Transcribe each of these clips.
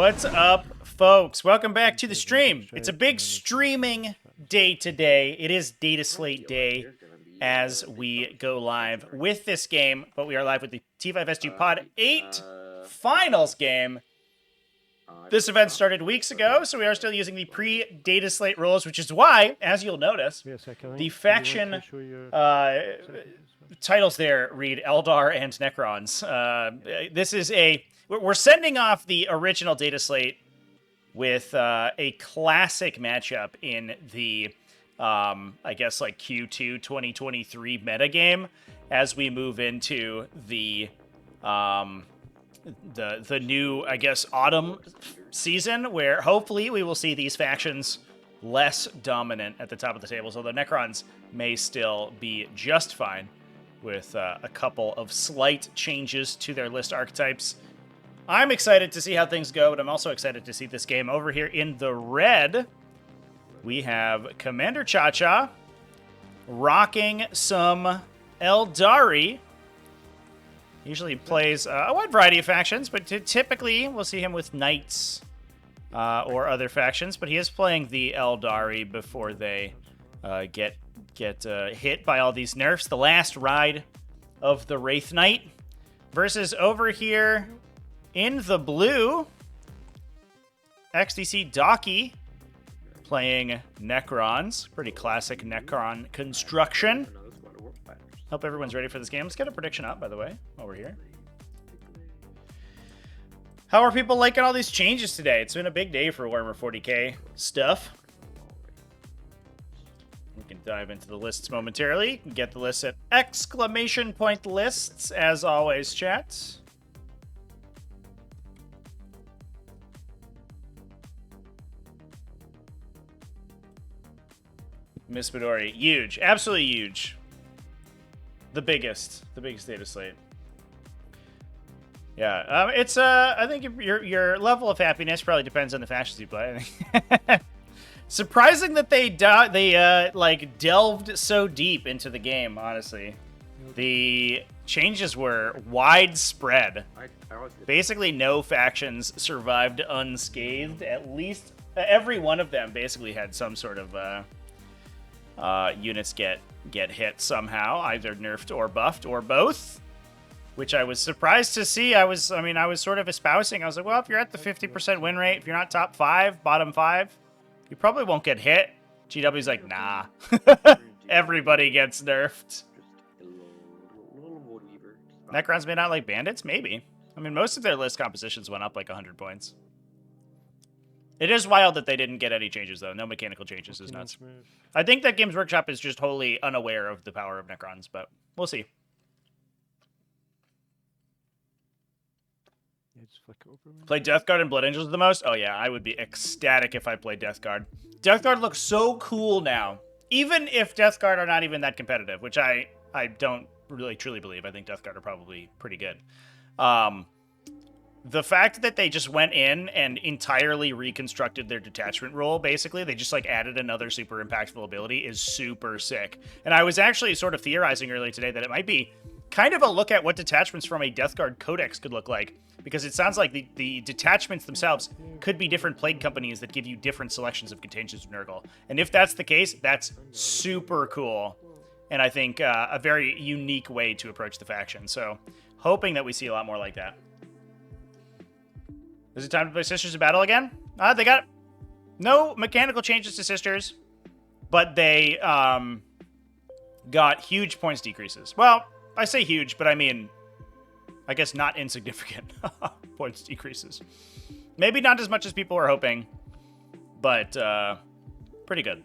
What's up, folks? Welcome back to the stream. It's a big streaming day today. It is Dataslate day as we go live with this game, but we are live with the T5S2 Pod 8 Finals game. This event started weeks ago, so we are still using the pre-Dataslate rules, which is why, as you'll notice, the faction titles there read Aeldari and Necrons. This is we're sending off the original Dataslate with a classic matchup in the, I guess, like Q2 2023 metagame as we move into the new, I guess, autumn season, where hopefully we will see these factions less dominant at the top of the tables, although Necrons may still be just fine with a couple of slight changes to their list archetypes. I'm excited to see how things go, but I'm also excited to see this game. Over here in the red, we have CommanderChaCha rocking some Aeldari. Usually plays a wide variety of factions, but typically we'll see him with knights or other factions. But he is playing the Aeldari before they get hit by all these nerfs. The last ride of the Wraith Knight versus over here in the blue, XDC Doccy playing Necrons. Pretty classic Necron construction. Hope everyone's ready for this game. Let's get a prediction up, by the way, while we're here. How are people liking all these changes today? It's been a big day for Warhammer 40k stuff. We can dive into the lists momentarily. You can get the lists at !lists, as always, chat. Miss Midori, huge. Absolutely huge. The biggest data slate. Yeah, it's I think your level of happiness probably depends on the factions you play. Surprising that they like delved so deep into the game. Honestly, the changes were widespread. Basically, no factions survived unscathed. At least every one of them basically had some sort of units get hit somehow, either nerfed or buffed or both, which I was surprised to see. I was sort of espousing. I was like, well, if you're at the 50% win rate, if you're not top 5, bottom 5, you probably won't get hit. GW's like, nah. Everybody gets nerfed. Necrons may not like bandits? Maybe. I mean, most of their list compositions went up like 100 points. It is wild that they didn't get any changes, though. No mechanical changes is nuts. I think that Games Workshop is just wholly unaware of the power of Necrons, but we'll see. Play Death Guard and Blood Angels the most? Oh, yeah. I would be ecstatic if I played Death Guard. Death Guard looks so cool now. Even if Death Guard are not even that competitive, which I don't really truly believe. I think Death Guard are probably pretty good. The fact that they just went in and entirely reconstructed their detachment rule, basically, they just like added another super impactful ability, is super sick. And I was actually sort of theorizing earlier today that it might be kind of a look at what detachments from a Death Guard Codex could look like, because it sounds like the detachments themselves could be different plague companies that give you different selections of contagions of Nurgle. And if that's the case, that's super cool. And I think a very unique way to approach the faction. So hoping that we see a lot more like that. Is it time to play Sisters of Battle again? They got no mechanical changes to Sisters, but they got huge points decreases. Well, I say huge, but I mean, I guess not insignificant points decreases. Maybe not as much as people were hoping, but pretty good.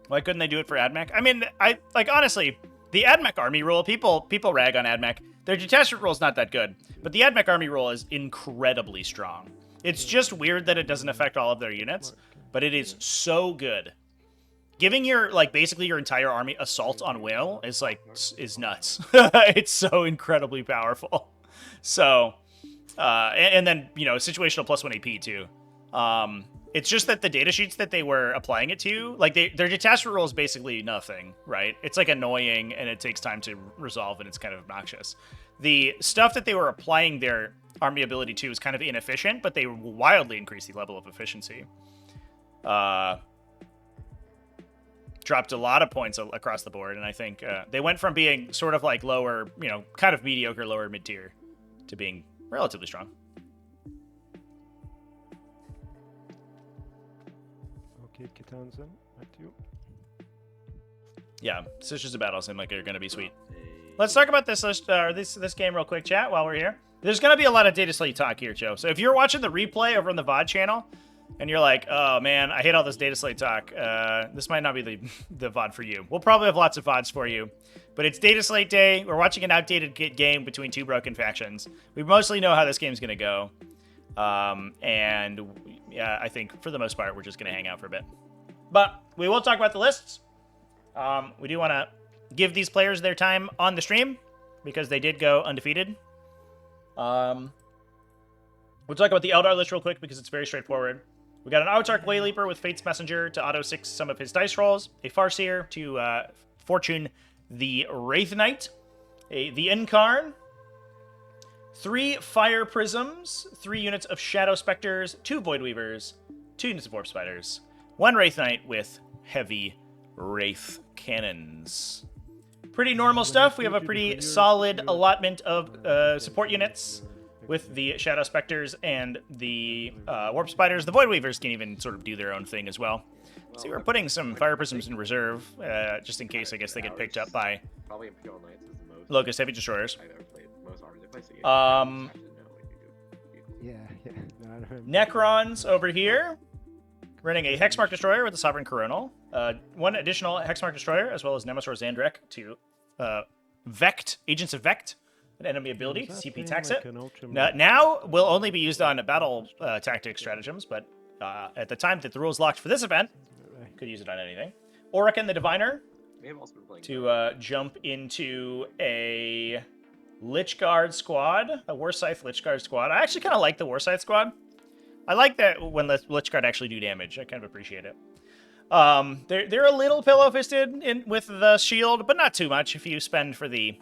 Why couldn't they do it for AdMech? I mean, honestly, the AdMech army rule, people rag on AdMech. Their detachment rule is not that good, but the AdMech army rule is incredibly strong. It's just weird that it doesn't affect all of their units, but it is so good. Giving your, basically your entire army assault on will is nuts. It's so incredibly powerful. So, and then, situational +1 AP too. It's just that the data sheets that they were applying it to, their detachment rule is basically nothing, right? It's annoying and it takes time to resolve and it's kind of obnoxious. the stuff that they were applying their army ability to was kind of inefficient, but they wildly increased the level of efficiency. Dropped a lot of points across the board, and I think they went from being sort of like lower, kind of mediocre, lower mid-tier, to being relatively strong. Okay, Kitanzen, back to you. Yeah, Sisters of Battle seem like they're going to be sweet. Let's talk about this this game real quick, chat, while we're here. There's going to be a lot of Dataslate talk here, Joe. So if you're watching the replay over on the VOD channel, and you're like, oh man, I hate all this Dataslate talk, this might not be the VOD for you. We'll probably have lots of VODs for you. But it's Dataslate Day. We're watching an outdated game between two broken factions. We mostly know how this game's going to go. And yeah, I think for the most part, we're just going to hang out for a bit. But we will talk about the lists. We do want to give these players their time on the stream because they did go undefeated. We'll talk about the Eldar list real quick because it's very straightforward. We got an Autarch Wayleaper with Fate's Messenger to auto-6 some of his dice rolls, a Farseer to fortune the Wraith Knight, the Incarn, 3 Fire Prisms, 3 units of Shadow Specters, 2 Void Weavers, 2 units of Warp Spiders, 1 Wraith Knight with heavy Wraith Cannons. Pretty normal stuff. We have a pretty solid allotment of support units with the Shadow Specters and the Warp Spiders. The Void Weavers can even sort of do their own thing as well. So we're putting some Fire Prisms in reserve, just in case, I guess, they get picked up by Locust Heavy Destroyers. Necrons over here, running a Hexmark Destroyer with a Sovereign Coronal. 1 additional Hexmark Destroyer, as well as Nemesis Zandrek to Vect, Agents of Vect. An enemy ability, CP tax it. Now will only be used on battle tactic stratagems, but at the time that the rules locked for this event, could use it on anything. Orican the Diviner to jump into a Lichguard squad, a Warscythe Lichguard squad. I actually kind of like the Warscythe squad. I like that when the Lichguard actually do damage. I kind of appreciate it. They're a little pillow-fisted with the shield, but not too much if you spend for the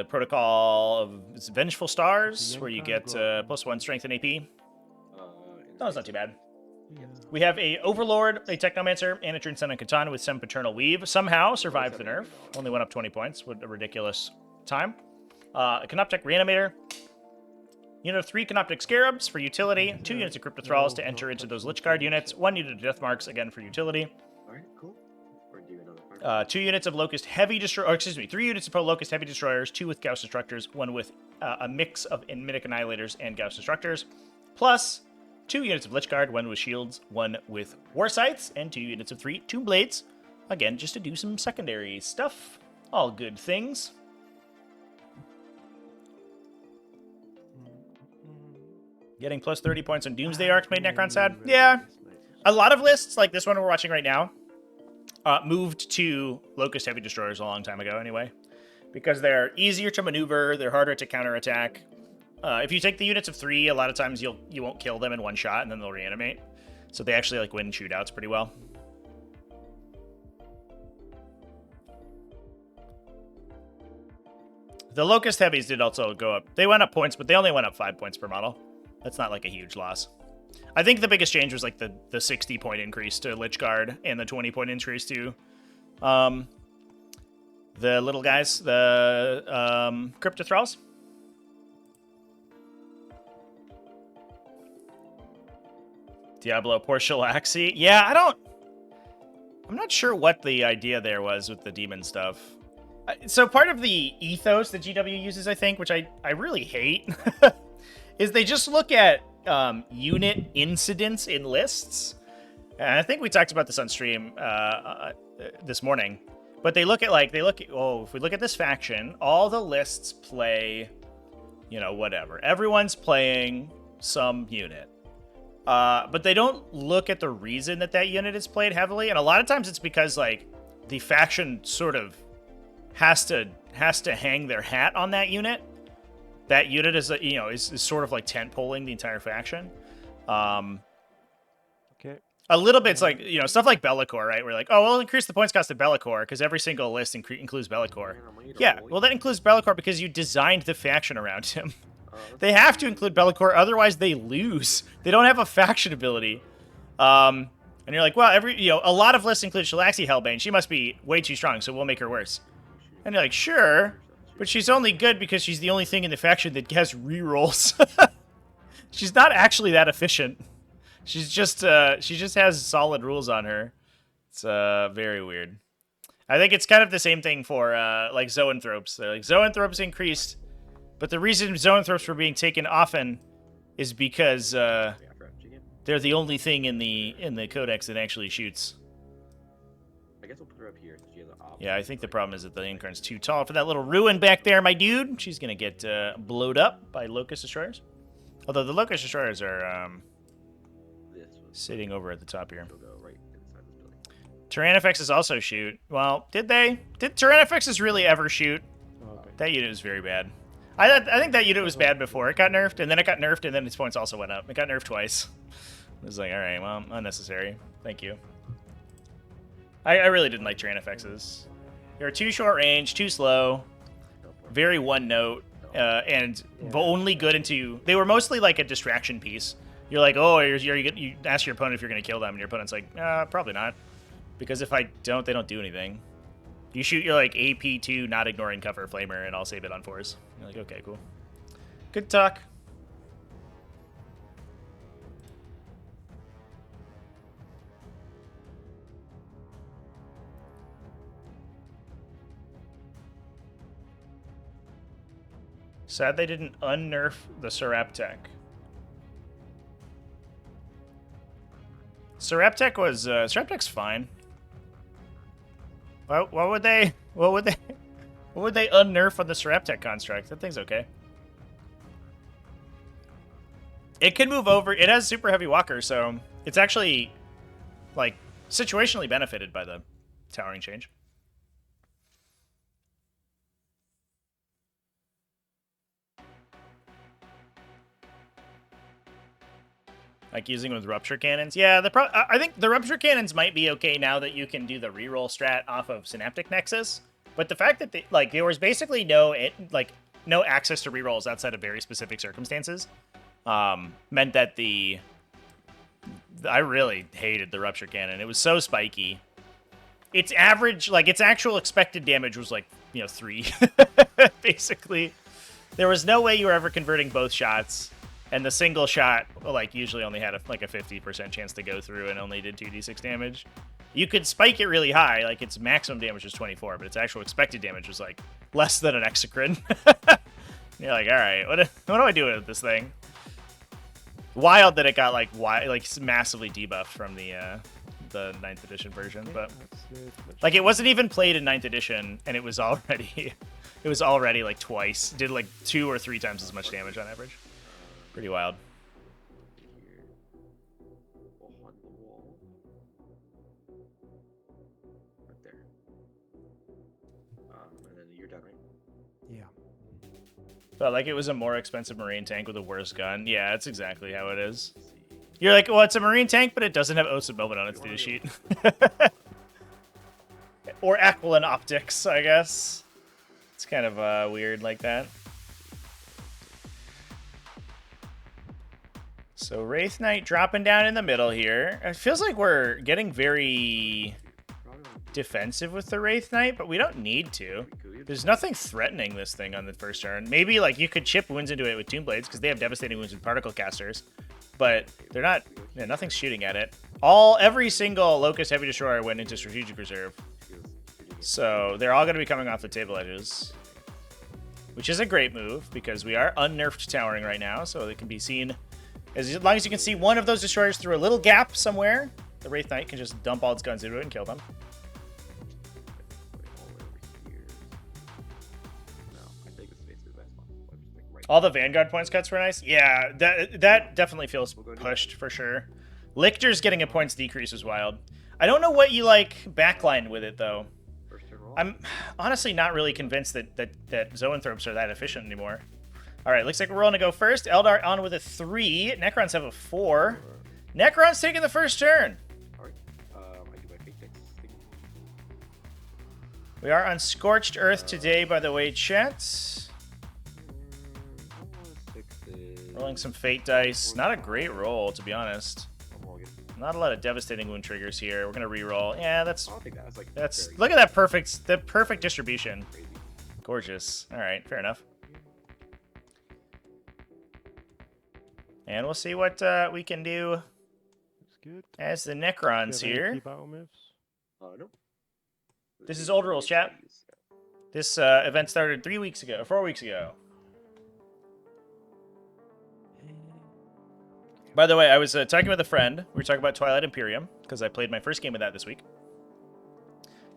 protocol of Vengeful Stars, where you get +1 strength and AP. No, it's not too bad. We have a Overlord, a Technomancer, and a Trinsen and Katana with some Paternal Weave. Somehow survived the nerf. Only went up 20 points. What a ridiculous time. A Canoptek Reanimator. Unit of 3 Canoptek Scarabs for utility. 2 units of Crypto Thralls to enter into those Lichguard units. 1 unit of Death Marks, again for utility. Alright, cool. 2 units of Locust Heavy Destroyers, 3 units of Locust Heavy Destroyers, 2 with Gauss Destructors, 1 with a mix of Middic Annihilators and Gauss Destructors, plus 2 units of Lichguard, 1 with Shields, 1 with Warscythes, and 2 units of 3 Tomb Blades. Again, just to do some secondary stuff. All good things. Getting plus 30 points on Doomsday Arc made Necron sad? Yeah. A lot of lists, like this one we're watching right now, moved to Locust Heavy Destroyers a long time ago anyway, because they're easier to maneuver, they're harder to counterattack. If you take the units of 3, a lot of times you won't kill them in one shot, and then they'll reanimate. So they actually win shootouts pretty well. The Locust Heavies did also go up. They went up points, but they only went up 5 points per model. That's not like a huge loss. I think the biggest change was like the 60-point increase to Lichguard and the 20-point increase to the little guys, the Crypto Thralls. Diablo Portialaxi. Yeah, I'm not sure what the idea there was with the demon stuff. So part of the ethos that GW uses, I think, which I really hate, is they just look at unit incidents in lists. And I think we talked about this on stream this morning. But they look at, if we look at this faction, all the lists play, whatever. Everyone's playing some unit. But they don't look at the reason that unit is played heavily. And a lot of times it's because, the faction sort of has to hang their hat on that unit. That unit is, is sort of like tent poling the entire faction. Okay. a little bit, it's like, you know, stuff like Be'lakor, right? We're like, oh, we'll increase the points cost of Be'lakor because every single list includes Be'lakor. Yeah, well, that includes Be'lakor because you designed the faction around him. They have to include Be'lakor, otherwise they lose. They don't have a faction ability. And you're like, well, a lot of lists include Shalaxi Hellbane. She must be way too strong, so we'll make her worse. And you're like, sure, but she's only good because she's the only thing in the faction that has rerolls. She's not actually that efficient. She's just she just has solid rules on her. It's very weird. I think it's kind of the same thing for like Zoanthropes. They're like, Zoanthropes increased, but the reason Zoanthropes were being taken often is because they're the only thing in the codex that actually shoots. I guess we'll put her up here. She has an option. Yeah, I think the problem is that the Incarn's too tall for that little ruin back there, my dude. She's gonna get blowed up by Locust Destroyers. Although the Locust Destroyers are sitting over at the top here. Right inside this building. Tyrannofexes also shoot. Well, did they? Did Tyrannofexes really ever shoot? Okay. That unit was very bad. I think that unit was bad before. It got nerfed, and then it got nerfed, and then its points also went up. It got nerfed twice. It was like, all right, well, unnecessary. Thank you. I really didn't like Tyrannofexes. They were too short range, too slow, very one note, and only good into... They were mostly like a distraction piece. You're like, oh, you ask your opponent if you're going to kill them, and your opponent's like, probably not. Because if I don't, they don't do anything. You shoot your like AP2 not ignoring cover flamer, and I'll save it on 4s. You're like, okay, cool. Good talk. Sad they didn't unnerf the Seraptech. Seraptech was Seraptech's fine. What would they unnerf on the Seraptech construct? That thing's okay. It can move over. It has super heavy walker, so it's actually like situationally benefited by the towering change. Like using with rupture cannons. Yeah, I think the rupture cannons might be okay now that you can do the reroll strat off of Synaptic Nexus. But the fact that there was basically no access to rerolls outside of very specific circumstances meant that I really hated the rupture cannon. It was so spiky. Its average, its actual expected damage was 3. Basically, there was no way you were ever converting both shots. And the single shot, usually only had a 50% chance to go through and only did 2d6 damage. You could spike it really high, its maximum damage was 24, but its actual expected damage was, less than an Exocrine. You're like, all right, what do I do with this thing? Wild that it got, massively debuffed from the 9th edition version, but, it wasn't even played in 9th edition, and it was already, twice, did, 2 or 3 times as much damage on average. Pretty wild. Here. On the wall. Right there. And then you're done, right? Yeah. Felt like it was a more expensive Marine tank with a worse gun. Yeah, that's exactly how it is. You're like, well, it's a Marine tank, but it doesn't have Oaths of Moment on its data sheet. Or Aquiline Optics, I guess. It's kind of weird like that. So Wraith Knight dropping down in the middle here. It feels like we're getting very defensive with the Wraith Knight, but we don't need to. There's nothing threatening this thing on the first turn. Maybe you could chip wounds into it with Tomb Blades because they have devastating wounds with Particle Casters, but they're not. Yeah, nothing's shooting at it. Every single Locust Heavy Destroyer went into Strategic Reserve, so they're all going to be coming off the table edges, which is a great move because we are unnerfed towering right now, so they can be seen. As long as you can see one of those destroyers through a little gap somewhere, the Wraith Knight can just dump all its guns into it and kill them. All the Vanguard points cuts were nice. Yeah, that definitely feels pushed for sure. Lictor's getting a points decrease is wild. I don't know what you backline with it though. I'm honestly not really convinced that Zoanthropes are that efficient anymore. All right, looks like we're rolling to go first. Aeldari on with a 3. Necrons have a 4. Necrons taking the first turn. We are on Scorched Earth today, by the way, chat. Rolling some fate dice. Not a great roll, to be honest. Not a lot of devastating wound triggers here. We're gonna re-roll. Yeah, that's look at that perfect distribution. Gorgeous. All right, fair enough. And we'll see what we can do That's good. as the Do Necrons you have any key here. battle moves? No. This is old rules, chat. This event started 4 weeks ago. By the way, I was talking with a friend. We were talking about Twilight Imperium, because I played my first game of that this week.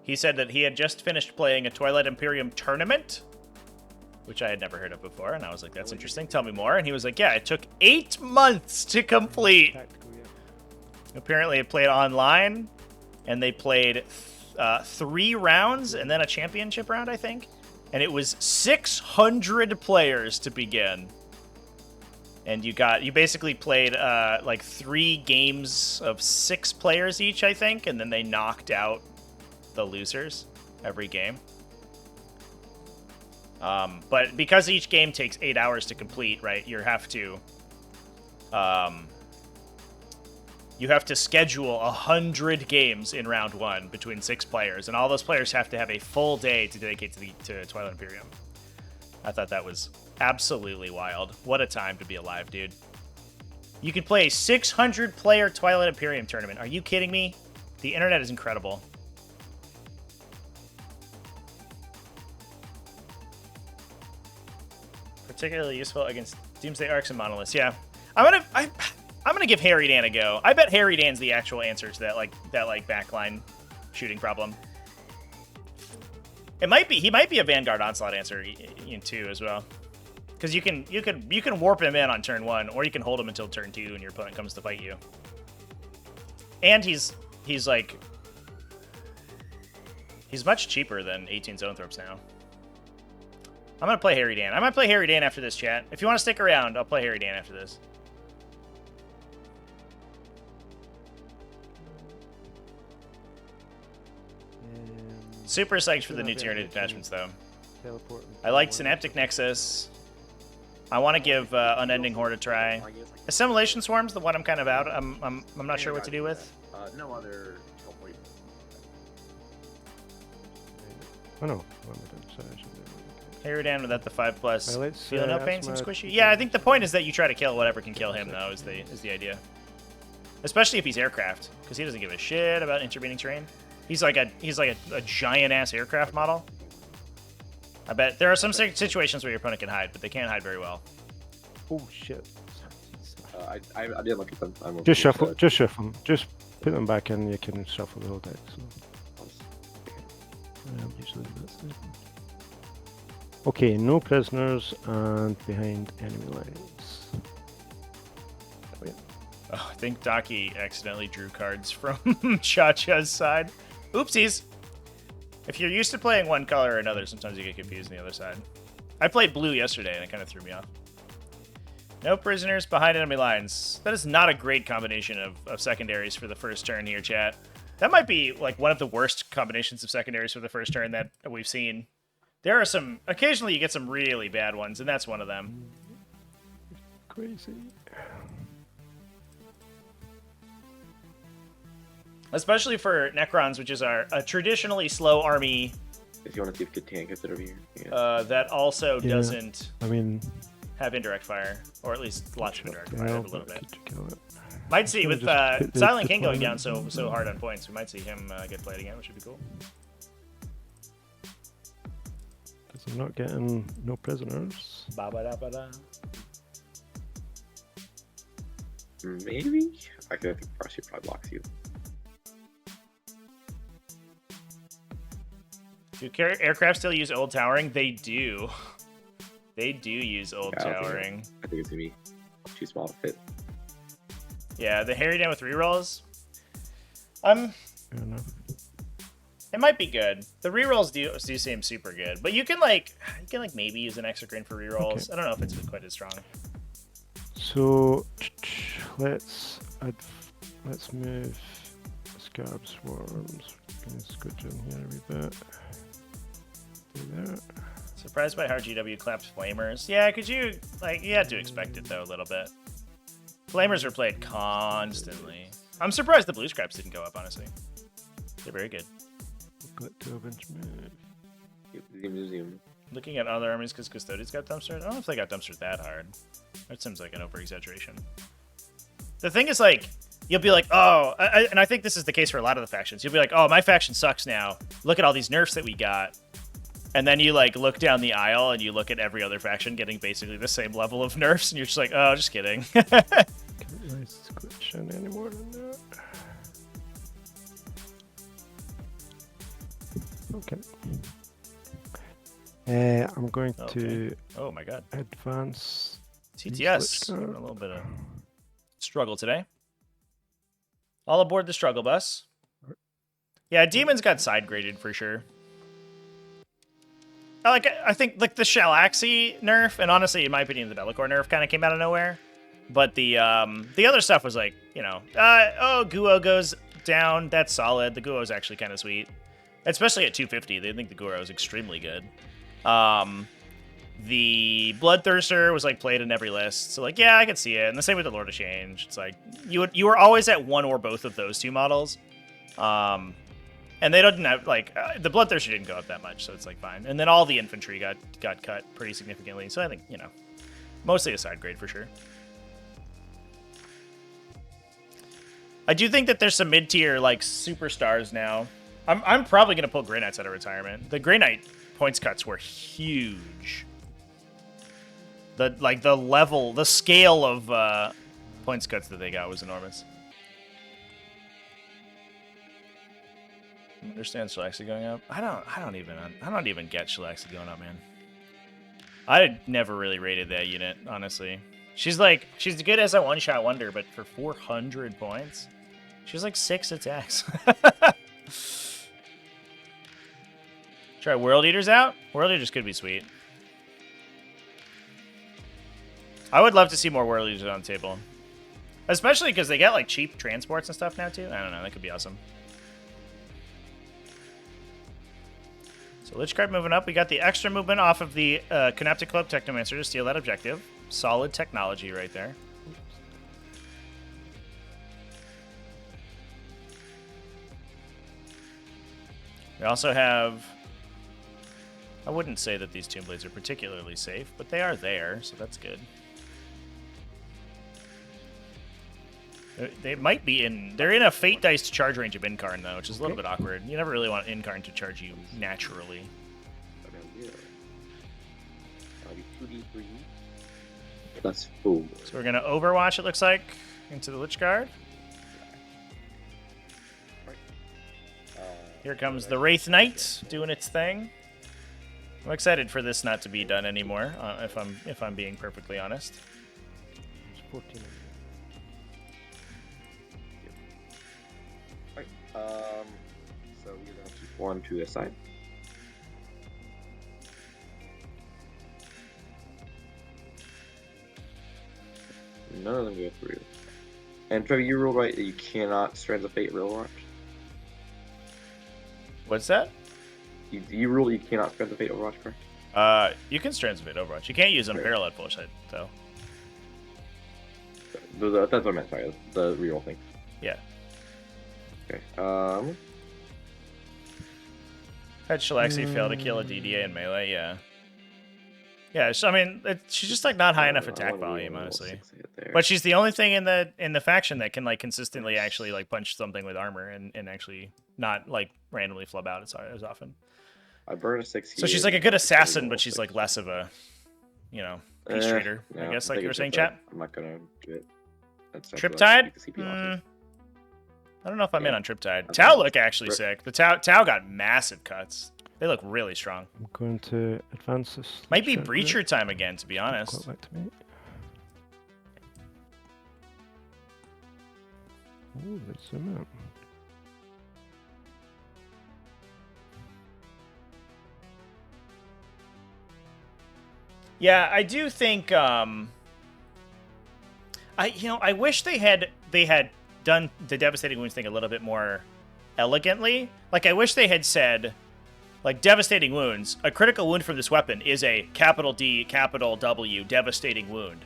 He said that he had just finished playing a Twilight Imperium tournament, which I had never heard of before, and I was like, that's interesting, tell me more. And he was like, yeah, it took 8 months to complete. Tactical, yeah. Apparently it played online, and they played 3 rounds, and then a championship round, I think. And it was 600 players to begin. And you basically played like 3 games of 6 players each, I think, and then they knocked out the losers every game. But because each game takes 8 hours to complete, right? You have to schedule 100 games in round 1 between 6 players, and all those players have to have a full day to dedicate to Twilight Imperium. I thought that was absolutely wild. What a time to be alive, dude. You can play a 600-player Twilight Imperium tournament. Are you kidding me? The internet is incredible. Particularly useful against Doomsday Arcs and Monoliths. Yeah, I'm gonna give Harry Dan a go. I bet Harry Dan's the actual answer to that backline shooting problem. It might be. He might be a Vanguard Onslaught answer too as well, because you can warp him in on turn 1, or you can hold him until turn 2, and your opponent comes to fight you. And he's much cheaper than 18 Zoanthropes now. I'm gonna play Harry Dan. I might play Harry Dan after this, chat. If you want to stick around, I'll play Harry Dan after this. Super psyched for the new Tyranid detachments, though. Teleport. I liked Synaptic Nexus. I want to give Unending Horde a try. Assimilation Swarm's the one I'm kind of out. I'm not sure what to do with. No other teleport. Oh no. Sorry, I should do Harry Dan without the 5+. Well, let's, Feel no that's pain seems my- squishy. Yeah, I think the point is that you try to kill whatever can kill him, though, is the idea. Especially if he's aircraft, because he doesn't give a shit about intervening terrain. He's like a giant ass aircraft model. I bet there are some situations where your opponent can hide, but they can't hide very well. Oh shit. I didn't look at them. Just shuffle. Just shuffle. Just put them back in. You can shuffle the whole deck. So. Usually that's it. Okay, no prisoners and behind enemy lines. Oh, yeah. Oh, I think Doccy accidentally drew cards from ChaCha's side. Oopsies. If you're used to playing one color or another, sometimes you get confused on the other side. I played blue yesterday, and it kind of threw me off. No prisoners behind enemy lines. That is not a great combination of secondaries for the first turn here, chat. That might be like one of the worst combinations of secondaries for the first turn that we've seen. There are some... Occasionally you get some really bad ones, and that's one of them. Crazy. Especially for Necrons, which is a traditionally slow army. If you want to see if good tank is over here. Yeah. That also Yeah. doesn't I mean, have indirect fire, or at least lots of indirect fire, a little bit. Could you kill it? Might see with Just put the Silent King going down deployment. so hard on points, we might see him get played again, which would be cool. Because I'm not getting no prisoners. Ba-ba-da-ba-da. Maybe? I think Frosty probably blocks you. Do aircraft still use old towering? They do. They do use old Yeah, towering. I think it's gonna be too small to fit. Yeah, the Harry Dan with rerolls. Fair enough. It might be good. The rerolls do seem super good, but you can maybe use an extra green for rerolls. Okay. I don't know if it's quite as strong. So let's move Scarab Swarms. Gonna scooch in here a wee bit. there. Surprised by how GW clapped Flamers. Yeah, could you, like, you had to expect it, though, a little bit. Flamers were played constantly. I'm surprised the blue scraps didn't go up, honestly. They're very good. Got 12-inch move. Zoom. Looking at other armies because Custodians got dumpstered. I don't know if they got dumpstered that hard. That seems like an over-exaggeration. The thing is, like, you'll be like, oh, and I think this is the case for a lot of the factions. You'll be like, oh, my faction sucks now. Look at all these nerfs that we got. And then you, like, look down the aisle and you look at every other faction getting basically the same level of nerfs, and you're just like, oh, just kidding. Can't really squish in any more than that. Okay. I'm going to oh my god, advance TTS having a little bit of struggle today. All aboard the struggle bus. Yeah, demons got side graded for sure. I think like the Shalaxi nerf, and honestly, in my opinion, the Bellicor nerf kind of came out of nowhere. But the other stuff was like, you know, oh, Guo goes down. That's solid. The Guo is actually kind of sweet, especially at 250. They think the Guo is extremely good. The Bloodthirster was like played in every list, so like, yeah, I could see it. And the same with the Lord of Change. It's like you were always at one or both of those two models. And they didn't have, like, the Bloodthirster didn't go up that much, so it's, like, fine. And then all the infantry got cut pretty significantly, so I think, you know, mostly a side grade for sure. I do think that there's some mid-tier, like, superstars now. I'm probably going to pull Grey Knights out of retirement. The Grey Knight points cuts were huge. The scale of points cuts that they got was enormous. Understand Shalaxi going up. I don't even get Shalaxi going up, man. I never really rated that unit, honestly. She's good as a one-shot wonder, but for 400 points, she's like 6 attacks. Try World Eaters out. World Eaters could be sweet. I would love to see more World Eaters on the table, especially because they get like cheap transports and stuff now too. I don't know. That could be awesome. So Lich Card moving up. We got the extra movement off of the Canoptic Club Technomancer to steal that objective. Solid technology right there. We also have... I wouldn't say that these Tomb Blades are particularly safe, but they are there, so that's good. They might be in... They're in a Fate Dice charge range of Incarn, though, which is a little bit awkward. You never really want Incarn to charge you naturally. That's full. So we're going to Overwatch, it looks like, into the Lich Guard. Here comes the Wraith Knight doing its thing. I'm excited for this not to be done anymore, if I'm being perfectly honest. It's 14. Right. So we're gonna keep one to the side. None of them go through. And Trevor, you rule right that you cannot Strands of Fate real watch. What's that? You rule you cannot Strands of Fate Overwatch, correct? You can Strands of Fate Overwatch. You can't use Unparalleled Foresight, though. That's what I meant, sorry. The reroll thing. Yeah. Okay. Had Shalaxi fail to kill a DDA in melee, yeah. Yeah, so, I mean, she's just like not high enough attack volume, honestly. But she's the only thing in the faction that can like consistently actually like punch something with armor and actually not like randomly flub out as often. I burn a 6 here. So she's like a good assassin, but she's like less of a, you know, piece trader, I guess, like you were saying, chat. I'm not gonna do it. Triptide? I don't know if I'm in on Triptide. Tau look actually sick. The Tau got massive cuts. They look really strong. I'm going to advance this. Might be Breacher time again, to be honest. Quite back to me. Ooh, let's zoom out. Yeah, I do think I wish they had done the Devastating Wounds thing a little bit more elegantly. Like I wish they had said Like devastating wounds, a critical wound from this weapon is a capital D, capital W, devastating wound.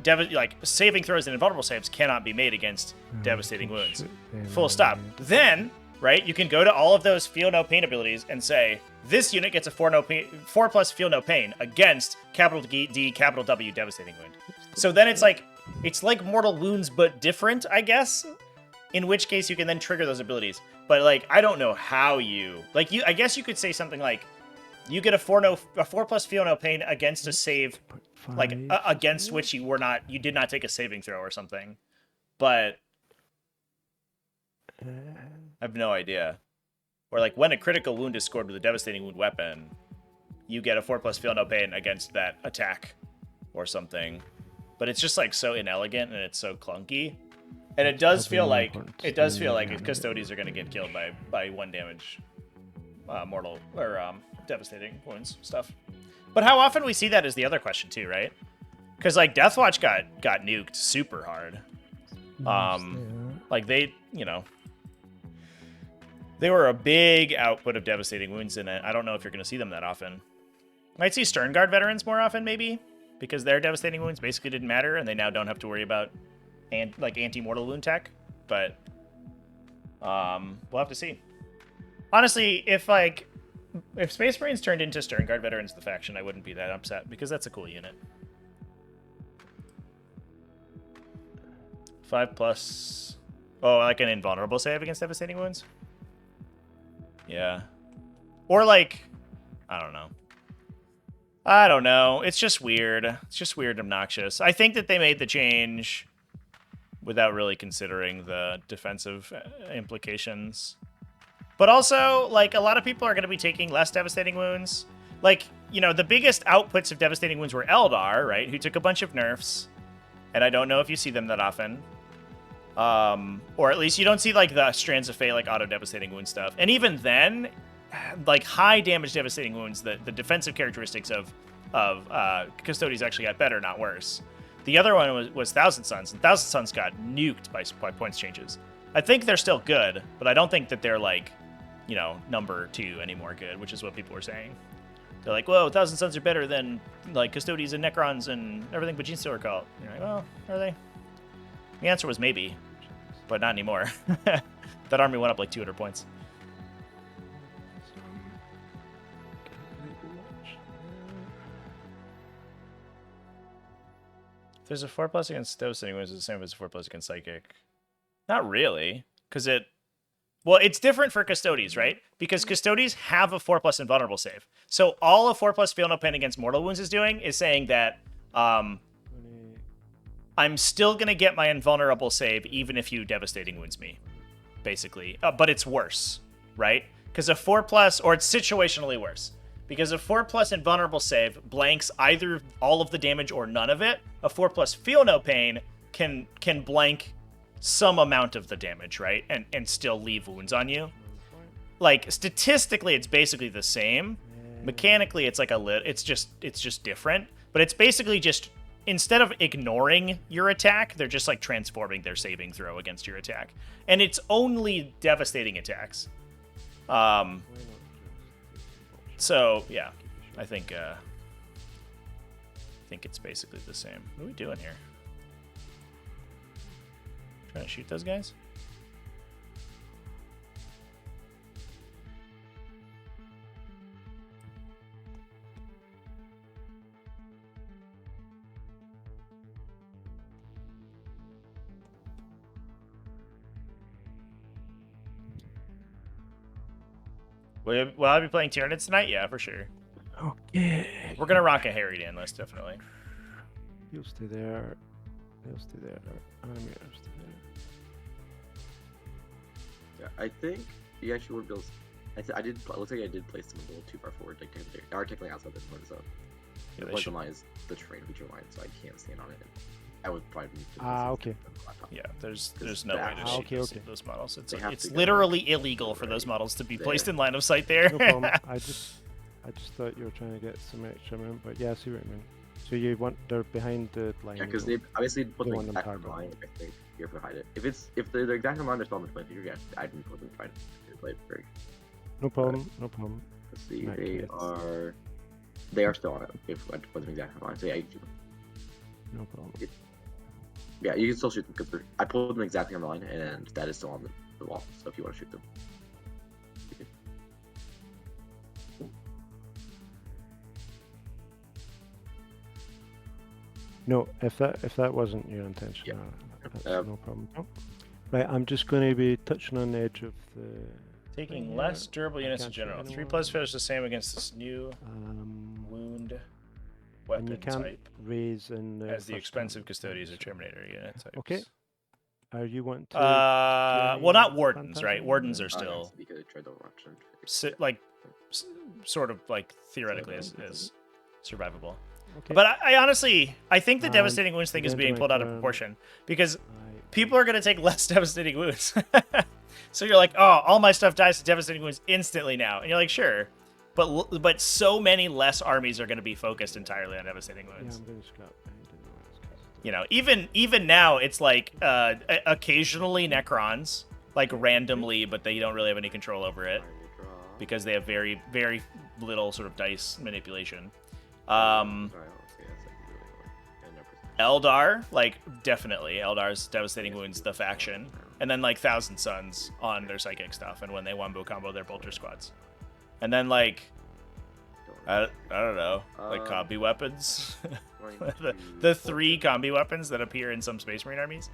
Like saving throws and invulnerable saves cannot be made against devastating wounds. Full stop. Then, right, you can go to all of those feel no pain abilities and say this unit gets a 4+ feel no pain against capital D, capital W, devastating wound. So then it's like mortal wounds but different, I guess. In which case you can then trigger those abilities. But like I don't know how you I guess you could say something like you get a 4+ feel no pain against a save like against which you did not take a saving throw or something. But I have no idea. Or like when a critical wound is scored with a devastating wound weapon, you get a 4+ feel no pain against that attack or something. But it's just like so inelegant and it's so clunky. And it does feel like custodians are going to get killed by 1 damage mortal or devastating wounds stuff. But how often we see that is the other question too, right? Because like Deathwatch got nuked super hard. Like they were a big output of devastating wounds in it. I don't know if you're going to see them that often. Might see Sternguard veterans more often maybe because their devastating wounds basically didn't matter and they now don't have to worry about anti-mortal wound tech, but we'll have to see. Honestly, if Space Marines turned into Sternguard veterans the faction, I wouldn't be that upset because that's a cool unit. 5+. Oh, like an invulnerable save against devastating wounds? Yeah. Or like, I don't know. It's just weird. It's just weird and obnoxious. I think that they made the change without really considering the defensive implications. But also, like, a lot of people are going to be taking less devastating wounds. Like, the biggest outputs of devastating wounds were Eldar, right? Who took a bunch of nerfs. And I don't know if you see them that often. Or at least you don't see, like, the Strands of Fate, like, auto-devastating wound stuff. And even then, like, high damage devastating wounds, the defensive characteristics of Custodians actually got better, not worse. The other one was Thousand Suns, and Thousand Suns got nuked by points changes. I think they're still good, but I don't think that they're, like, number 2 anymore good, which is what people were saying. They're like, whoa, Thousand Suns are better than, like, Custodians and Necrons and everything but Gene Stealer Cult. And you're like, well, are they? The answer was maybe, but not anymore. That army went up, like, 200 points. There's a 4+ against devastating wounds, it's the same as a 4+ against psychic. Not really, because it's different for Custodians, right? Because Custodians have a 4+ invulnerable save. So all a 4+ feel no pain against mortal wounds is doing is saying that I'm still gonna get my invulnerable save even if you devastating wounds me, basically. But it's worse, right? Because a 4+, or it's situationally worse. Because a 4+ invulnerable save blanks either all of the damage or none of it. A 4+ feel no pain can blank some amount of the damage, right? And still leave wounds on you. Like statistically, it's basically the same. Mechanically, it's like it's just different. But it's basically just instead of ignoring your attack, they're just like transforming their saving throw against your attack, and it's only devastating attacks. So yeah, I think it's basically the same. What are we doing here? Trying to shoot those guys? Will I be playing Tyranids tonight? Yeah, for sure. Okay. We're gonna rock a Harry Dan list, definitely. You'll stay there. You'll stay there. I'm gonna stay there. Yeah, I think you actually would build. I did. It looks like I did place them a little too far forward, like technically outside the point zone. Yeah, the point zone line is the terrain feature line, so I can't stand on it. I would probably. Okay. Yeah, there's no way to shoot those models. It's literally illegal for those models to be placed in line of sight there. No problem. I just thought you were trying to get some extra room, but yeah, I see what you mean. So you want they're behind the line. Yeah, because they obviously put the exact line. I think you're behind it. If they're the exact line, they're still on the play. Yeah, I didn't put them trying to play it very. No problem. No problem. Let's see. Right, They okay. are still on it. If I put them exactly on. So yeah, you can shoot them. No problem. Yeah, you can still shoot them because I pulled them exactly on the line, and that is still on the wall. So if you want to shoot them. No, if that wasn't your intention, Yeah. that's no problem. Oh. Right, I'm just going to be touching on the edge of the. Taking less durable units in general. 3+ finish the same against this new wound And weapon you can't type raise in as the first expensive turn. custodians or Terminator unit types. Okay. Are you wanting to? Well, not wardens, right? Wardens are still Because I tried to watch like sort of like theoretically as survivable. Okay. But I honestly, I think the And devastating wounds thing is then being my pulled out of turn. proportion because I- people are going to take less devastating wounds. So you're like, oh, all my stuff dies to devastating wounds instantly now, and you're like, sure, but so many less armies are going to be focused entirely on devastating Yeah, wounds. I'm going to scrap behind in the last case. You know, even now, it's like occasionally Necrons, like randomly, but they don't really have any control over it because they have very, very little sort of dice manipulation. Eldar, like, definitely. Eldar's Devastating Wounds, the faction. And then, like, Thousand Suns on their psychic stuff, and when they wombo combo their bolter squads. And then, like, I don't know, like combi weapons. the 3 combi weapons that appear in some Space Marine armies.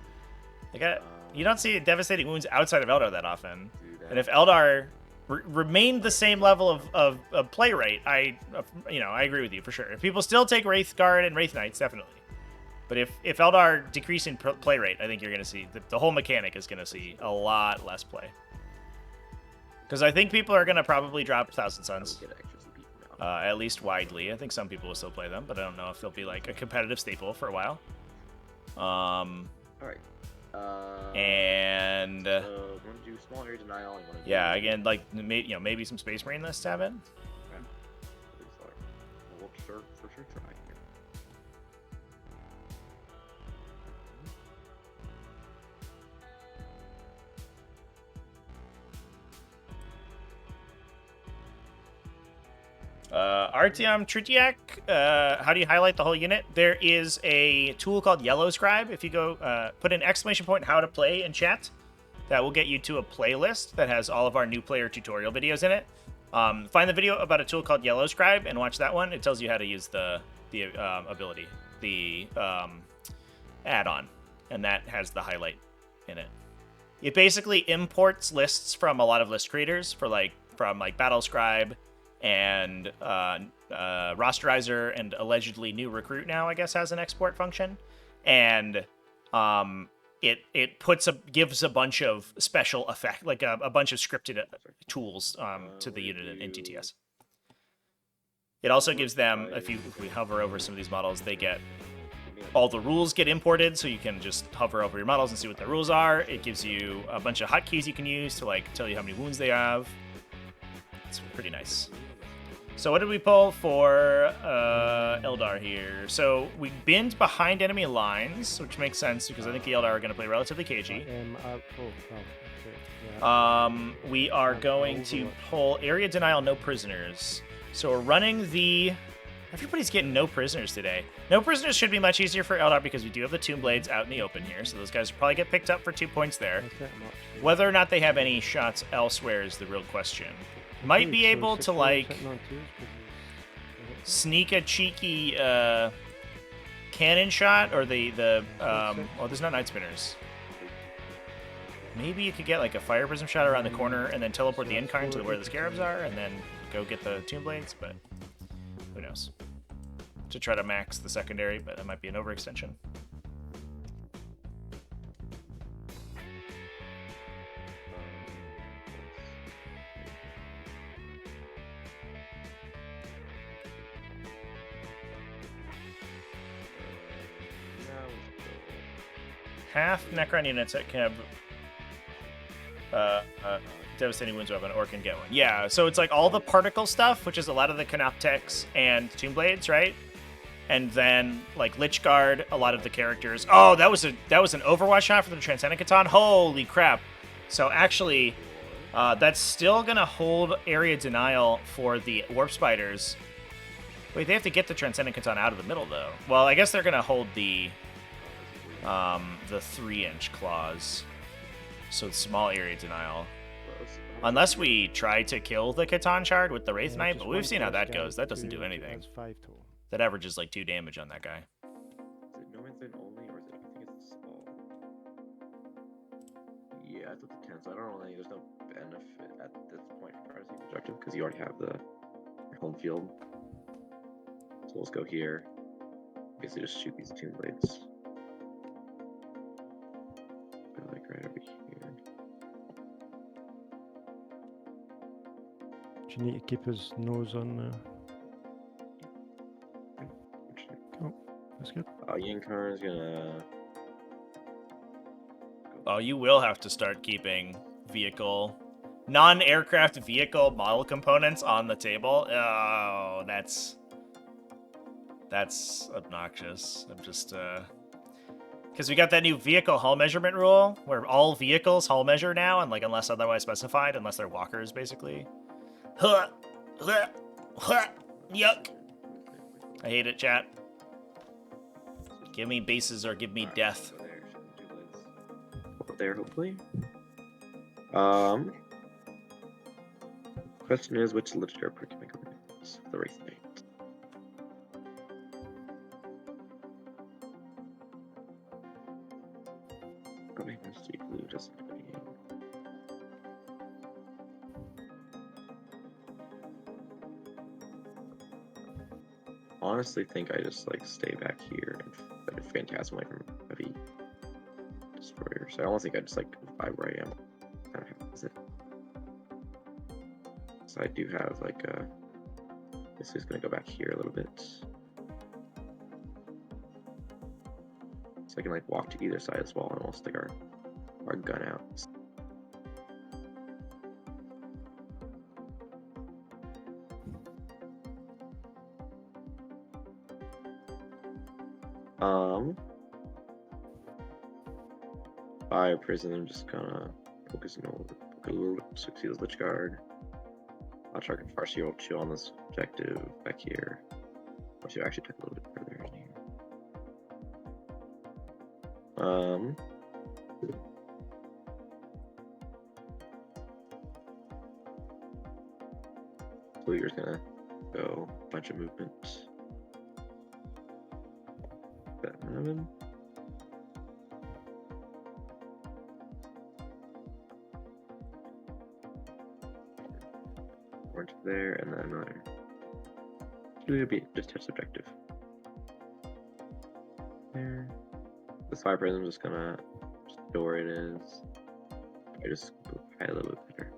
Like, you don't see Devastating Wounds outside of Eldar that often. And if Eldar remained the same level of play rate, I agree with you for sure. If people still take Wraith Guard and Wraith Knights, definitely. But if Eldar decrease in play rate, I think you're going to see the whole mechanic is going to see a lot less play. Because I think people are going to probably drop Thousand Suns, at least widely. I think some people will still play them, but I don't know if they'll be like a competitive staple for a while. All right. And so you want to do small area denial? yeah, again, like maybe some Space Marine lists have it. We'll for sure try. Artyom Tritiak, how do you highlight the whole unit? There is a tool called Yellow Scribe. If you go put an exclamation point how to play in chat, that will get you to a playlist that has all of our new player tutorial videos in it. Find the video about a tool called Yellow Scribe and watch that one. It tells you how to use the ability, the add-on, and that has the highlight in it. It basically imports lists from a lot of list creators from Battle Scribe and Rosterizer, and allegedly New Recruit now, I guess, has an export function, and it gives a bunch of special effect, like a bunch of scripted tools to the unit in TTS. It also gives them, if we hover over some of these models, they get all the rules get imported, so you can just hover over your models and see what the rules are. It gives you a bunch of hotkeys you can use to tell you how many wounds they have. It's pretty nice. So what did we pull for Eldar here? So we binned behind enemy lines, which makes sense because I think the Eldar are going to play relatively cagey. We are going to pull Area Denial, No Prisoners. So we're running the... Everybody's getting no prisoners today. No prisoners should be much easier for Eldar because we do have the Tomb Blades out in the open here, so those guys will probably get picked up for 2 points there. Whether or not they have any shots elsewhere is the real question. Might be able to sneak a cheeky cannon shot, or well, there's no Night Spinners. Maybe you could get a Fire Prism shot around the corner and then teleport the Incarn to where the Scarabs are and then go get the Tomb Blades, but who knows. To try to max the secondary, but that might be an overextension. Half Necron units that can have Devastating Wounds weapon or can get one. Yeah, so it's all the particle stuff, which is a lot of the Canoptex and Tomb Blades, right? And then Lich Guard, a lot of the characters. Oh, that was an Overwatch shot for the Transcendent Catan. Holy crap! So actually, That's still going to hold area denial for the Warp Spiders. Wait, they have to get the Transcendent Catan out of the middle, though. Well, I guess they're going to hold the 3-inch claws. So it's small area denial. Unless we try to kill the Catan Shard with the Wraith Knight, but we've seen how that goes. That doesn't do anything. That's 5 total. That averages like 2 damage on that guy. Is it no man's land only, or is it? I think it's all. Yeah, it's up to 10. So I don't really. There's no benefit at this point for privacy objective because you already have the home field. So let's go here. Basically, just shoot these Tomb Blades. Like right over here. Do you need to keep his nose on? Oh, that's good. Yankarn's gonna. Oh, you will have to start keeping non-aircraft vehicle model components on the table. Oh, that's obnoxious. I'm just because we got that new vehicle hull measurement rule where all vehicles hull measure now, and like unless otherwise specified, unless they're walkers, basically. Huh, huh, huh, yuck. I hate it, chat. Give me bases or give me death. There, hopefully. Question is, which literature can make the race date? Probably has to be blue, just like the game. Honestly, think I just like stay back here and Phantasm away from heavy destroyers. So I almost think I just like vibe where I am. I don't have it. So I do have like this is gonna go back here a little bit. So I can like walk to either side as well and we'll stick our gun out. Fire prison, I'm just gonna focus on a little bit, succeed as Lich Guard. I'll try to Farseer chill on this objective back here. Farseer actually took a little bit further in here. So you're just gonna go a bunch of movement. That 11. Orange there, and then another. It'll be just touch objective. There. This fire prism I'm just gonna show where it is. I just go high a little bit better.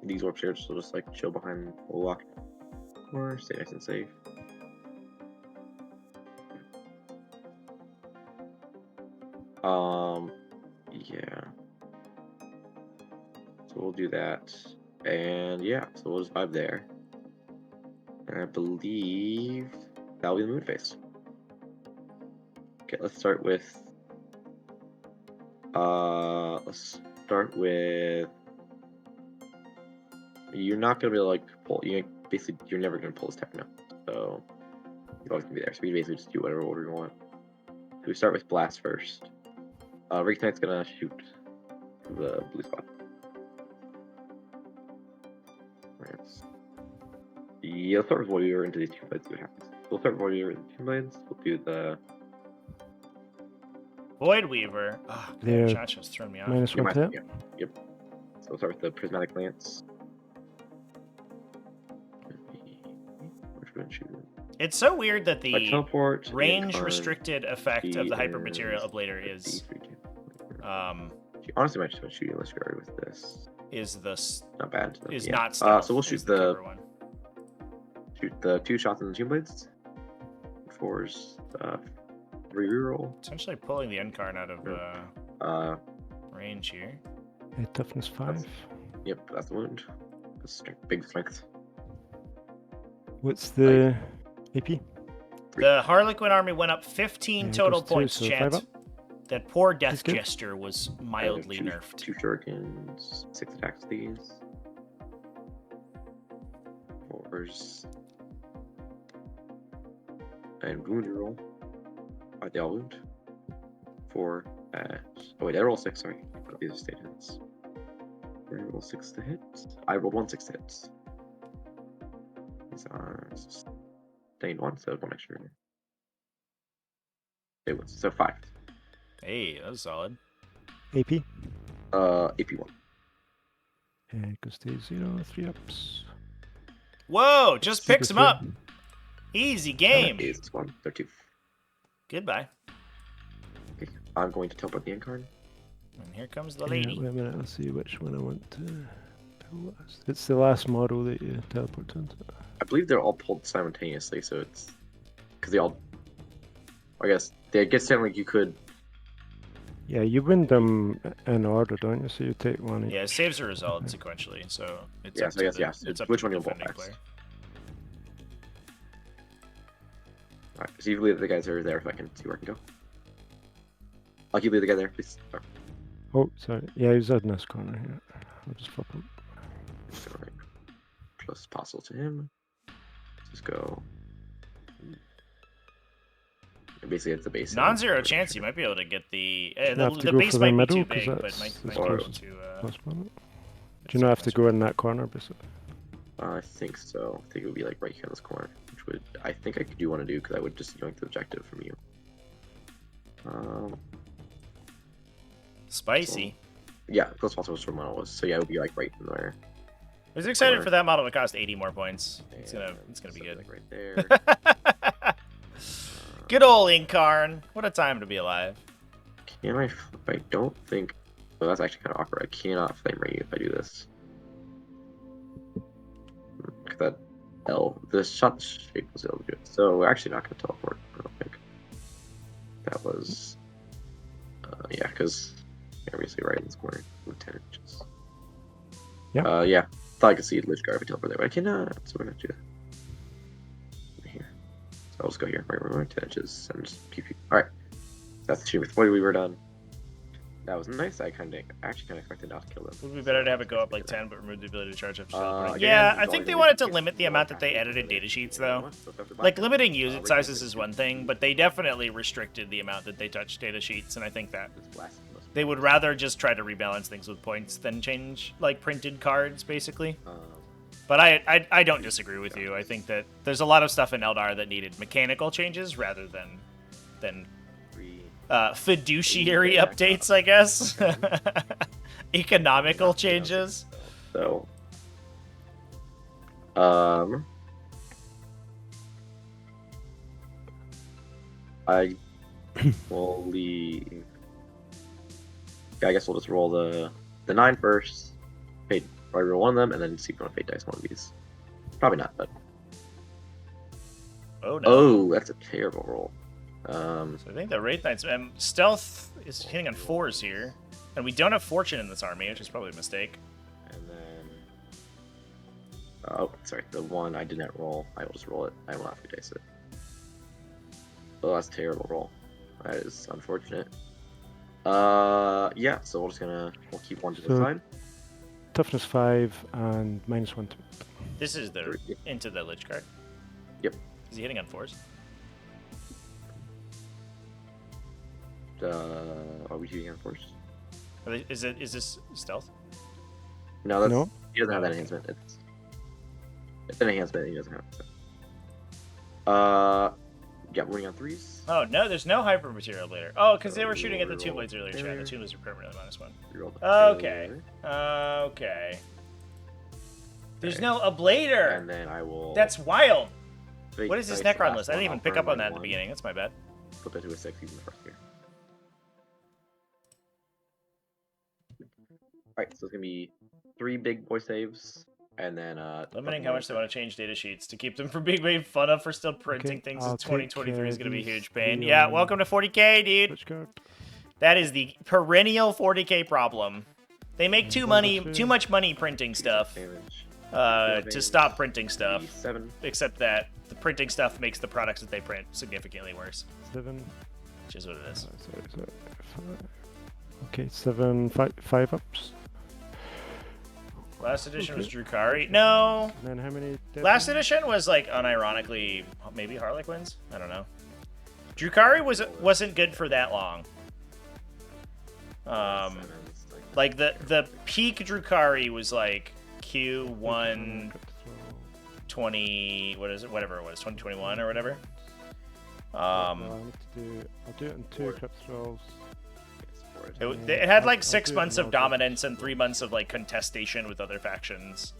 These warp shirts will just like chill behind the lock or stay nice and safe. Yeah. So we'll do that. And yeah, so we'll just vibe there. And I believe that'll be the moon phase. Okay, let's start with you're not gonna be able to like pull you're never gonna pull this techno. So you're always gonna be there. So we basically just do whatever order you want. So we start with blast first. Wraith Knight's gonna shoot the blue spot. Right. Yeah, let's start with Warrior into these 2 blades, see what happens. We'll start with Warrior with the 2 blades. We'll do the Void Weaver. Oh, There. CommanderChaCha's thrown me off. -1 to hit. Yep. So we'll start with the Prismatic Lance. Which we're gonna shoot. It's so weird that the teleport, range-restricted effect of the Hyper Material Ablator is honestly might just shoot Lich Guard with this. Not bad. Is yeah. not stealth. So we'll shoot is the cover one. Shoot the 2 shots in the Tomb Blades. 4's 3 reroll. Essentially pulling the Incarn out of range here. Toughness 5. Yep, that's the wound. That's big strength. What's the AP? The Harlequin army went up 15 Yeah, total goes 2, points, so chat. 5 up. That poor Death He's good. Jester was I have mildly two, nerfed. 2 shurikens, 6 attacks with these. 4s. And wound roll. Alright, they all wound. 4 at... Oh wait, I roll 6, sorry. Oh, these are state hits. I roll 6 to hit. I rolled 1 6 to hits. These are staying 1, so 1 extra. It was so 5. Hey, that was solid. AP. AP1. And goes to 0, 3 ups. Whoa, just Super picks him three. up. Easy game. Is 1. They're 2. Goodbye. Okay. I'm going to teleport the incarn. And here comes the Yeah, lady. wait a minute, I'll see which one I want to pull last. It's the last model that you teleport to. I believe they're all pulled simultaneously, so it's because they all. I guess they get sound like you could. Yeah, you win them in order, don't you? So you take one each. Yeah, saves are resolved sequentially, so it's Yeah, up so I to guess, the, yeah, it's up which to one the you'll pull defending next. player. Alright, so you leave the guys that are there if I can see where I can go. I'll keep leaving the guy there, please. Oh, Oh, sorry. Yeah, he's in this corner here. I'll just flip him. alright. Plus possible to him. Just go. And basically, it's the base. Non-zero chance you might be able to get the You the, have to the go base for the might be middle, too 'cause big, but that's might the be able closest to. Plus one. Do you not have to go in that corner, basically? I think so. I think it would be like right here in this corner, which would I think I do want to do because I would just yoink the objective from you. Spicy. Yeah, close possible where model was. So yeah, it would be like right in there. I was excited corner. for that model to cost 80 more points. It's And gonna be something good. Like right there. Good old Incarn. What a time to be alive. Can I? I don't think. Well, that's actually kind of awkward. I cannot flame ring you if I do this. Because that L, the shot shape was able to do it. So we're actually not going to teleport. I don't think. That was. Yeah, because obviously right in this corner with 10 inches. Yeah. Yeah. Thought I could see Lich Guard if I teleport there, but I cannot. So we're going to do that. Here. So I'll just go here. Right, 10 inches and just pew pew. Alright. That's the achievement. Before we were done. That was nice. I actually kind of expected not to kill them. Would be better to have it go up like 10, but remove the ability to charge after teleporting. Again, Yeah, it's I all think they gonna wanted be to limit the more amount that they attacking edited than data sheets, you know though. what? So if they're Like, black, limiting unit Rick sizes Knight is one thing, but they definitely restricted the amount that they touch data sheets, and I think that is blasting most they would rather just try to rebalance things with points than change, like, printed cards, basically. But I don't disagree with you. I think that there's a lot of stuff in Eldar that needed mechanical changes rather than free. fiduciary Yeah, updates, I guess. Economical changes. So, I will leave. Yeah, I guess we'll just roll the 9 first. Fate, or roll one of them, and then see if you want to fate dice one of these. Probably not, but Oh no. oh, that's a terrible roll. So I think the Wraith Knights stealth is hitting on 4s here, and we don't have fortune in this army, which is probably a mistake. And then, oh, sorry, the one I did not roll. I will just roll it. I will not fate dice it. Oh, that's a terrible roll. That is unfortunate. Yeah. So we'll keep one to the So- side. Toughness 5 and -1 to. This is the Three. into the Lich card. Yep. Is he hitting on 4s? Are we shooting on force? Is this stealth? No, that's No. he doesn't have that enhancement. It's an enhancement. He doesn't have it. Yeah, winning on 3s. Oh no, there's no hyper material blader. Oh, because they were shooting at the Reroll Tomb Blades earlier. Chat. The there. Tomb Blades were permanently -1. Reroll the Okay. failure, Okay. There's Okay. no ablator. And then I will. That's wild. fate What is this dice the Necron last list? I one. didn't even I'll pick burn up on my that at the one, beginning. That's my bad. Flip that to a 6 using the first gear. Alright, so it's gonna be 3 big boy saves, and then Limiting how much they want to change data sheets to keep them from being made fun of for still printing things in I'll 2023 is take, going to be a these huge pain. three Yeah, on welcome to 40k, dude. Which card? That is the perennial 40k problem. They make too much money printing stuff Damage. to stop printing stuff. 7. Except that the printing stuff makes the products that they print significantly worse. 7. which is what it is. Okay, 7, 5 ups. Last edition was Okay. Drukhari. No, And then how many? last edition was like unironically maybe Harlequins. I don't know. Drukhari wasn't good for that long. Like the peak Drukhari was like Q1 20, what is it? Whatever it was, 2021 or whatever. I need to I'll do it in 2 crypt thralls. It had like I'll 6 do it months in of order. dominance and 3 months of like contestation with other factions.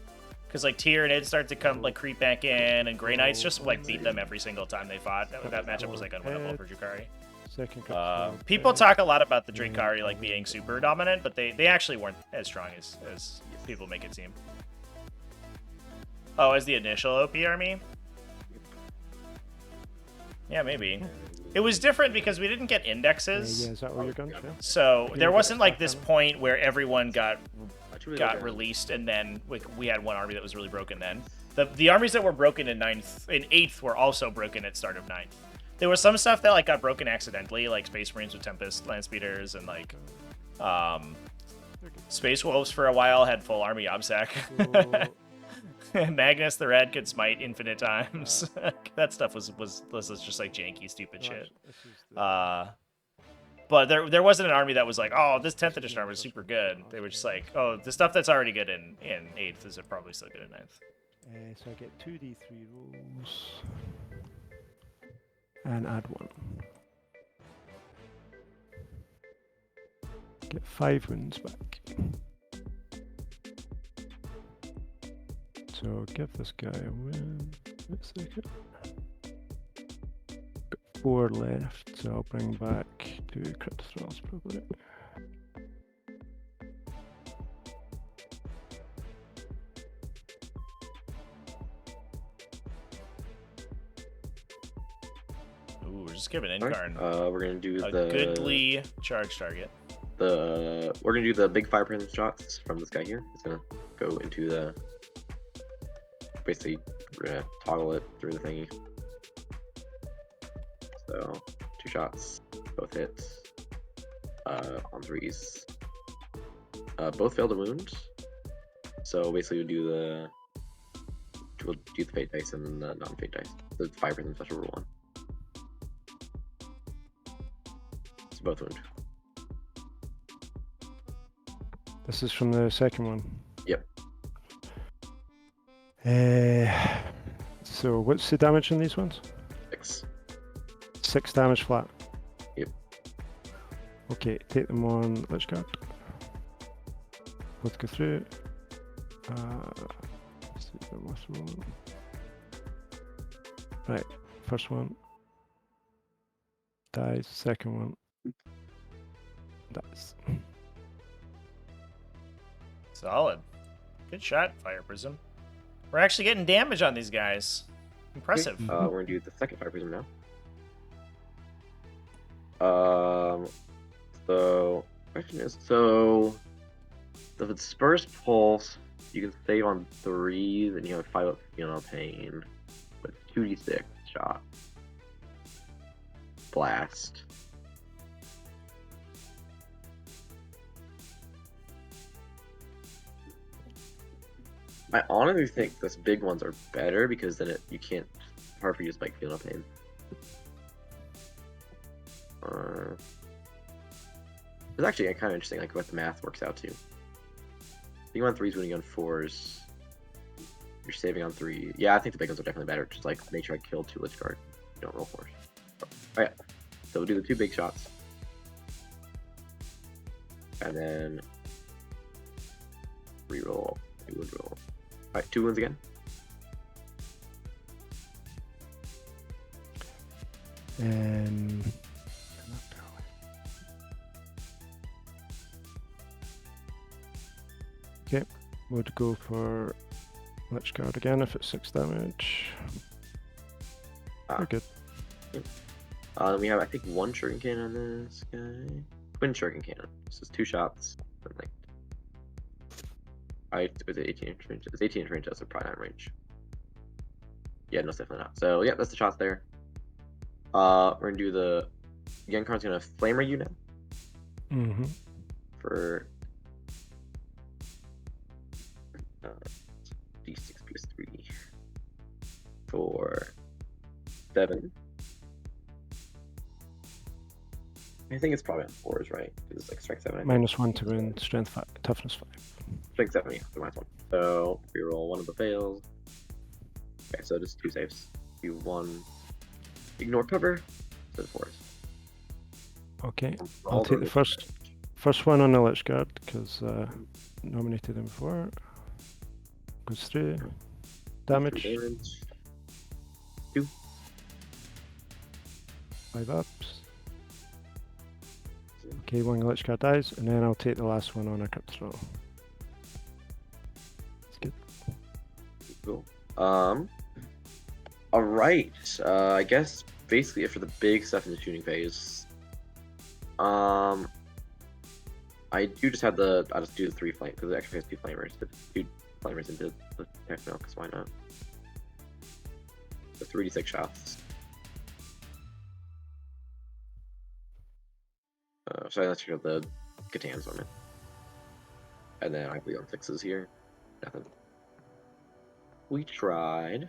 Because like Tyranid started to come like creep back in, and Grey Knights just like beat them every single time they fought. That matchup was like unwinnable for Drukhari. Second crypt thrall. People talk a lot about the Drukhari like being super dominant, but they actually weren't as strong as people make it seem. Oh, as the initial OP army? Yeah, maybe. It was different because we didn't get indexes. Yeah, is that all your guns? Yeah. So Okay, there you wasn't got like stuff this on it? point where everyone got got released, and then we had one army that was really broken. Then the armies that were broken in 8th were also broken at start of 9th. There was some stuff that like got broken accidentally, like Space Marines with Tempest Land Speeders, and like Space Wolves for a while had full army obsec. So, Magnus the Red could smite infinite times. That stuff was just like janky, stupid shit. this is the- But there wasn't an army that was like, oh, this 10th edition army is super good. They were just like, oh, the stuff that's already good in 8th is probably still good in 9th. So I get 2d3 rolls and add 1. Get 5 wins back. So give this guy a win. Let's see. Got 4 left, so I'll bring back 2 crypt thralls probably. Ooh, we're just giving Alright, Incarn we're gonna do a the goodly charge target. we're gonna do the big 5% shots from this guy here. It's gonna go into the basically we're gonna toggle it through the thingy. So 2 shots, both hits. On 3s. Both failed to wound. So basically we'll do the fate dice and then the non-fate dice. The 5% special rule 1. So both wound. This is from the second one. Yep. So what's the damage on these ones? 6. 6 damage flat. Yep. Okay, take them on Lichguard. Both go through. Let's see the last one. Right, first one dies. Second one dies. Solid. Good shot, Fire Prism. We're actually getting damage on these guys. Impressive. We're gonna do the second 5% now. So question is, so the dispersed pulse you can save on 3s and you have 5 up pain, but 2d6 shot. Blast. I honestly think those big ones are better because then you can't hard for you to spike feel no pain. It's actually kind of interesting, like what the math works out to. Being on 3s, winning on 4s, you're saving on 3. Yeah, I think the big ones are definitely better. Just like make sure I kill 2 Lich Guard. You don't roll 4s. Alright, so we'll do the 2 big shots. And then reroll, 2 wound roll. Alright, 2 wounds again. Okay, would go for Lich Guard again if it's 6 damage. We're good. We have, I think, 1 Shuriken Cannon on this guy. Twin Shuriken Cannon. This is 2 shots. Like, was it 18 inch range? It's 18 inch range, that's a probably not range. Yeah, no, it's definitely not. So, yeah, that's the shots there. We're gonna do the Genkar's gonna flamer you now Mm-hmm. for D6 plus 3 for 7. I think it's probably on 4s, right? Because it's like strength 7. I think. -1 to wound, strength 5, toughness 5. Strength 7, yeah, so -1. So reroll one of the fails. Okay, so just 2 saves. Do 1. Ignore cover. So 4s. Okay, All I'll take the those- first one on the Lich Guard because nominated him before. Goes through. Damage, 2. 5 ups. Okay, one Lich Guard dies, and then I'll take the last one on a crit throw. That's good. Cool. All right. I guess basically it for the big stuff in the shooting phase. I do just have the. I'll just do the 3 flame because it actually has 2 flamers. But 2 flamers into the techno, because why not? The 3d6 shots. Sorry, let's hear the Catan's on it. And then I bleed on 6s here. Nothing. We tried.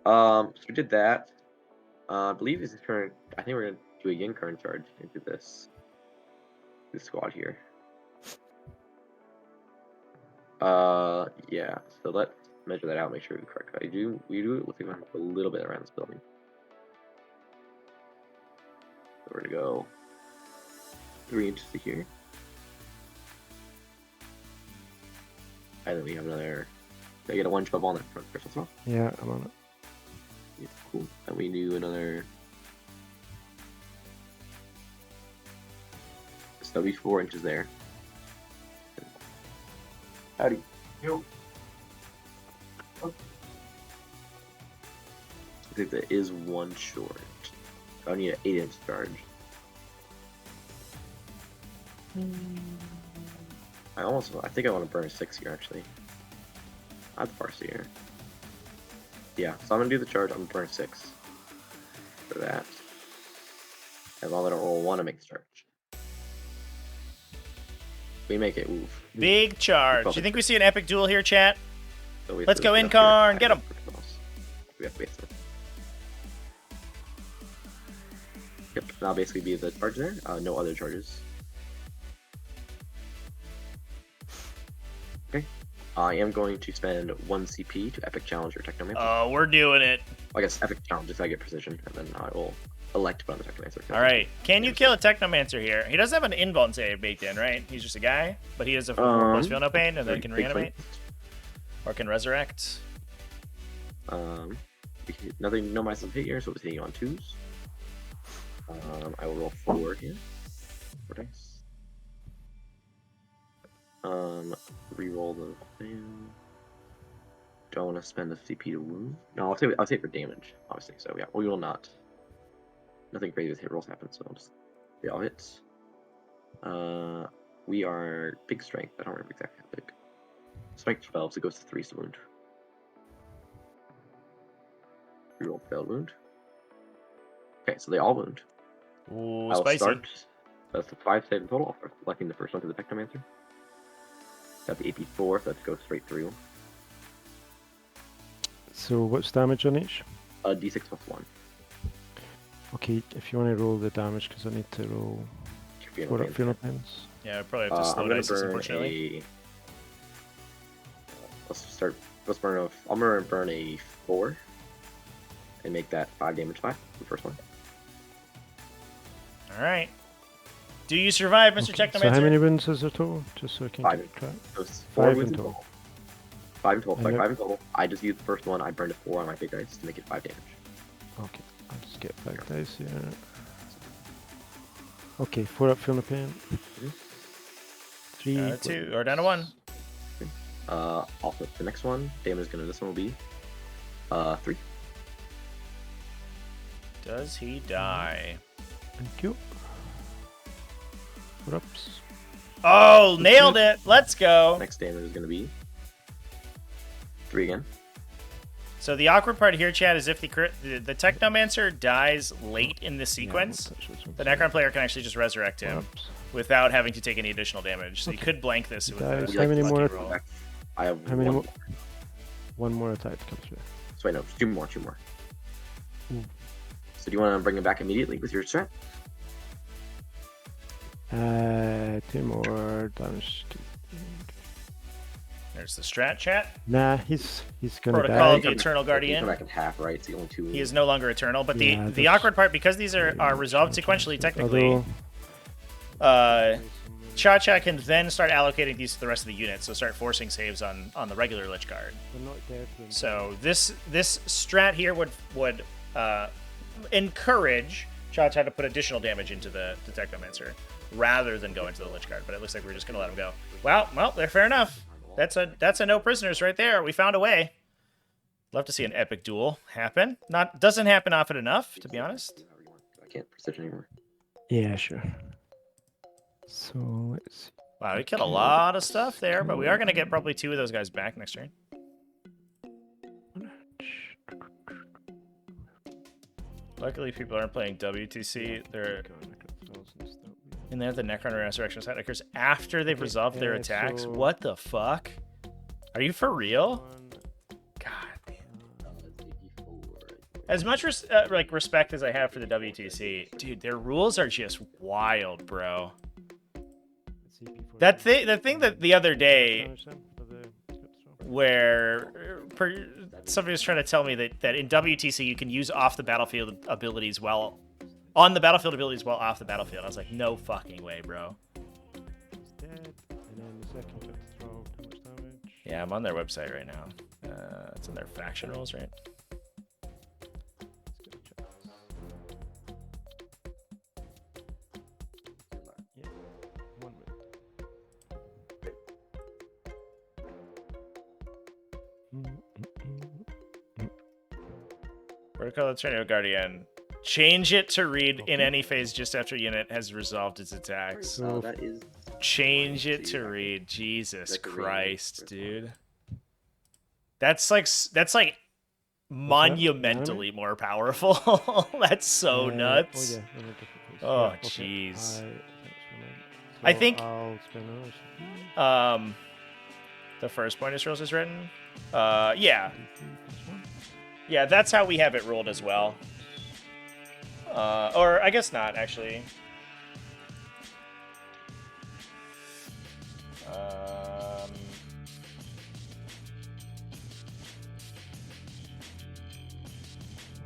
So we did that. I believe this is current. I think we're gonna do a yin current charge into this squad here. Yeah. So let's measure that out. Make sure we correct. We do it. Let's see if I can put a little bit around this building. So we're gonna go 3 inches to here, and then we have another. I get a 112 on that front first as well. Yeah, I'm on it. Yeah, cool. And we do another. So that'll be 4 inches there. Howdy. Yo. I think that is 1 short. I need an 8-inch charge. I think I want to burn a 6 here actually. I'd parse here. Yeah, so I'm gonna do the charge. I'm gonna burn 6 for that. And I'm gonna roll 1 to make the charge. We make it. Oof. Big charge. You think we see an epic duel here, chat? So we Let's have go to in, up here. Karn. Get him. We have to wait. Yep, that'll basically be the charge there. No other charges. Okay. I am going to spend 1 CP to Epic Challenge your Technomancer. Oh, we're doing it. I guess Epic Challenge if I get precision, and then I will elect to put on the Technomancer. All right. Can you kill a Technomancer here? He doesn't have an invuln save baked in, right? He's just a guy, but he has a plus feel no pain, and then can reanimate or can resurrect. Nothing, no myself hit here, so it's hitting on 2s. I will roll 4 here. 4 dice. Reroll the thing. Don't want to spend the CP to wound. No, I'll take for damage, obviously. So yeah, we will not. Nothing crazy with hit rolls happen, so I'll just they all hits. We are big strength. I don't remember exactly how big. Strength 12, so it goes to 3 wound. Reroll failed wound. Okay, so they all wound. Ooh, I'll spicy. start. That's the 5 save in total. After selecting the first one to the Technomancer. That's the AP 4, so that goes straight through. So what's damage on each? D6 plus 1. Okay, if you want to roll the damage, because I need to roll 4 up funeral pens. Yeah, I probably have to slow I'm gonna dice this, burn unfortunately. Let's burn I'm gonna burn a 4 and make that 5 damage 5. The first one. All right. Do you survive, Mr. Okay, Technomancer? so how many wounds is there total? Just so I can 5. keep track. So it's 4 5 wounds in in total. total. 5 in total. And Sorry, then- 5 in total. I just used the first one. I burned a 4 on my big dice to make it 5 damage. Okay, I'll just get 5 dice here. Okay, 4 up funeral pen. 3. 2 or down to 1. Also the next one, damage is gonna. This one will be 3. Does he die? Thank you. 4 ups. Oh, nailed it. Let's go. Next damage is gonna be 3 again. So the awkward part here, Chad, is if the Technomancer dies late in the sequence, the Necron player can actually just resurrect him without having to take any additional damage. So you could blank this with a How many more? roll. I have How many more? One more attack comes through. So wait, no, two more. Ooh. So do you want to bring him back immediately with your strat? 2 more damage. There's the strat, chat. Nah, he's gonna Protocol die. of the Eternal Come Guardian. back in half, right? It's the only two. He is no longer eternal, but Yeah, the awkward part, because these are resolved sequentially, technically, ChaCha can then start allocating these to the rest of the unit, so start forcing saves on the regular Lich Guard. So this strat here would encourage ChaCha to put additional damage into the Technomancer rather than go into the Lich Guard, but it looks like we're just going to let him go. Well, they're fair enough. That's a no prisoners right there. We found a way. Love to see an epic duel happen. Doesn't happen often enough, to be honest. I can't precision anymore. Yeah, sure. So let's see. Wow, we killed a lot of stuff there, but we are going to get probably 2 of those guys back next turn. Luckily, people aren't playing WTC. And they have the Necron Resurrection side occurs after they've resolved their attacks. so- What the fuck? Are you for real? God damn. As much respect as I have for the WTC, dude, their rules are just wild, bro. The thing that the other day where somebody was trying to tell me that in WTC you can use off the battlefield abilities while on the battlefield abilities while off the battlefield. I was like, no fucking way, bro. Yeah, I'm on their website right now. It's in their faction rules, right? Protocol of the Eternal Guardian. Change it to read in any phase just after unit has resolved its attacks. That is. Change it to read. Jesus Christ, dude. That's like monumentally more powerful. That's so nuts. Oh, jeez. I think the first point is rules is written. Yeah, that's how we have it ruled as well. Or I guess not, actually.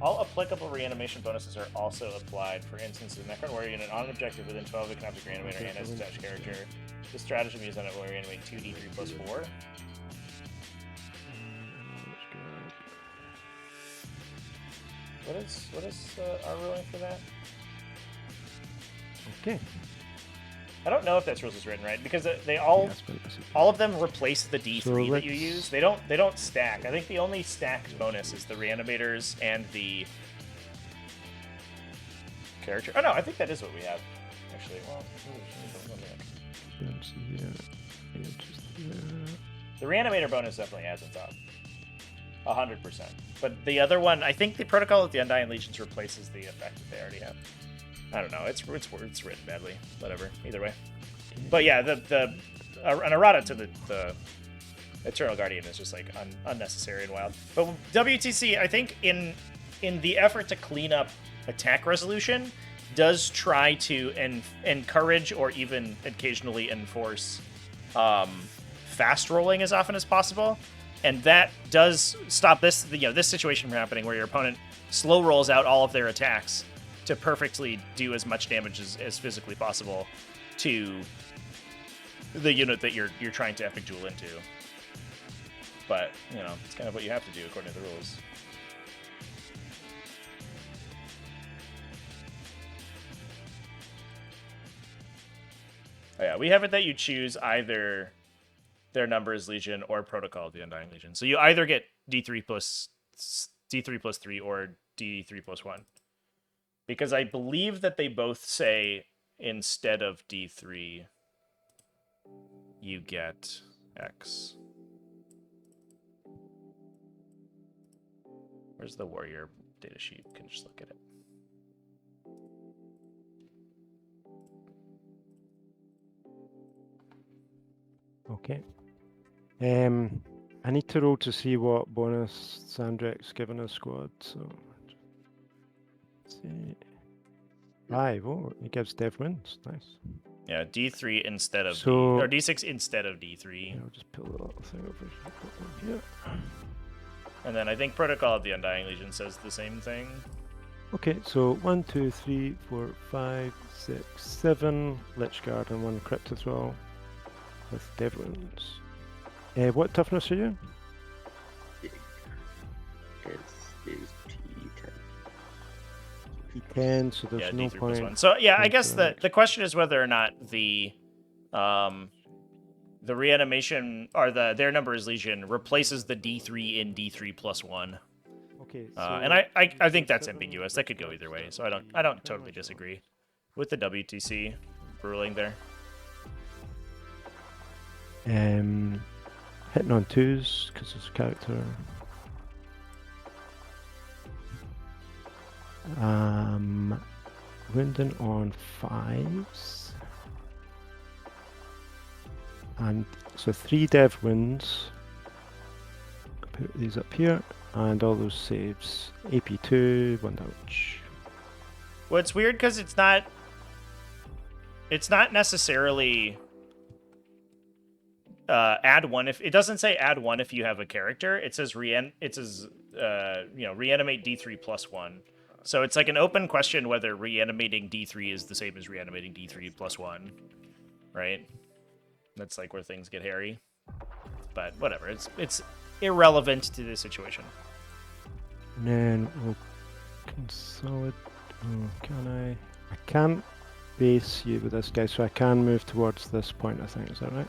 All applicable reanimation bonuses are also applied. For instance, the Necron warrior unit on an objective within 12 of a Canoptic Reanimator and as attached character. This stratagem used on it will reanimate 2d3 plus 4. What is our ruling for that? Okay. I don't know if that's rules is written right because they all of them replace the D3 that you use. They don't stack. I think the only stacked bonus is the reanimators and the character. Oh no, I think that is what we have. Actually, well, the reanimator bonus definitely adds on top. 100%. But the other one, I think the Protocol of the Undying Legions replaces the effect that they already have. I don't know. It's written badly. Whatever. Either way. But yeah, an errata to the Eternal Guardian is just like unnecessary and wild. But WTC, I think in the effort to clean up attack resolution, does try to encourage or even occasionally enforce fast rolling as often as possible. And that does stop this situation from happening where your opponent slow rolls out all of their attacks to perfectly do as much damage as physically possible to the unit that you're trying to epic duel into. But, it's kind of what you have to do according to the rules. Oh yeah, we have it that you choose either their Numbers Legion or Protocol of the Undying Legion. So you either get D3 plus 3 or D3 plus 1. Because I believe that they both say instead of D3, you get X. Where's the warrior data sheet? You can just look at it. Okay. I need to roll to see what bonus Sandrek's given his squad. So, let's see. 5. Oh, he gives dev wins. Nice. Yeah, D3 instead of So- or D6 instead of D3. Yeah, I'll just pull the little thing over here. And then I think Protocol of the Undying Legion says the same thing. Okay, so 1, 2, 3, 4, 5, 6, 7 Lich Guard and 1 Cryptothrall with dev wounds. What toughness are you? Is T10. D10, so there's Yeah, no D3 plus point. 1. So yeah, I guess into the question is whether or not the reanimation or their number is Legion replaces the D3 in D3 plus 1. Okay, And I think that's ambiguous. That could go either way. So I don't totally disagree with the WTC ruling there. Hitting on 2s because it's a character. Wounding on 5s. And so 3 dev wounds. Put these up here. And all those saves. AP2, 1 damage. Well, it's weird because it's not necessarily add 1 if it doesn't say add 1 if you have a character. It says reanimate D3 plus 1. So it's like an open question whether reanimating D3 is the same as reanimating D3 plus 1, right? That's like where things get hairy. But whatever, it's irrelevant to the situation. And then we'll consolidate. Oh, can I? I can't base you with this guy, so I can move towards this point, I think. Is that right?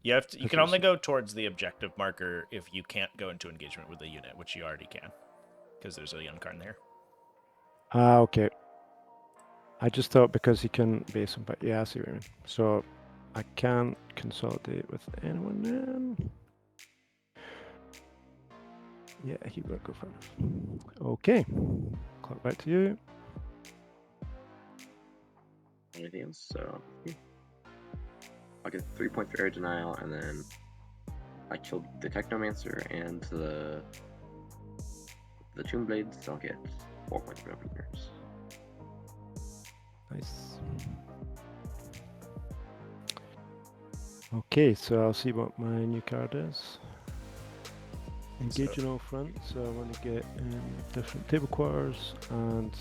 You can only go towards the objective marker if you can't go into engagement with a unit, which you already can, because there's a Yunkarn there. Ah, okay. I just thought because he couldn't base him, but yeah, I see what you mean. So I can't consolidate with anyone then. Yeah, he will go first. Okay. Clock back to you. Anything else? So I'll get 3 points for air denial, and then I killed the Technomancer and the Tomb Blades, so I'll get 4 points for numbers. Nice. Okay, so I'll see what my new card is. Engage on all fronts, so I want to get in different table quarters and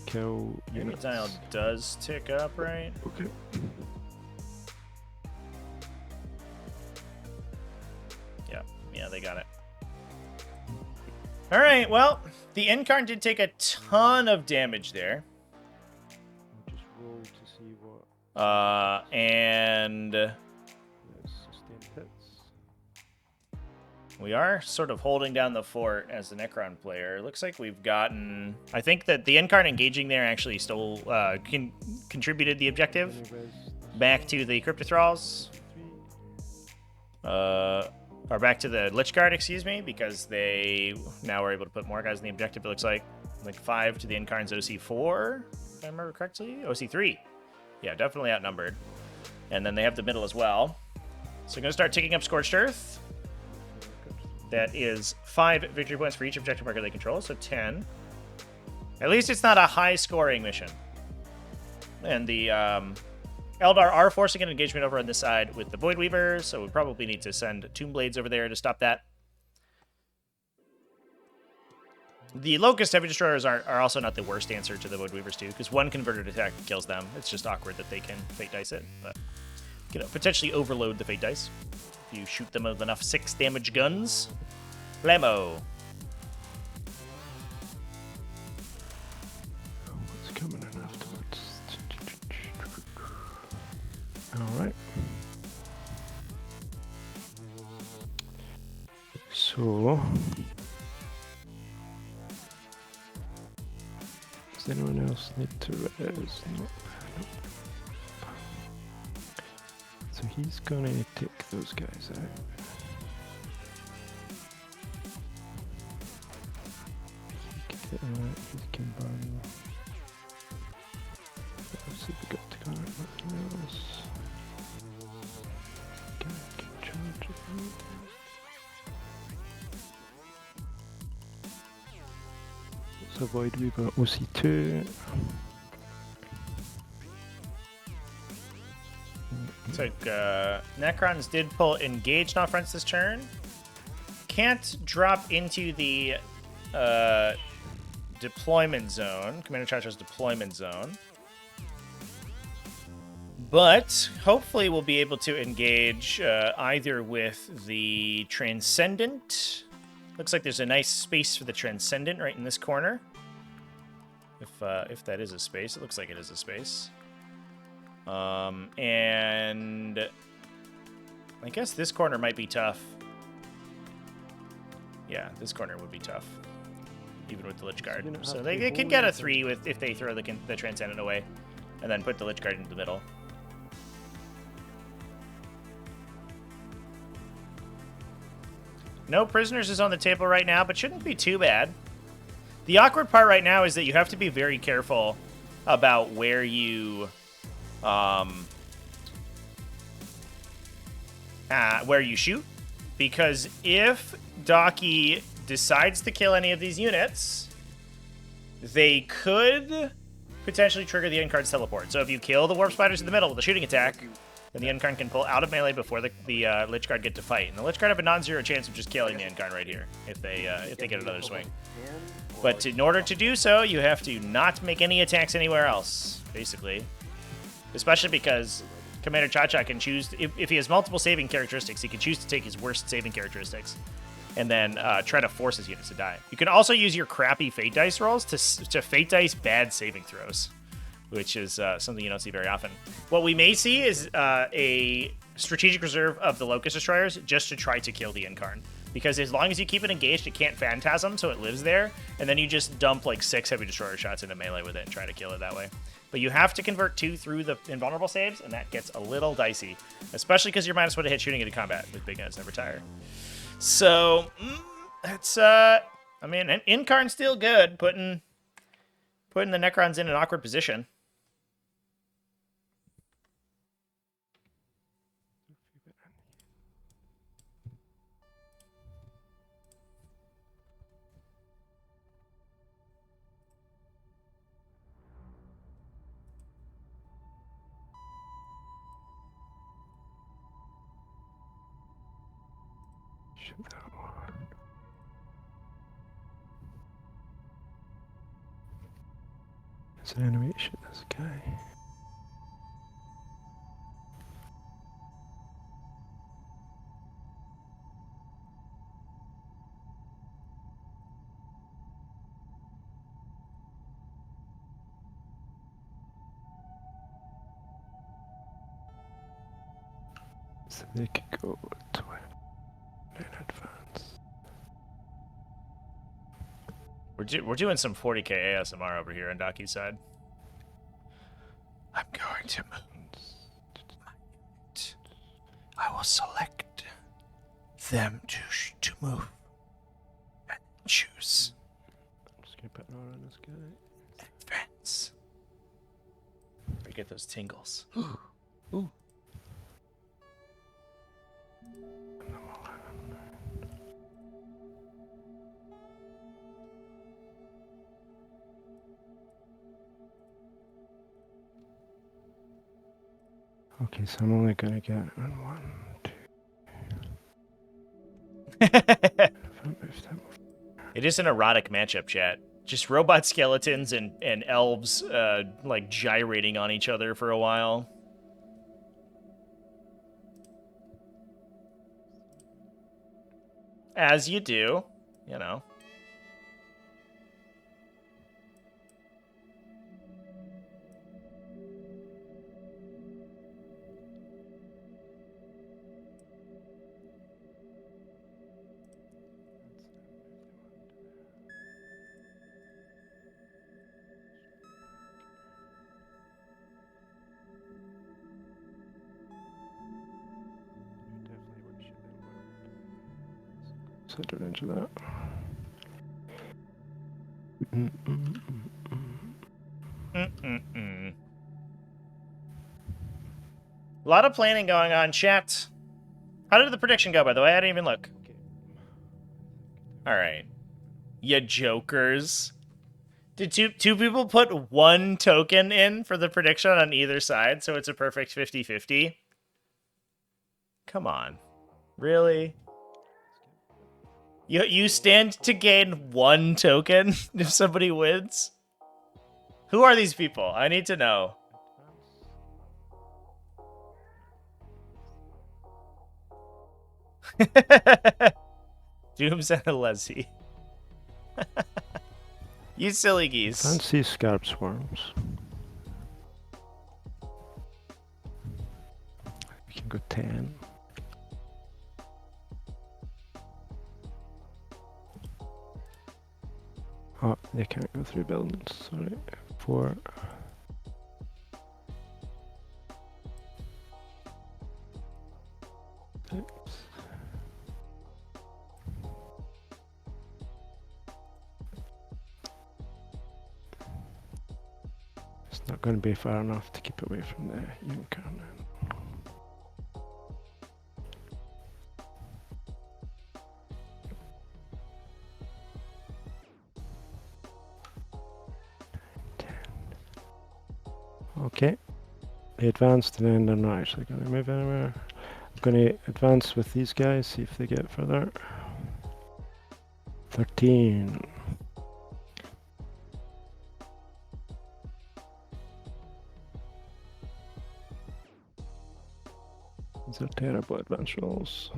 kill Enemy units. tile does tick up, right? Okay. Yeah, they got it. All right, well, the Incarn did take a ton of damage there. I'll just roll to see what And sustained hits. we are sort of holding down the fort as the Necron player. It looks like we've gotten... I think that the Incarn engaging there actually still contributed the objective back to the Cryptothralls. Or back to the Lich Guard, excuse me, because they now are able to put more guys in the objective, it looks like. Like 5 to the Incarn's OC4, if I remember correctly. OC3. Yeah, definitely outnumbered. And then they have the middle as well. So I'm going to start ticking up Scorched Earth. That is 5 victory points for each objective marker they control, so 10. At least it's not a high-scoring mission. And the Eldar are forcing an engagement over on this side with the Void Weavers, so we probably need to send Tomb Blades over there to stop that. The Locust Heavy Destroyers are also not the worst answer to the Void Weavers, too, because one converted attack kills them. It's just awkward that they can Fate Dice it, but you can potentially overload the Fate Dice if you shoot them with enough 6 damage guns. Blammo! What's coming in afterwards? Alright. So... does anyone else need to res? Nope. So he's gonna take those guys out. He can burn. Let's see if we got to go out else. Can charge it. Let's avoid we've got OC2. So Necrons did pull engage not fronts this turn. Can't drop into the deployment zone, CommanderChaCha's deployment zone. But hopefully we'll be able to engage either with the Transcendent. Looks like there's a nice space for the Transcendent right in this corner. If that is a space, it looks like it is a space. And I guess this corner might be tough. Yeah, this corner would be tough, even with the Lich Guard. So they could get a 3 with if they throw the Transcendent away, and then put the Lich Guard into the middle. No prisoners is on the table right now, but shouldn't be too bad. The awkward part right now is that you have to be very careful about where you shoot, because if Doccy decides to kill any of these units, they could potentially trigger the end card's teleport. So if you kill the Warp Spiders in the middle with a shooting attack, then the end card can pull out of melee before the Lich Guard get to fight. And the Lich Guard have a non-zero chance of just killing the end card right here if they get another swing. But in order to do so, you have to not make any attacks anywhere else, basically. Especially because CommanderChaCha can choose, if he has multiple saving characteristics, he can choose to take his worst saving characteristics and then try to force his units to die. You can also use your crappy Fate Dice rolls to Fate Dice bad saving throws, which is something you don't see very often. What we may see is a strategic reserve of the Locust Destroyers just to try to kill the Incarn. Because as long as you keep it engaged, it can't Phantasm, so it lives there, and then you just dump like 6 Heavy Destroyer shots into melee with it and try to kill it that way. But you have to convert 2 through the invulnerable saves, and that gets a little dicey. Especially because you're -1 to hit shooting into combat with big guns never tire. So, that's, I mean, Incarn's still good, putting the Necrons in an awkward position. Is there any way to shoot this guy? So they could go 12 in advance. We're doing some 40k ASMR over here on Doccy's side. I'm going to move. I will select them to move and choose. I'm just gonna put an R on this guy. Advance. I get those tingles. Ooh. Okay, so I'm only gonna get on 1, 2. It is an erotic matchup, chat. Just robot skeletons and elves like gyrating on each other for a while. As you do, you know. So I don't into that. A lot of planning going on, chat. How did the prediction go, by the way? I didn't even look. All right. You jokers. Did two people put one token in for the prediction on either side, so it's a perfect 50-50? Come on. Really? You stand to gain one token if somebody wins? Who are these people? I need to know. Dooms and a Leslie. You silly geese. Fancy scarab swarms. We can go 10. Oh, they can't go through buildings. Sorry. 4. It's not going to be far enough to keep away from the unicorn. Okay. They advanced and then they're not actually going to move anywhere. I'm going to advance with these guys, see if they get further. 13. These are terrible advance rolls.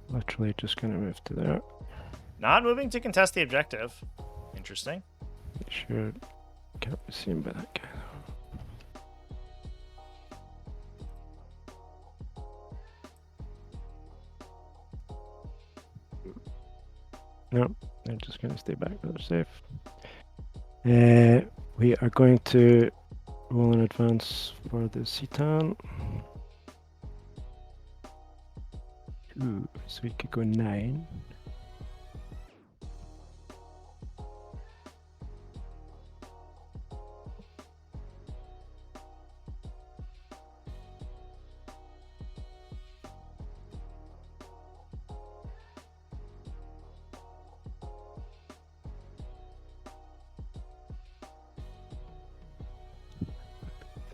Literally just going to move to there. Not moving to contest the objective. Interesting. Make sure can't be seen by that guy though. No, they're just going to stay back, but they're safe. We are going to roll in advance for the Citan. Ooh, so we could go 9.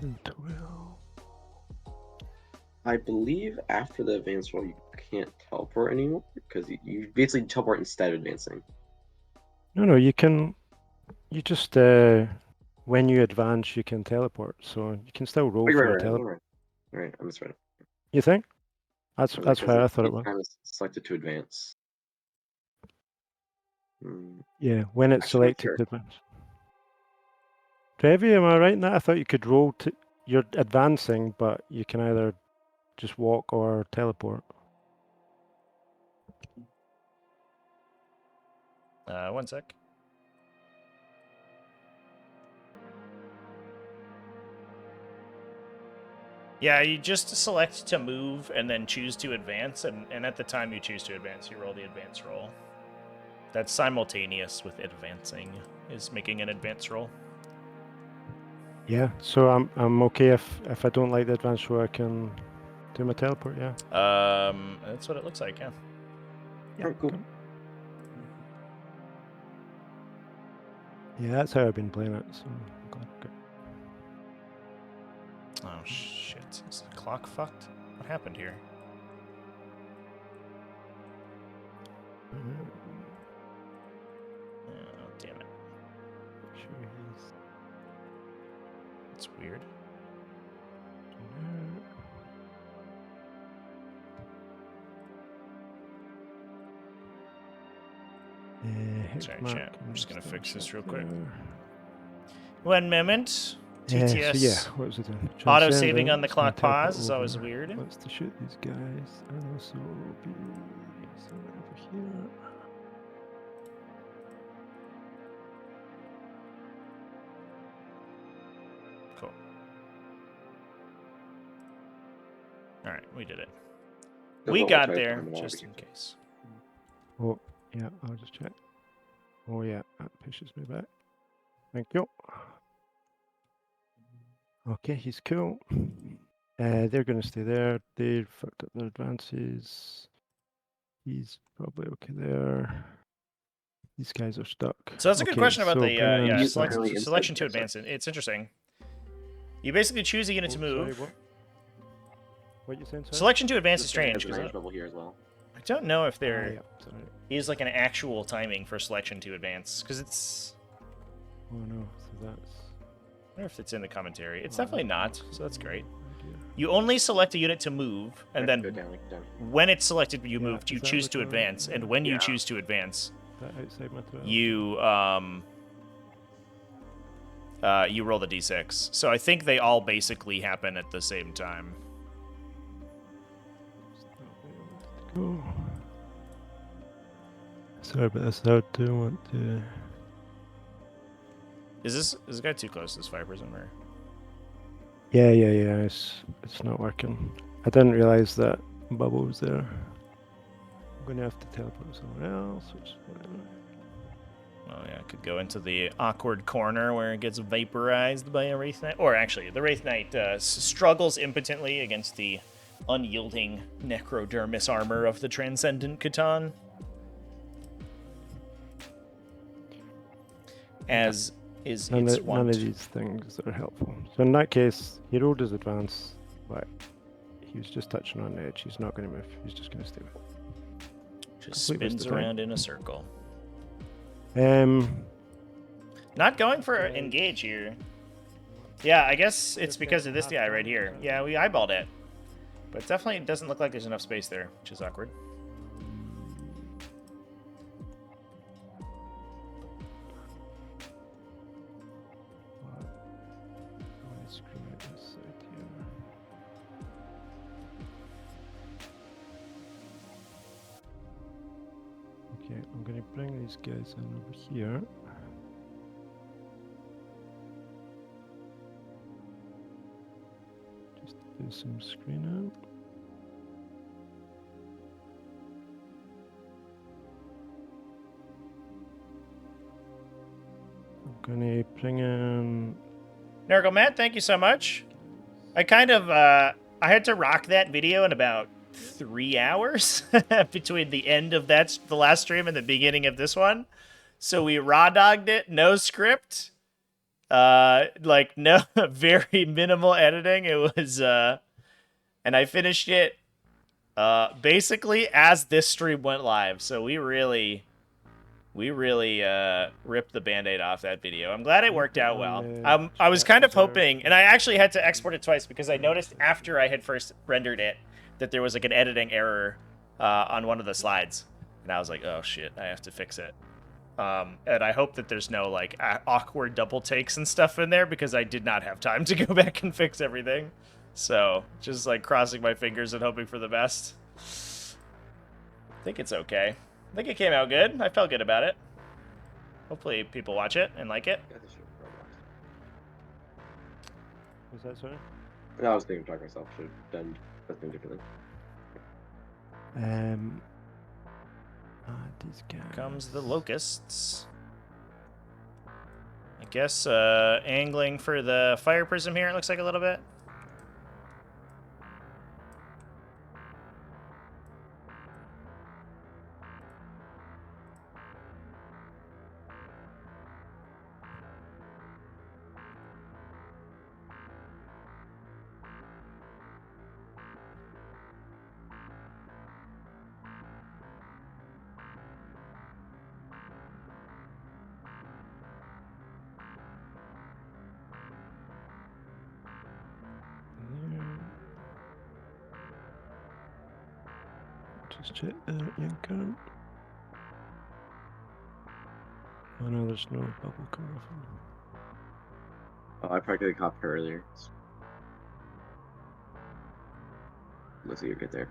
And 12. I believe after the advance roll, you can't teleport anymore because you basically teleport instead of advancing. No, you can. You just when you advance, you can teleport, so you can still roll for a teleport. Right, I misread it. You think? That's how I thought it was. Time is selected to advance. Yeah, when it's Actually, selected to advance. Trevi, am I right in that? I thought you could roll to. You're advancing, but you can either just walk or teleport. One sec. Yeah, you just select to move and then choose to advance, and at the time you choose to advance, you roll the advance roll. That's simultaneous with advancing, is making an advance roll. Yeah, so I'm okay if I don't like the advance roll, I can do my teleport. Yeah. That's what it looks like. Yeah. Yeah, cool. Yeah, that's how I've been playing it. So I'm glad. Okay. Oh shit! Is the clock fucked? What happened here? Oh damn it! It's weird. Sorry, chat. I'm just gonna fix this real quick. 1 moment. TTS. So yeah, what was it doing? Auto saving on the clock pause is always weird. Wants to shoot these guys, and also be over here. Cool. All right, we did it. The We level got type there on the wall just we in can- case. Oh, yeah, I'll just check. Oh, yeah, that pushes me back. Thank you. Okay, he's cool. They're going to stay there. They fucked up their advances. He's probably okay there. These guys are stuck. So that's a good Okay, question about so the bring in He's some- currently inside selection to the sorry. advance. It's interesting. You basically choose a unit to Oh, sorry, move. what you saying, sorry? Selection to advance is This guy has strange a because range bubble here as well. I don't know if Ah, there yeah, sorry. is like an actual timing for selection to advance because it's. Oh no, so that's... I wonder if it's in the commentary. It's definitely not, so that's great. idea. You only select a unit to move, and Go then down, go down. when it's selected, you Yeah, move. You is that choose like to a- advance, and when you Yeah. choose to advance, That outside my throat. you you roll the d6. So I think they all basically happen at the same time. Go. Sorry about this. I do want to... Is this guy too close to this fire prism or? Yeah, it's not working. I didn't realize that bubble was there. I'm gonna have to teleport somewhere else, which whatever. Oh yeah, it could go into the awkward corner where it gets vaporized by a Wraith Knight. Or actually, the Wraith Knight struggles impotently against the unyielding necrodermis armor of the Transcendent Catan. As is None its of wont. these things are helpful. So in that case, he rolled his advance, but he was just touching on the edge. He's not going to move. He's just going to stay with Just complete waste spins of time. around in a circle. it. Not going for engage here. Yeah, I guess it's because of this guy right here. Yeah, we eyeballed it. But it definitely doesn't look like there's enough space there, which is awkward. Screw it, this side here. Okay, I'm going to bring these guys in over here. Just to do some screen out. I'm going to bring in... Nurgle Matt, thank you so much. I kind of, I had to rock that video in about 3 hours between the end of the last stream and the beginning of this one. So we raw dogged it, no script, like no, very minimal editing. It was, and I finished it, basically as this stream went live. So we really ripped the Band-Aid off that video. I'm glad it worked out well. I was kind of hoping, and I actually had to export it twice because I noticed after I had first rendered it that there was like an editing error on one of the slides. And I was like, oh shit, I have to fix it. And I hope that there's no like awkward double takes and stuff in there because I did not have time to go back and fix everything. So just like crossing my fingers and hoping for the best. I think it's okay. I think it came out good. I felt good about it. Hopefully people watch it and like it. Yeah, this should work. Was that sorry? No, I was thinking talking myself. Should have done something differently. These guys. Comes the locusts. I guess angling for the fire prism here, it looks like a little bit. Just check the Yankan. Oh no, there's no bubble coming off. Oh, I practically copied her earlier. Looks like you're good there.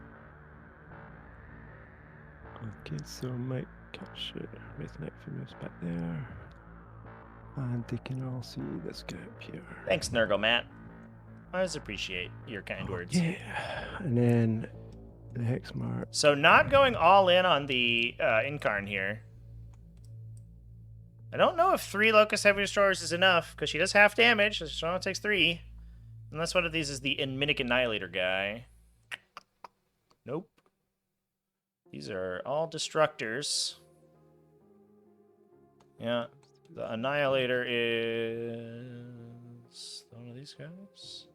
Okay, so I might catch it. Wraith Knight moves back there. And they can all see this guy up here. Thanks, Nurgle Matt. I always appreciate your kind words. Yeah. And then the Hexmark. So not going all in on the Incarn here. I don't know if 3 Locust Heavy Destroyers is enough, because she does half damage, so she only takes 3. Unless one of these is the Minic Annihilator guy. Nope. These are all Destructors. Yeah. The Annihilator is one of these guys.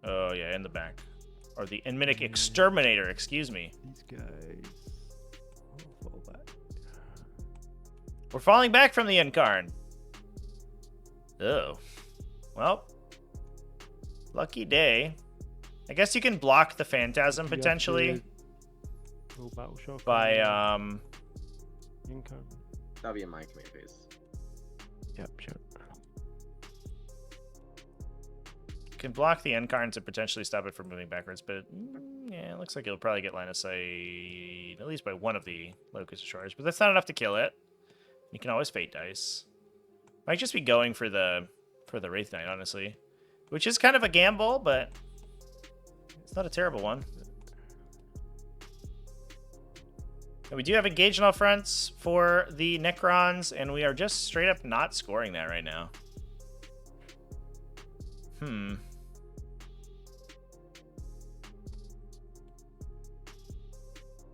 Oh, yeah, in the back. Or the Minic Exterminator, excuse me. These guys. I'll fall back. We're falling back from the Incarn. Oh. Well. Lucky day. I guess you can block the Phantasm Do you have potentially to roll Battle Shock by on Incarn? That'll be in my command phase. Yep, sure. you can block the Incarn to potentially stop it from moving backwards, but yeah, it looks like it'll probably get line of sight at least by one of the Locust Destroyers, but that's not enough to kill it. You can always Fate Dice. Might just be going for the Wraith Knight, honestly. Which is kind of a gamble, but it's not a terrible one. And we do have engaged on all fronts for the Necrons, and we are just straight up not scoring that right now. Hmm.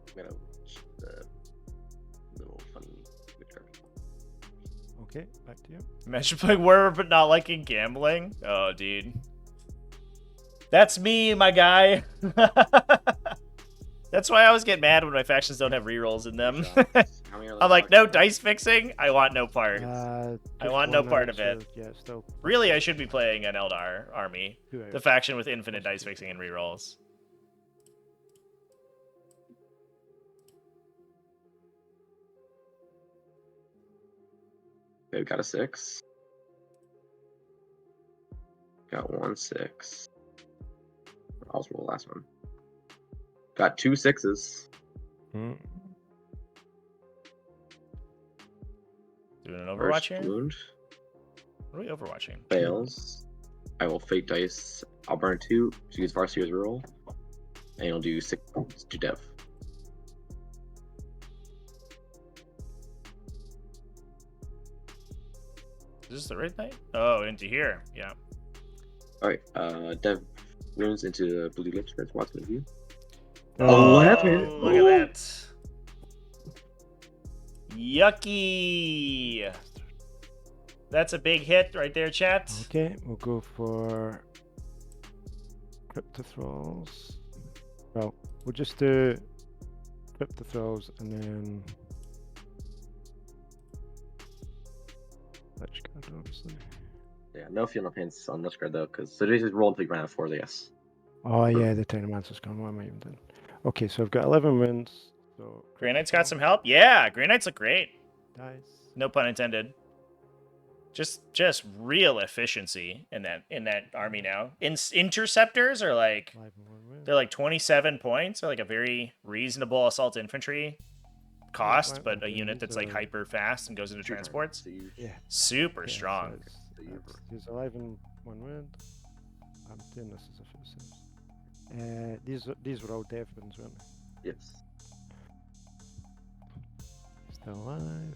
I'm gonna watch the little funny witcher. Okay, back to you. Imagine playing Warhammer but not liking gambling. Oh, dude. That's me, my guy. That's why I always get mad when my factions don't have rerolls in them. How many are I'm like, no dice fixing? I want no part. Just I want no one part out, of it. so, yeah, still Really, I should be playing an Eldar army. 2 out. The faction with infinite dice fixing and rerolls. Okay, we got a 6. Got 1 6. I'll just roll the last one. Got 2 6s. Mm. Doing an Overwatch First here? wound What are we Overwatching? fails. I will Fate Dice. I'll burn 2 to use Varsity as a roll. And you'll do 6 to Dev. Is this the Wraith Knight? Oh, into here. Yeah. Alright, Dev runes into Blue Lips for its Watson of you. Oh, 11. look at that. Yucky. That's a big hit right there, chat. Okay, we'll go for Cryptothralls. Well, we'll just do Cryptothralls and then Lich Guard, obviously. Yeah, no Field of Hints on this card though, because so they just roll until you run out of 4, yes. Oh yeah, the Technomancer's gone. What am I even doing? Okay, so I've got 11 wins. So Grey Knight's got some help. Yeah, Grey Knights look great. dice. No pun intended. Just real efficiency in that army now. Interceptors are like 5 and 1 win. they're like 27 points. They're like a very reasonable assault infantry cost, right, but a okay, unit these that's like are- hyper fast and goes into transports. So you, Yeah. Super Okay, so strong. it's- There's 11 1 win. I'm doing this as if it was these were all dev wins, weren't they? yes. Still alive.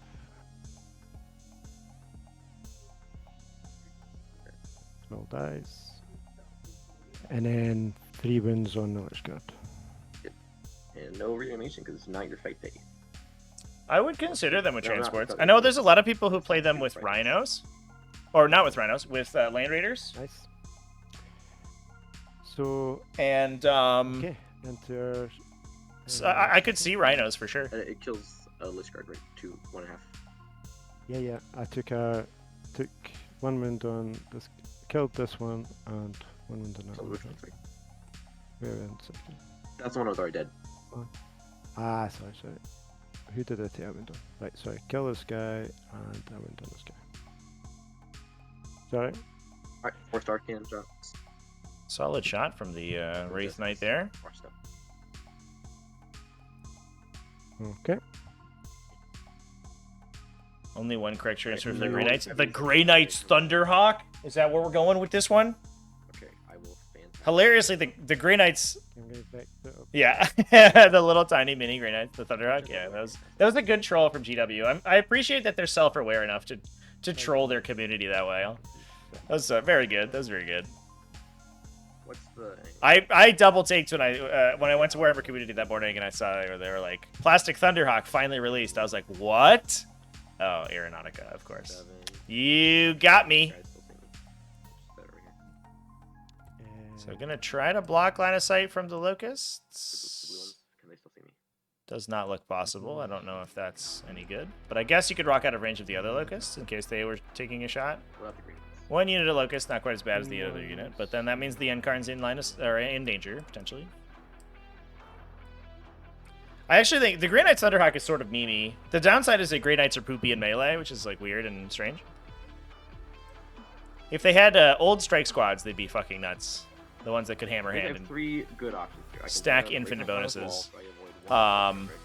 Small dice. And then 3 wins on the Lich Guard. And no reanimation because it's not your fight phase. I would consider them with No, not transports. because- I know there's a lot of people who play them with rhinos. Or not with rhinos, with land raiders. Nice. So, And okay, into our. so I could see rhinos for sure. It kills a Lich Guard, right? 2, 1.5. Yeah. I took 1 wound on this, killed this one, and 1 wound on that So one. which one's right? We're in second. That's the one that was already dead. Sorry. Who did I take a wound on? Right, sorry. Kill this guy, and I wound on this guy. Sorry. Alright, 4-star cannon drops. Solid shot from the Wraith Knight there. Watch stuff. Okay. Only one correct transfer for the No, Grey Knights. every The single Grey Knights Thunderhawk? Is that where we're going with this one? Okay, I will fan. Hilariously, the Grey Knights. Can get vector up. Yeah, the little tiny mini Grey Knights, the Thunderhawk. Yeah, that was a good troll from GW. I appreciate that they're self-aware enough to troll their community that way. That was very good. That was very good. What's the? I double taked when I went to Warhammer Community that morning and I saw they were like Plastic Thunderhawk finally released. I was like, what? Oh, Aeronautica, of course. 7. You got me. Guys still see me. Just that over here. So gonna try to block line of sight from the The blue locusts. ones, can they still see me? Does not look possible. I don't know if that's any good, but I guess you could rock out of range of the other locusts in case they were taking a shot. What about the green ones? One unit of locust, not quite as bad as the other unit, but then that means the Incarn's in line of, or in danger potentially. I actually think the Grey Knights Thunderhawk is sort of memey. The downside is that Grey Knights are poopy in melee, which is like weird and strange. If they had old strike squads, they'd be fucking nuts. The ones that could hammer I think I hand have and 3 good options here. I can stack put a infinite break on the bonuses. wall, so I avoid one tricks.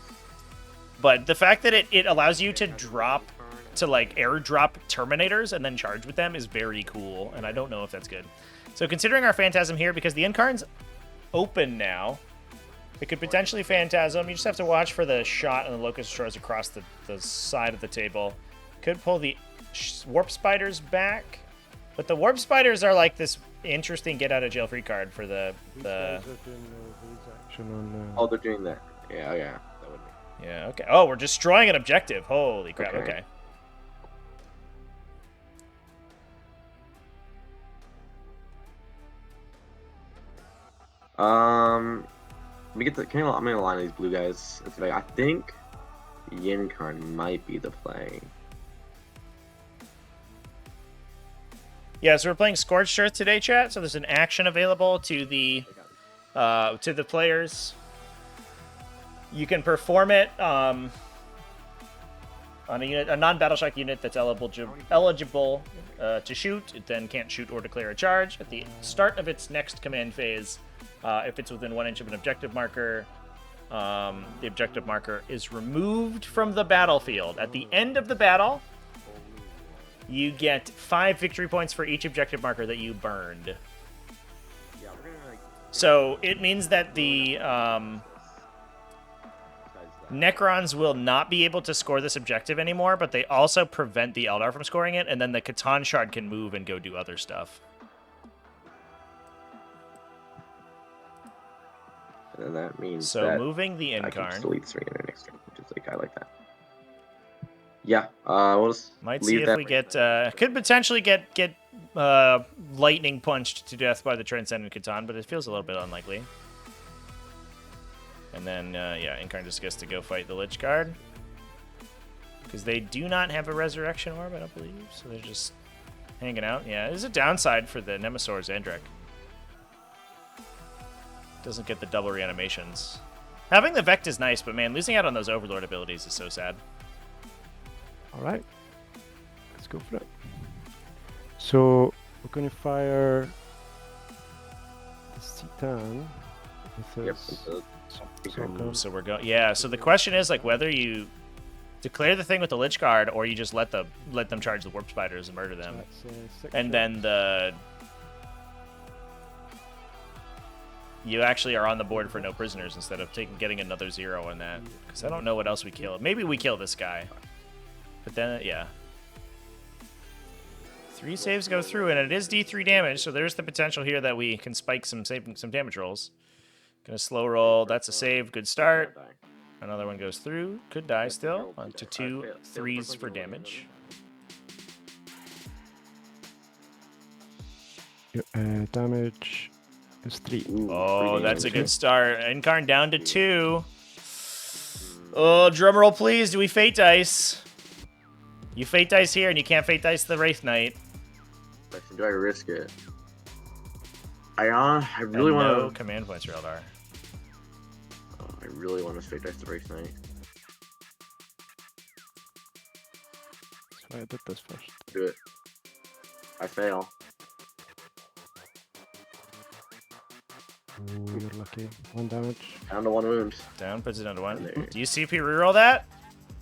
But the fact that it allows you to drop to like airdrop Terminators and then charge with them is very cool, and I don't know if that's good. So considering our Phantasm here, because the Incarn's open now, it could potentially Phantasm. You just have to watch for the shot and the Locust Destroyers across the side of the table. Could pull the Warp Spiders back, but the Warp Spiders are like this interesting get out of jail free card for the These guys are doing the action on. Oh, they're doing that. Yeah, yeah. That would be. Yeah, okay. Oh, we're destroying an objective. Holy crap, Okay. okay. Let me get the. I'm gonna line these blue guys. It's like I think Yinkarn might be the play. Yeah, so we're playing Scorched Earth today, chat. So there's an action available to the players. You can perform it on a non-Battleshock unit that's eligible to shoot. It then can't shoot or declare a charge at the start of its next command phase. If it's within 1 inch of an objective marker, the objective marker is removed from the battlefield. At the end of the battle, you get 5 victory points for each objective marker that you burned. Yeah, we're gonna like. So it means that the Necrons will not be able to score this objective anymore, but they also prevent the Eldar from scoring it, and then the Catan Shard can move and go do other stuff. And then that means So that moving the I can Incarn. just delete 3 in our next turn, which is like I like that. Yeah, we'll just Might leave see if that we for get next could potentially get lightning punched to death by the Transcendent Catan, but it feels a little bit unlikely. And then yeah, Incarn just gets to go fight the Lich Guard because they do not have a Resurrection Orb, I don't believe, so they're just hanging out. Yeah, there's a downside for the Nemesaur Zandrek. Doesn't get the double reanimations. Having the Vect is nice, but man, losing out on those Overlord abilities is so sad. All right, let's go for it. So we're going to fire the Citan with Yep. his Ooh, So we're going. Yeah. So the question is like whether you declare the thing with the Lich Guard or you just let them charge the Warp Spiders and murder them, and then you actually are on the board for no prisoners instead of getting another 0 on that. Because I don't know what else we kill. Maybe we kill this guy, but then yeah. 3 saves go through, and it is D3 damage, so there's the potential here that we can spike some damage rolls. Gonna slow roll. That's a save. Good start. Another one goes through. Could die still. On to 2 3s for damage. Damage is 3. Oh, that's a good start. Incarn down to 2. Oh, drumroll please. Do we Fate Dice? You Fate Dice here, and you can't Fate Dice the Wraith Knight. Do I risk it? I really And want no to. command points for Eldar. I really want to straight dice the race night. That's why I did this first. Do it. I fail. Ooh, you're lucky. 1 damage. Down to 1 wound. Down, puts it down to 1. There. Do you CP reroll that?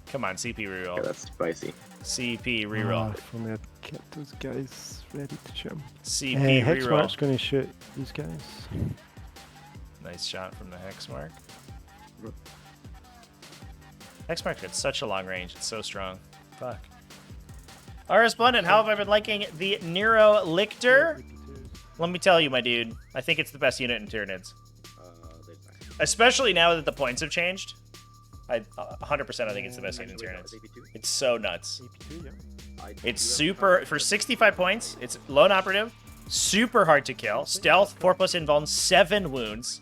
Come on, CP Yeah, reroll. that's spicy. CP reroll. For me, I'd get those guys ready to shoot 'em. CP Hexmark's reroll. going to shoot these guys. Nice shot from the Hexmark. Hexmark's got such a long range. It's so strong. Fuck. Resplendent, how have I been liking the Nero Lictor? Let me tell you, my dude. I think it's the best unit in Tyranids. Especially now that the points have changed. 100% I think it's the best unit in Tyranids. It's so nuts. It's super... For 65 points, it's lone operative, super hard to kill, stealth, 4+ invuln, 7 wounds.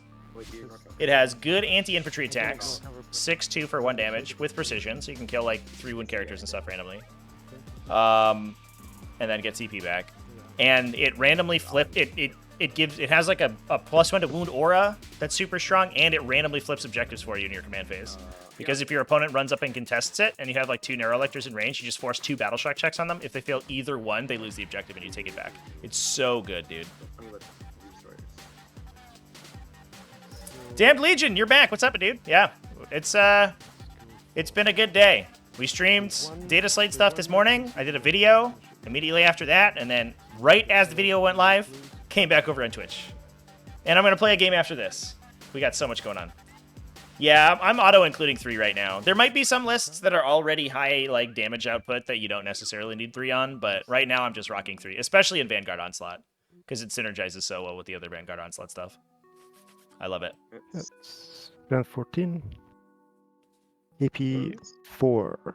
It has good anti-infantry attacks, 6/2 for 1 damage, with precision, so you can kill like 3 wound characters and stuff randomly. And then get CP back. And it randomly flipped... It has like a +1 to wound aura that's super strong, and it randomly flips objectives for you in your command phase. Because if your opponent runs up and contests it, and you have like 2 Neurolectors in range, you just force 2 battle shock checks on them. If they fail either one, they lose the objective and you take it back. It's so good, dude. Damned Legion, you're back. What's up, dude? Yeah, it's been a good day. We streamed Dataslate stuff this morning. I did a video immediately after that, and then right as the video went live, came back over on Twitch. And I'm going to play a game after this. We got so much going on. Yeah, I'm auto-including 3 right now. There might be some lists that are already high like damage output that you don't necessarily need 3 on, but right now I'm just rocking 3, especially in Vanguard Onslaught, because it synergizes so well with the other Vanguard Onslaught stuff. I love it. Strength 14. AP 4.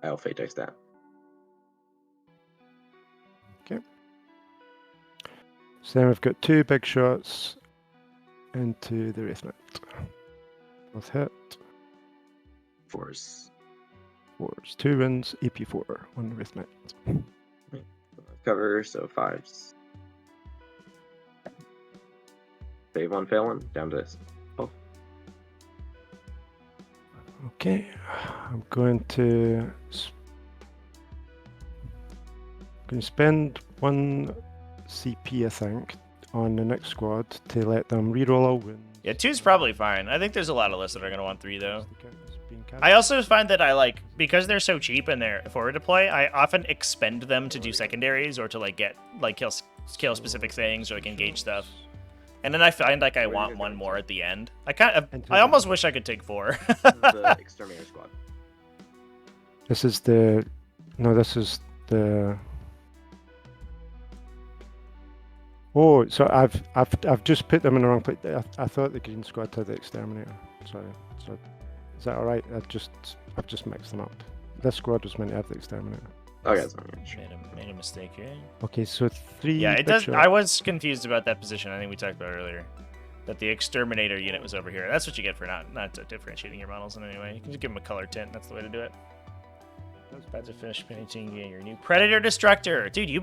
I'll fate dice that. Okay. So then we've got 2 big shots into the Wraith Knight. Both hit. 4s. 4s. 2 wins, AP 4. 1 Wraith Knight. Cover, so 5s. Save one failing, down to this. Oh. Okay, I'm going to spend 1 CP, I think, on the next squad to let them reroll all wounds. Yeah, 2's probably fine. I think there's a lot of lists that are going to want 3, though. I also find that I like, because they're so cheap and they're forward deploy, I often expend them to do secondaries or to like get, like kill specific things or like engage stuff. And then I find like I want 1 more at the end. I almost wish I could take 4. The Exterminator Squad. This is the... No, this is the... Oh, so I've just put them in the wrong place. I thought the green squad had the Exterminator. Sorry. So is that all right? I've just mixed them up. This squad was meant to have the Exterminator. Okay, that's fine. Made a mistake here. Okay, so 3. Yeah, it big does. shots. I was confused about that position. I think we talked about it earlier. That the Exterminator unit was over here. That's what you get for not differentiating your models in any way. You can just give them a color tint. That's the way to do it. About to finish painting your new Predator Destructor. Dude, you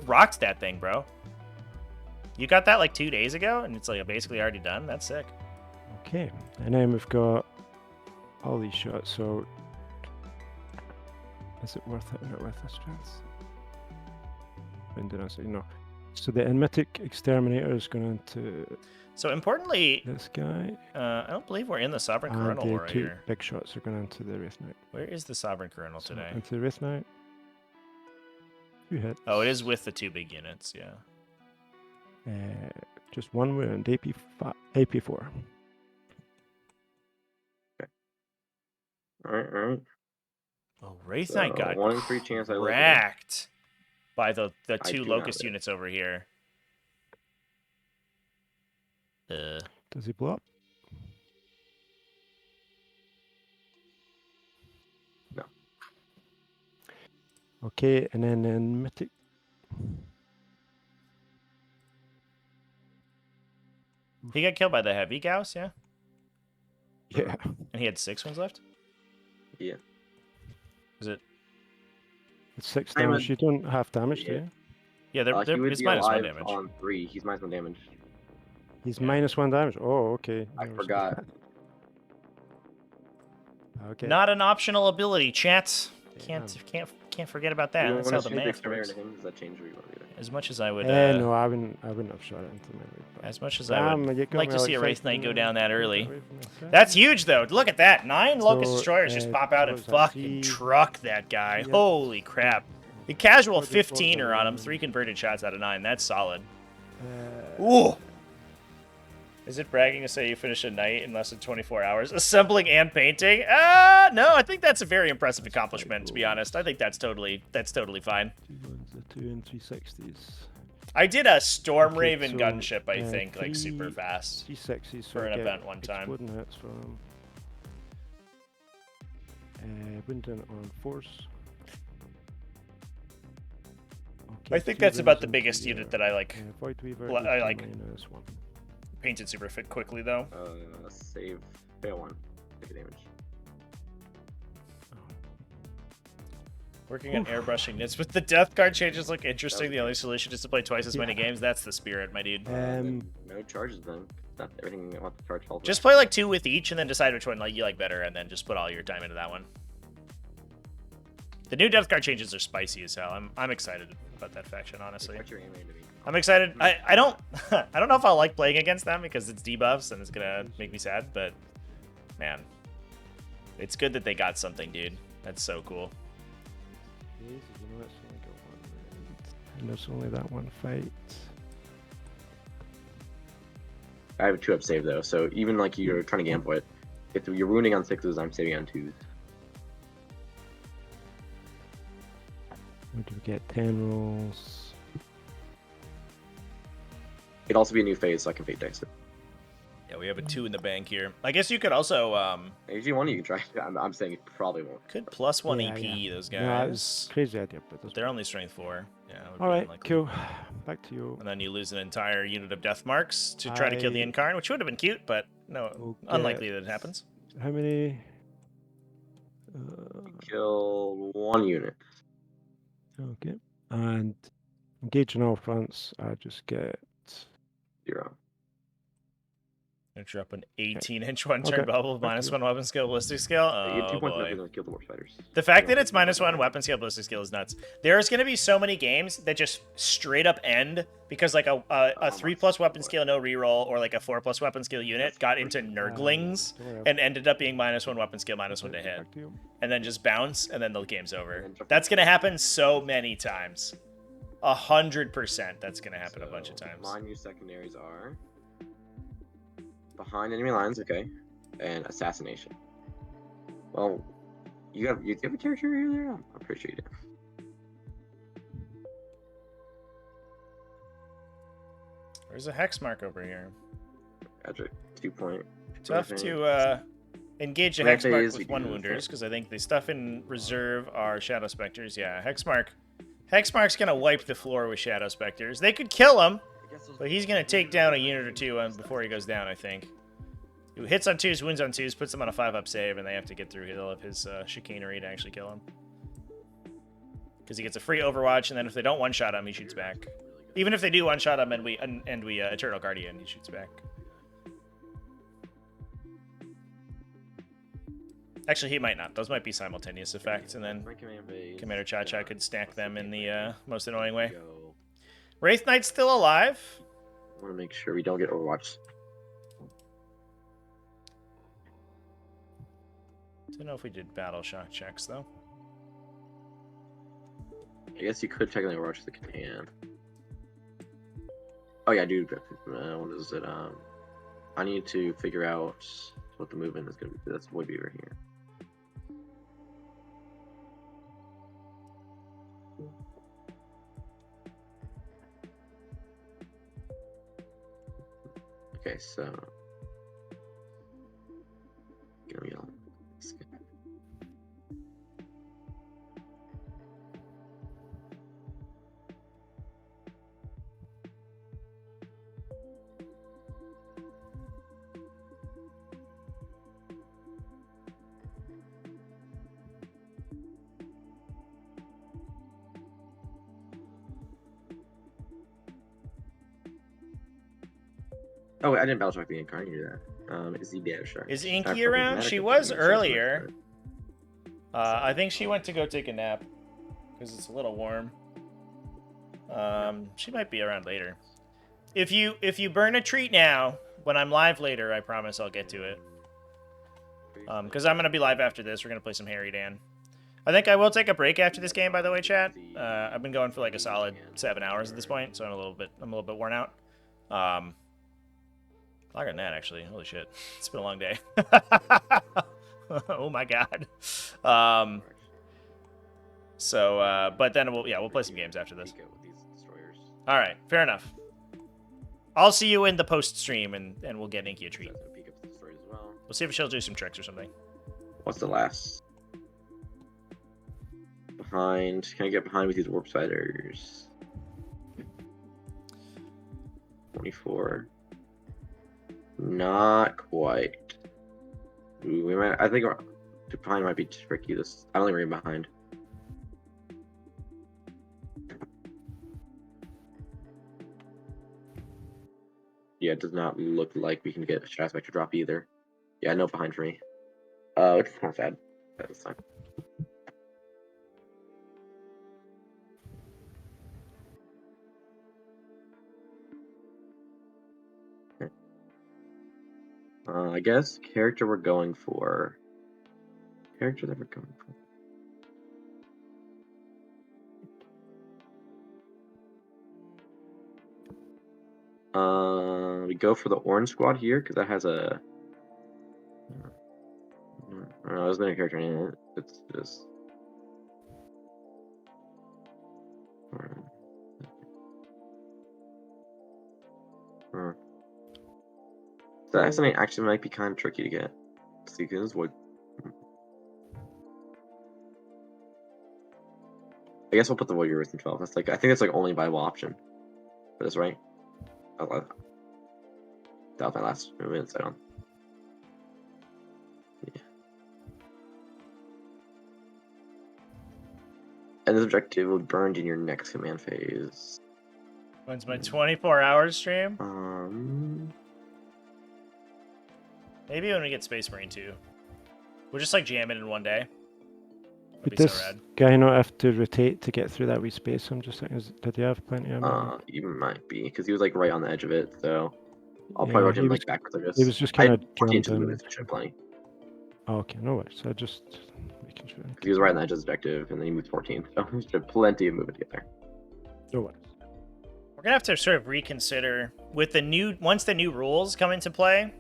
rocked that thing, bro. You got that like 2 days ago, and it's like basically already done. That's sick. Okay, and then we've got all these shots. So is it worth it or not worth the strength? When did I say no? So the Enmitic Exterminator is going into So importantly, this guy. I don't believe we're in the Sovereign And Coronal the right 2 here. big shots are going into the Wraith Knight. Where is the Sovereign Coronal So today? into the Wraith Knight. 2 hits. Oh, it is with the 2 big units, yeah. Just 1 wound, AP 4. Alright. Oh, Wraith Knight got 1 in 3 chance I live. cracked by the I 2 do not Locust live. units over here. Does he blow up? No. Okay, and then Enmitic. He got killed by the heavy Gauss, yeah? Yeah. And he had 6 ones left? Yeah. Is it? It's 6 I'm damage. a- You don't have damage, do Yeah. you? Yeah, He would it's be -1 alive damage. on 3. He's -1 damage. He's Yeah. -1 damage. Oh, okay. I No, forgot. Okay. Not an optional ability, chat. Can't forget about that. You That's want how to the change the math exterminator works. to him? Does that change what you want to do? As much as I would, No, I wouldn't have shot it into melee. But as much as I would you got like me to see a like Wraith Knight go 15, down that get early. away from this guy. That's huge, though. Look at that. 9 Locust So, Destroyers just pop out so and it's a fucking T- truck that guy. Yep. Holy crap. The casual What is 15er on him. what 3 converted shots out of 9. That's solid. Uh, Ooh. Is it bragging to say you finished a night in less than 24 hours? Assembling and painting? No, I think that's a very impressive accomplishment, to be honest. I think that's totally fine. 2 ones, a 2 and 360s. I did a Storm Okay, Raven so, gunship, I think, like 3 super fast. 360s for an get event one time. exploding hits from Winden on force. Okay, I think 2 that's about the Winds biggest into, unit that I like. Void Weaver, I like. -1. Painted super fit quickly, though. Save. Fail 1. Take damage. Working on airbrushing nits with the death card changes look interesting. The only solution is to play twice as many games. That's the spirit, my dude. No charges then. Not everything you want to charge all. Just play like 2 with each, and then decide which one you like better, and then just put all your time into that one. The new death card changes are spicy as hell. I'm excited about that faction, honestly. What's your aim to be? I'm excited. I don't I don't know if I'll like playing against them because it's debuffs and it's gonna make me sad, but man, it's good that they got something, dude. That's so cool. And there's only that one fight. I have a 2-up save though, so even like you're trying to gamble it, if you're wounding on 6s, I'm saving on 2s. What do we get? 10 rolls. It'd also be a new phase, so I can fate dice it. Yeah, we have a 2 in the bank here. I guess you could also If you want, you can try. I'm saying it probably won't. could +1 Yeah, EP yeah. those No, guys. it's crazy idea, but But they're only strength 4. Yeah. it would be all right, unlikely. cool. Back to you. And then you lose an entire unit of death marks to try to kill the I- Incarn, which would have been cute, but no, will unlikely get- that it happens. How many? Kill 1 unit. Okay. And engage on all fronts. I just get 0. Drop an 18-inch one-turn Okay. bubble, Back to -1 you. weapon skill, ballistic skill. You get 2 Oh points boy. enough to kill the war fighters. The fact that it's -1 weapon skill, ballistic skill is nuts. There's going to be so many games that just straight up end because like a 3+ weapon skill no reroll or like a 4+ weapon skill unit got into Nurglings and ended up being -1 weapon skill, -1 to hit, Back to you. and then just bounce, and then the game's over. That's going to happen so many times. 100% that's going to happen a bunch of times. My new secondaries are behind enemy lines, okay, and assassination. Well, you have a territory there? I'm pretty sure you do. There's a hex mark over here. Gotcha. 2 point. Tough to engage a hex mark Rampage, with we 1 do wounders this. because I think the stuff in reserve are Shadow Specters. Yeah, hex mark's gonna wipe the floor with Shadow Specters. They could kill him, but he's gonna take down a unit or 2 before he goes down, I think. He hits on 2s, wounds on 2s, puts them on a 5-up save, and they have to get through all of his chicanery to actually kill him. Because he gets a free Overwatch, and then if they don't one-shot him, he shoots back. Even if they do one-shot him and we Eternal Guardian, he shoots back. Actually, he might not. Those might be simultaneous effects, and then CommanderChaCha could stack them in the most annoying way. Wraith Knight's still alive. I want to make sure we don't get Overwatch. Don't know if we did battle shock checks though. I guess you could technically Overwatch the Catan. Oh yeah, dude. What is it? I need to figure out what the movement is going to be. That's Void Beaver here. Okay, so gonna be on. Oh, wait, I didn't battle shock the Incarnate. You do that. Is he dead? Sure. Is Inky around? She was earlier. I think she went to go take a nap because it's a little warm. She might be around later. If you burn a treat now, when I'm live later, I promise I'll get to it. Because I'm gonna be live after this. We're gonna play some Harry Dan. I think I will take a break after this game, by the way, chat. I've been going for like a solid 7 hours at this point, so I'm a little bit worn out. Longer than that, actually. Holy shit, it's been a long day. Oh my god. But then we'll play some games after this. All right, fair enough. I'll see you in the post stream, and we'll get Inky a treat. We'll see if she'll do some tricks or something. What's the last? Behind. Can I get behind with these warp spiders? 24. Not quite. Ooh, we might. I think behind might be tricky. I don't think we're even behind. Yeah, it does not look like we can get a Shadow Spectre drop either. Yeah, no behind for me. Which is kind of sad. That's fine. Okay. I guess character we're going for. Character that we're going for. We go for the orange squad here because that has a. I don't know, there's no character in it. It's just. So that something actually might be kind of tricky to get. See, because what? I guess we'll put the warrior within 12. That's like I think that's like only viable option for this, right? That was my last movement. So yeah. And this objective will be burned in your next command phase. When's my 24-hour stream? Maybe when we get Space Marine 2. We'll just like jam it in one day. Would this guy not have to rotate to get through that wee space? I'm just thinking, did he have plenty of money? He might be, because he was like right on the edge of it, so I'll probably rotate him like backwards, I guess. He was just kind of jammed in. Plenty. Oh, okay, no worries. I just making sure. He was right on the edge of his objective, and then he moved 14, so he had plenty of movement to get there. No worries. We're gonna have to sort of reconsider with once the new rules come into play.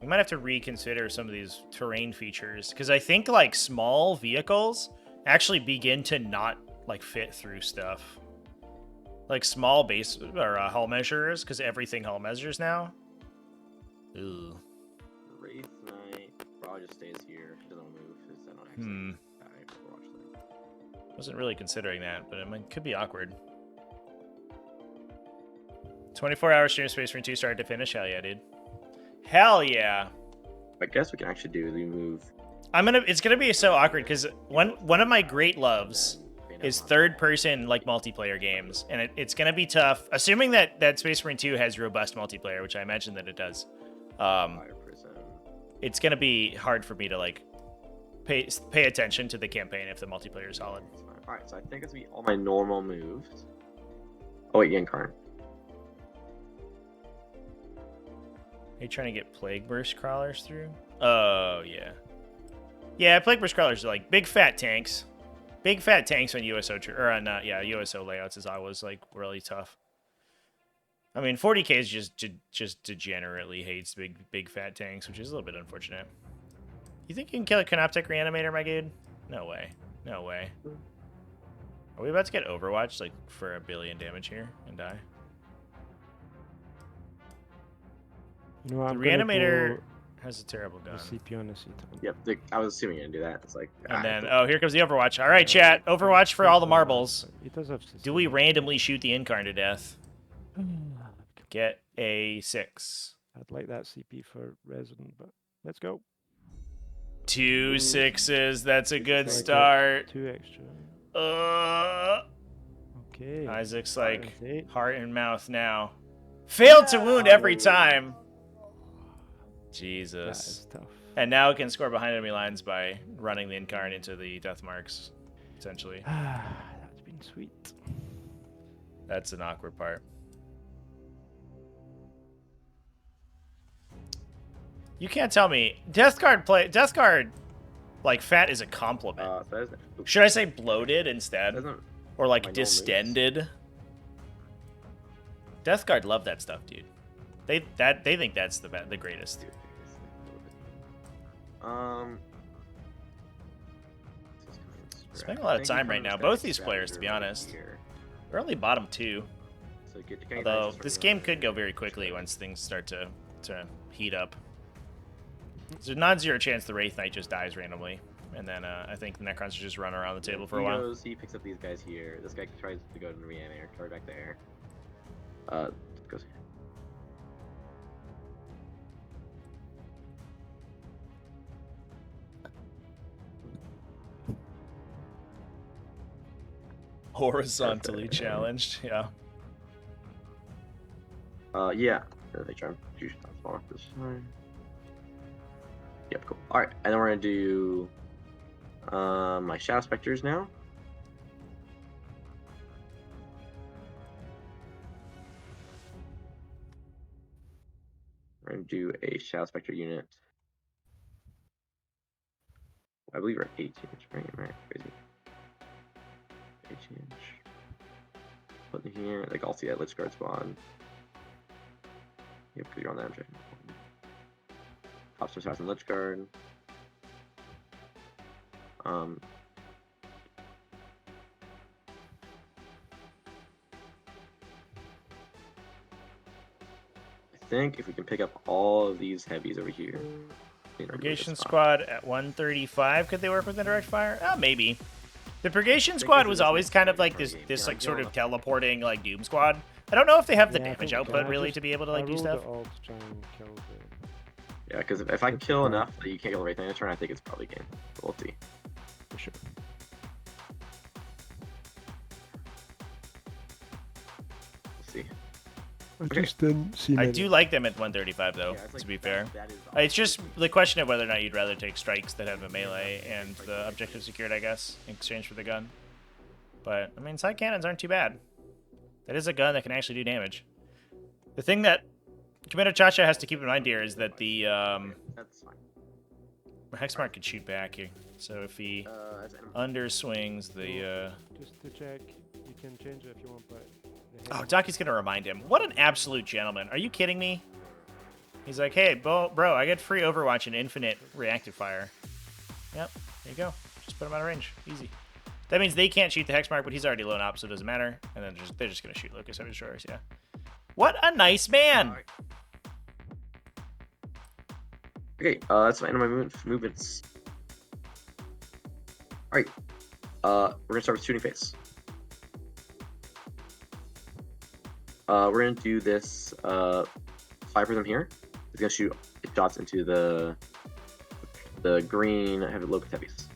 We might have to reconsider some of these terrain features because I think like small vehicles actually begin to not like fit through stuff. Like small base or hull measures because everything hull measures now. Ooh. Wraith Knight probably just stays here. He doesn't move. I don't actually Wasn't really considering that, but it could be awkward. 24-hour stream Space Marine 2 started to finish. Hell yeah, dude. Hell yeah. I guess we can actually do is we move. It's gonna be so awkward because one of my great loves is third-person like multiplayer games, and it's gonna be tough. Assuming that Space Marine 2 has robust multiplayer, which I imagine that it does. It's gonna be hard for me to like pay attention to the campaign if the multiplayer is solid. All right, so I think it's gonna be all my normal moves. Oh wait, Incarn. Are you trying to get Plague Burst Crawlers through? Oh, yeah. Yeah, Plague Burst Crawlers are like big fat tanks. Big fat tanks on USO, USO layouts is always like really tough. I mean, 40k is just degenerately hates big fat tanks, which is a little bit unfortunate. You think you can kill a Canoptek Reanimator, my dude? No way. No way. Are we about to get Overwatch like for 1 billion damage here and die? You know, the Reanimator has a terrible gun. CP on the seat. Yep, I was assuming you're gonna do that. It's like. And then, here comes the Overwatch. All right, chat. Overwatch for all the marbles. He does have do we randomly shoot the Incarn to death? Get a 6. I'd like that CP for Resident, but let's go. 2 6s. That's a good start. 2 extra. Okay. Isaac's like heart and mouth now. Failed to wound every time. Jesus. That is tough. And now it can score behind enemy lines by running the Incarn into the death marks, essentially. That's been sweet. That's an awkward part. You can't tell me Death Guard like fat is a compliment. So Should I say bloated instead? doesn't Or like my normal moves. distended? Death Guard love that stuff, dude. They think that's the greatest. Spending a lot of time right now. Both these players, to be honest. They're only bottom 2. So Although this game could go very quickly once things start to heat up. There's a non-zero chance the Wraith Knight just dies randomly, and then I think the Necrons should just run around the table for a while. He picks up these guys here. This guy tries to go to the reanimator card back there. Goes here. Horizontally challenged, yeah. Yeah. They try and shoot off this time. Yep, cool. Alright, and then we're gonna do my Shadow Specters now. We're gonna do a Shadow Spectre unit. I believe we're at 18 inch, right? Crazy. 18 inch. Put in here, like I'll see that Lich Guard spawn. Yep, because you're on that object. Pops Assassin Lich Guard. I think if we can pick up all of these heavies over here. Purgation Squad at 135. Could they work with indirect fire? Maybe. The Purgation Squad was always kind of like this like sort of teleporting like Doom Squad. I don't know if they have the damage output really to be able to like do stuff. Yeah, because if I can kill enough that you can't kill everything in a turn, I think it's probably game. We'll see. For sure. We'll see. I just didn't see. I do like them at 135 though, Yeah, to be fair. that is It's just the question of whether or not you'd rather take strikes that have a melee and the objective secured, I guess, in exchange for the gun. But, I mean, side cannons aren't too bad. That is a gun that can actually do damage. The thing that CommanderChaCha has to keep in mind here is that the That's fine. Hexmark can shoot back here. So if he underswings the... Just to check, you can change it if you want, but... Oh, Doccy's going to remind him. What an absolute gentleman. Are you kidding me? He's like, hey, bro, I get free Overwatch and infinite reactive fire. Yep, there you go. Just put him out of range. Easy. That means they can't shoot the Hexmark, but he's already lown up, so it doesn't matter. And then they're just going to shoot Locust Heavy Destroyers, yeah. What a nice man! Okay, that's the end of my movements. Alright, we're going to start with Shooting Phase. We're going to do this 5 of them here. It's going to shoot shots into the green heavy Locust Heavies.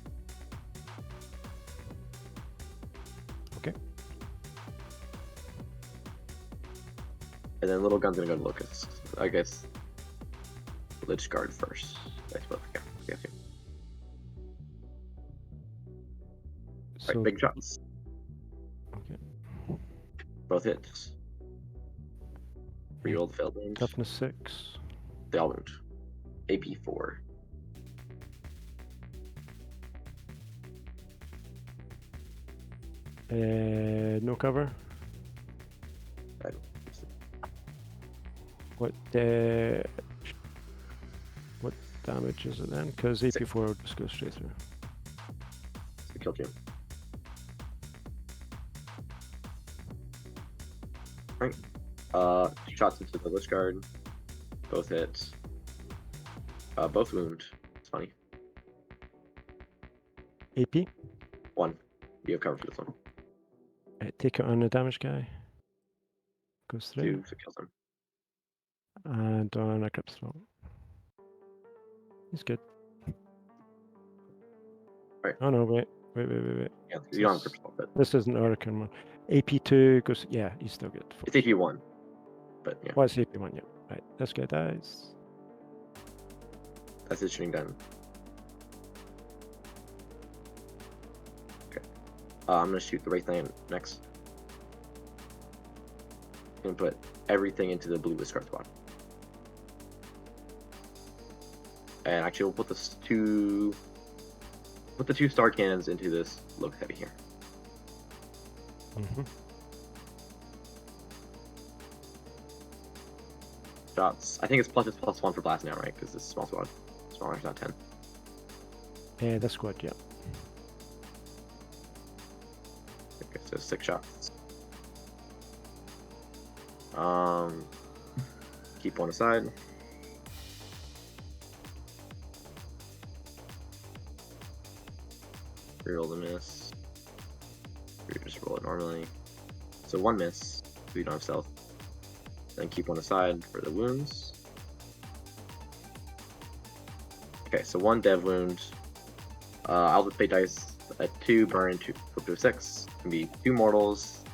Okay. And then Little Gun's going to go to Locust. I guess Lich Guard first. I suppose. Yeah. So, Alright, big shots. okay. Both hits. Reroll the failed ones. Toughness 6. They all wound. AP 4. No cover. I don't- What damage is it then? Because AP4 would just go straight through. So kill Jim. Right. Shots into the Lich Guard. Both hits. Both wound. It's funny. AP. 1. You have cover for this one. Take it on the damage guy. Goes through. 2, so kills him. And on a Crypt Throat. He's good. Right. Oh no, wait. Yeah, you don't have Crypt Spell, but This isn't Hurricane one. AP2 goes, yeah, he's still good. it's AP 1. But yeah. Well, it's AP1, yeah. Right, this guy dies. That's his shooting done. Okay. I'm gonna shoot the Wraith Knight next. And put everything into the blue discard spot. And actually, we'll put the two star cannons into this locust heavy here. Mm-hmm. Shots. I think it's +1 for blast now, right? Because this is small squad. Smaller is not 10. Yeah, the squad, yeah. Okay, so 6 shots. Keep one aside. Reroll the miss. You just roll it normally. So 1 miss, so you don't have stealth. Then keep one aside for the wounds. Okay, so 1 dev wound. I'll just pay dice at 2, burn 2, flip to a 6. It can be 2 mortals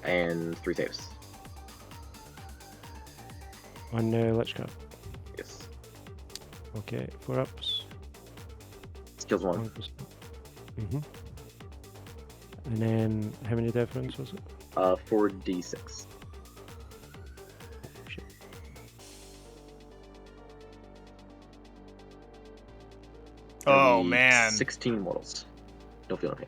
and 3 saves. On Lich Cut. Yes. Okay, 4 ups. Skills 1. Mm-hmm. And then how many dev wounds was it? 4d6. Shit. Oh, Be man. 16 mortals. Don't feel no pain.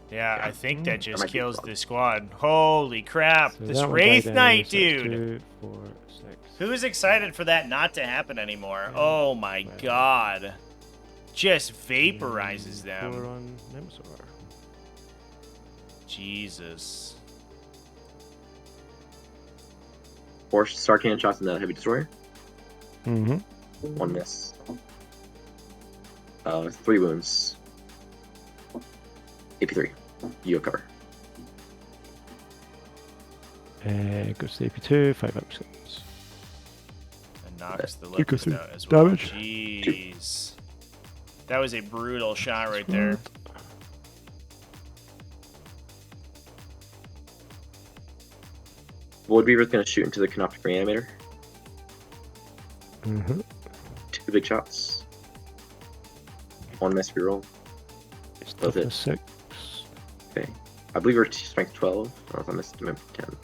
Yeah, I think that That just might be kills a the squad. Holy crap. So This that one Wraith died Knight, anyway, so it's dude. 2, 4, 6. Who's excited for that not to happen anymore? Yeah. Oh my Well. god. Just vaporizes 4 them. on Nemesaur. Jesus. 4 star cannon shots in the heavy destroyer. Mm-hmm. 1 miss. 3 wounds. AP3. You have cover. Goes to AP2, 5 ups. And knocks the You go locust through out as well. damage. Jeez. That was a brutal shot right there. Woodweaver's gonna shoot into the Canoptic Reanimator. Mm-hmm. 2 big shots. 1 miss reroll. It's That's it. toughness 6. Okay. I believe we're strength 12. Unless I missed 10.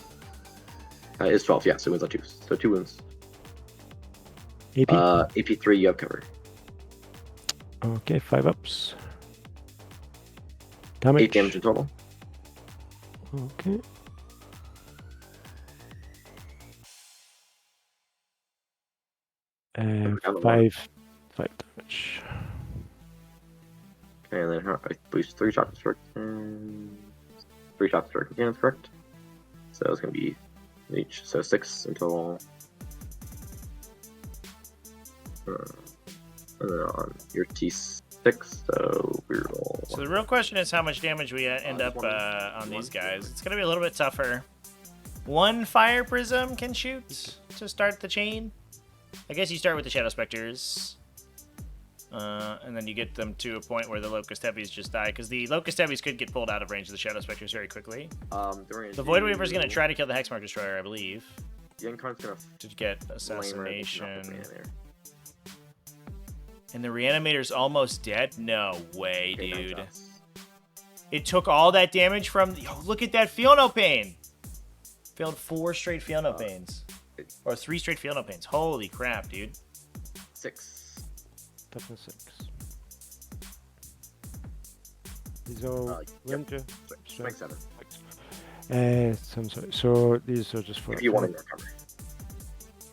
It's 12, yeah, so wounds on 2. So 2 wounds. AP. AP3, you have cover. Okay, 5 ups. Damage. 8 damage in total. Okay. Down the 5 damage. Okay, and then I believe 3 shots to 3 shots to cannons, correct? So it's gonna be each. So 6 in total. And then on your T6, so we roll. So the real question is how much damage we end up on these guys. It's going to be a little bit tougher. 1 fire prism can shoot to start the chain. I guess you start with the Shadow Specters. And then you get them to a point where the Locust Heavies just die. Because the Locust Heavies could get pulled out of range of the Shadow Specters very quickly. The Void Weaver's going to try to kill the Hexmark Destroyer, I believe. The Incarnate's gonna To get blame assassination. there. And the Reanimator's almost dead? No way, Okay, 9 dude. shots. It took all that damage from... Yo, look at that Feel No Pain! Failed 4 straight Feel No Pains. Or 3 straight Feel No Pains. Holy crap, dude. 6. Toughness 6. These are Yep. Ranger. Strength 7. So I'm sorry. So these are just for. If you want to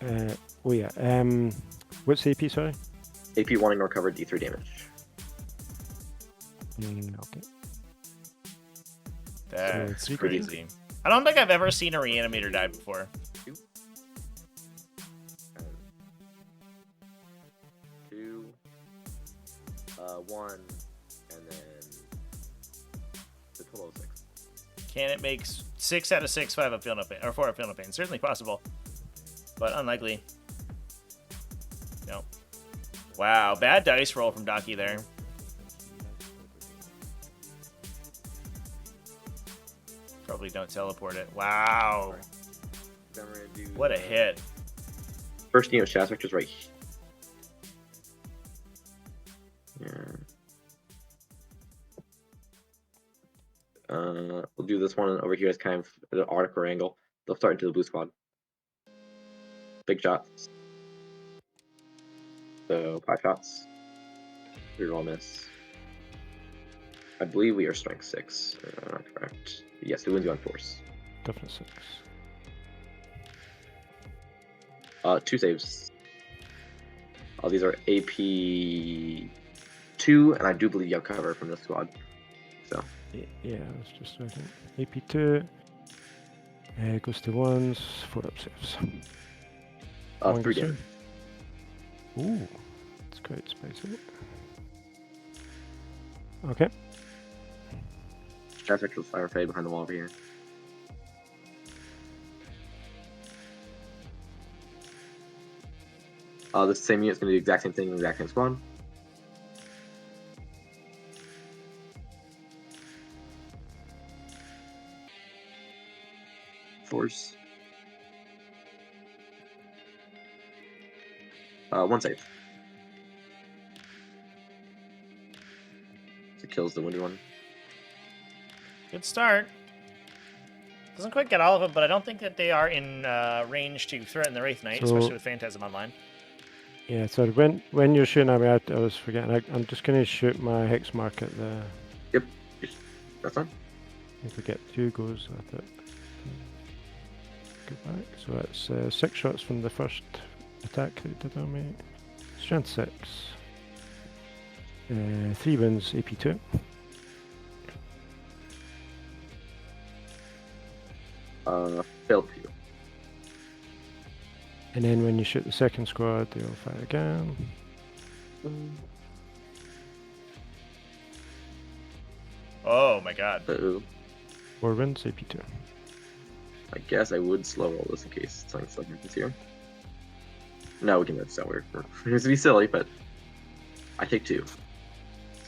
recover. Oh yeah. What's the AP? Sorry. AP 1 and recover D3 damage. Okay. That's So, crazy. I don't think I've ever seen a Reanimator die before. 2. 2. 1. And then the total of 6. Can it make 6 out of 6, 5 of Feel No Pain, or 4 of Feel No Pain? Certainly possible, but unlikely. No. Wow, bad dice roll from Doccy there. Probably don't teleport it. Wow. Then we're gonna do What a hit. First unit of Shadow Specters right We'll do this one over here as kind of an article angle. They'll start into the blue squad. Big shots. So 5 shots. Reroll miss. I believe we are strength 6. Not correct. Yes, we win you on force. Toughness 6. 2 saves. These are AP 2, and I do believe you have cover from this squad. So Yeah, that's just right. AP2. Goes to 1s, 4 up saves. 3 damage. Ooh, it's quite spicy. Okay. Trifecta fire fade behind the wall over here. This same unit's gonna do the exact same thing in the exact same squad. Force. 1 save. So it kills the wounded one. Good start. Doesn't quite get all of them, but I don't think that they are in range to threaten the Wraith Knight, So- especially with Phantasm online. Yeah, so when you're shooting at me, I was forgetting. I'm just going to shoot my hex mark at the. Yep. That's fine. If we get 2 goes at it. Go back. So that's 6 shots from the first attack that it did on me. Strength 6. 3 wins, AP2. Failed for you. And then when you shoot the second squad, they'll fire again. Oh my god. Uh-oh. 4 wins, AP2. I guess I would slow roll this in case something happens here. No, we can let weird. It's gonna be silly, but I take 2. So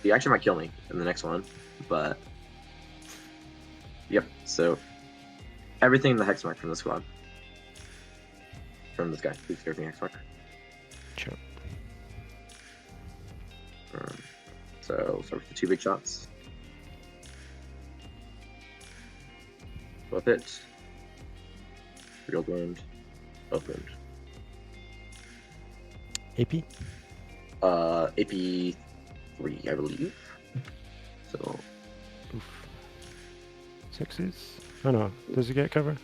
you actually might kill me in the next one, but yep. So everything in the hex mark from the squad, from this guy, who's everything hex mark. Sure. So we'll start with the 2 big shots. Both hit. Real wound. Both wound. AP? AP 3, I believe. So Oof. 6s? Oh no, does he get cover?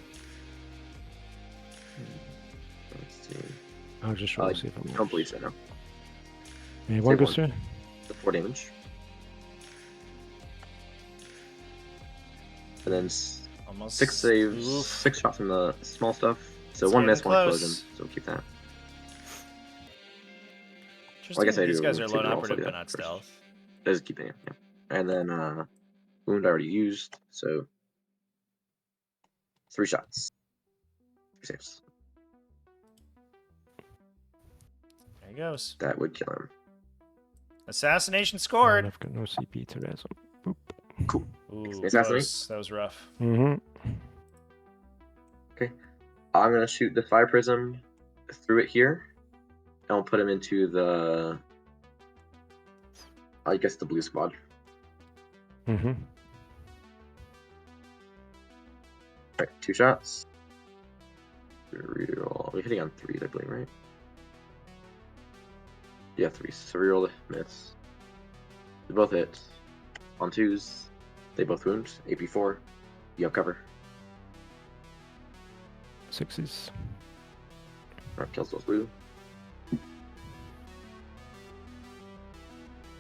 let's see. I'll just roll to see if I'm I don't believe so. No. 1 Save goes one. through. The 4 damage. And then Almost 6 saves, Oof. 6 shots from the small stuff. So It's 1 getting miss, 1 close. explosion. So we'll keep that. Interesting guess I these do guys are take lone it also operative do but that not first. stealth. Just keep it, yeah. And then wound I already used. So 3 shots. 3 saves. There he goes. That would kill him. Assassination And scored. I've got no CP to res him. Boop. Cool. Ooh, Assassinate? close. That was rough. Mm-hmm. I'm gonna shoot the fire prism through it here. And I'll put him into the, I guess, the blue squad. Mm-hmm. Alright, 2 shots. Reroll. We're hitting on 3s, I believe, right? Yeah, 3s. So reroll the miss. They both hit. On 2s. They both wound. AP 4. You have cover. 6s. Alright, kills those blue.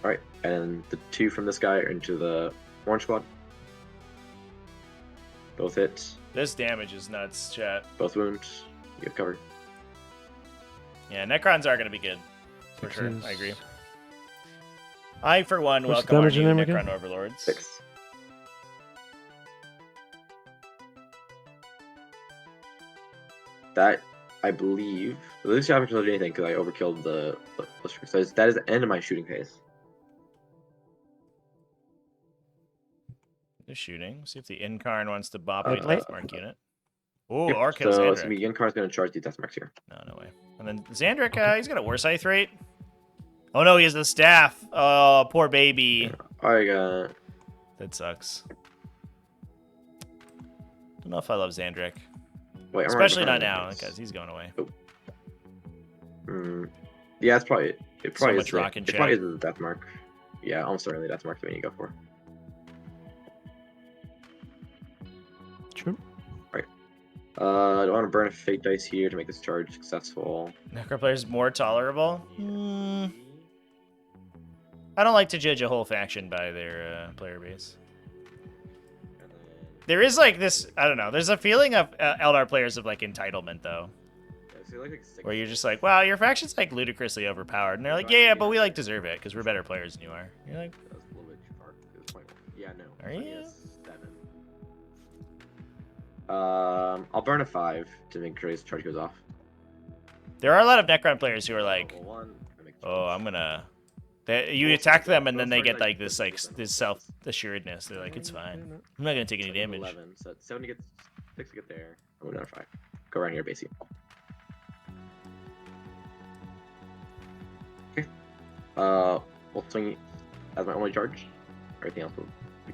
Alright, and the 2 from this guy are into the orange squad. Both hit. This damage is nuts, chat. Both wound. You have cover. Yeah, Necrons are going to be good. For sure. Sixes. I agree. I, for one, What's the welcome our damage new in him Necron again? Overlords. 6. That, I believe, at least I haven't killed anything because I overkilled the blister. So that is the end of my shooting phase. They're shooting. See if the Incarn wants to bop Uh, a death mark unit. Ooh, or kill so Xandric. it's gonna be Yankar's gonna charge the death marks here. No way. And then Xandric, he's got a worse eye rate. Oh no, he has the staff. Oh, poor baby. I got That sucks. don't know if I love Xandric. Wait, I'm Especially not running behind now, this. because he's going away. Yeah, that's probably it. It So probably much is rock it. and It probably shit. is the death mark. Yeah, almost certainly death mark that we need to go for. Sure. Do I want to burn a fate dice here to make this charge successful? Necro players more tolerable? I don't like to judge a whole faction by their player base. And then, There is like this, I don't know, there's a feeling of Eldar players of like entitlement though. yeah, so like 6. Where you're just like, wow, your faction's like ludicrously overpowered. And they're like, yeah, but we like deserve it because we're better players than you are. You're like, That's a little bit too far. It's point. Yeah, no. Are So I you? guess 7. I'll burn a 5 to make sure his charge goes off. there are a lot of Necron players who are like, Level 1, I make oh, charge. I'm gonna. You attack them and then they get like this self-assuredness. They're like, it's fine. I'm not gonna take any 7, damage. 11. So 7 to get 6 to get there. Oh, another 5. Go around here, basically. Okay. We'll swing as my only charge. Everything else will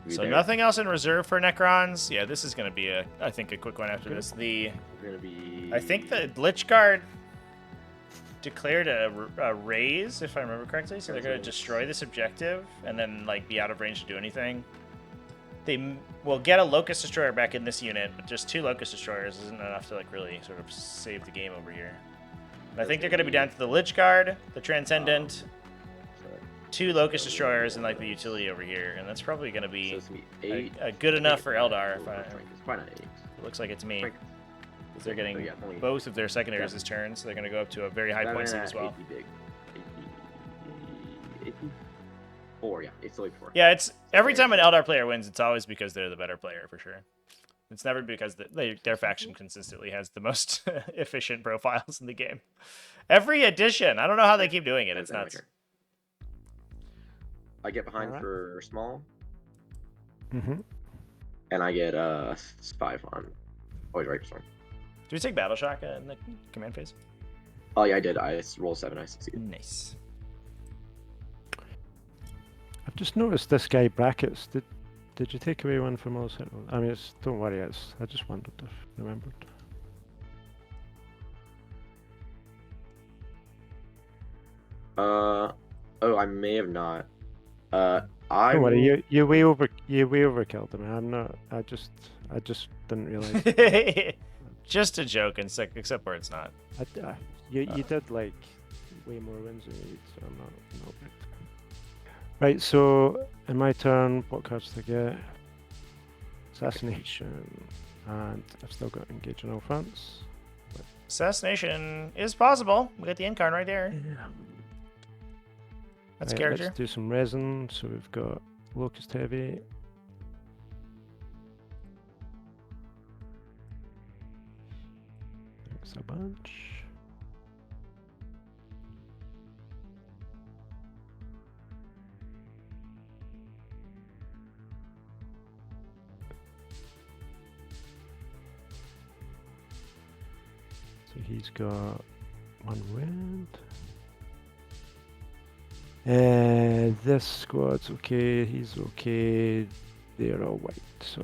be So there. nothing else in reserve for Necrons. Yeah, this is gonna be I think a quick one after this. It's gonna be. I think the Lich Guard declared a raise, if I remember correctly. So they're going to destroy this objective and then like be out of range to do anything. They will get a Locust Destroyer back in this unit, but just 2 Locust Destroyers isn't enough to like really sort of save the game over here. And I think they're going to be down to the Lich Guard, the Transcendent, 2 Locust Destroyers, and like the utility over here. And that's probably going to So be it's gonna be 8. a good enough for Eldar. It's probably not 8. It looks like it's me. Strength. Because they're getting Oh, yeah, only both of their secondaries this turn, so they're going to go up to a very high point save as well. 80 big. 80, 4, yeah. It's like 4. Yeah, it's every time an Eldar player wins, it's always because they're the better player for sure. It's never because their faction consistently has the most efficient profiles in the game. Every edition, I don't know how they keep doing it. It's nuts. I get behind Alright. for small, Mm-hmm. and I get 5 on. Oh, wait, right, sorry. Do we take Battle Shock in the command phase? Oh yeah, I did. I rolled 7. I succeeded. Nice. I've just noticed this guy brackets. Did you take away one from all set? I mean, don't worry. I just wondered if you remembered. Oh, I may have not. Don't worry. You way overkilled him. I'm not. I just didn't realize. Just a joke, except where it's not. You did like way more wins than you did, so I'm not. Right, so in my turn, what cards do I get? Assassination, and I've still got Engage in all fronts. Assassination is possible. We got the Incarn right there. Yeah. That's Right, character. let's do some resin. So we've got Locust Heavy. Thanks a bunch. So he's got 1 wind. This squad's okay, he's okay, they're all white, so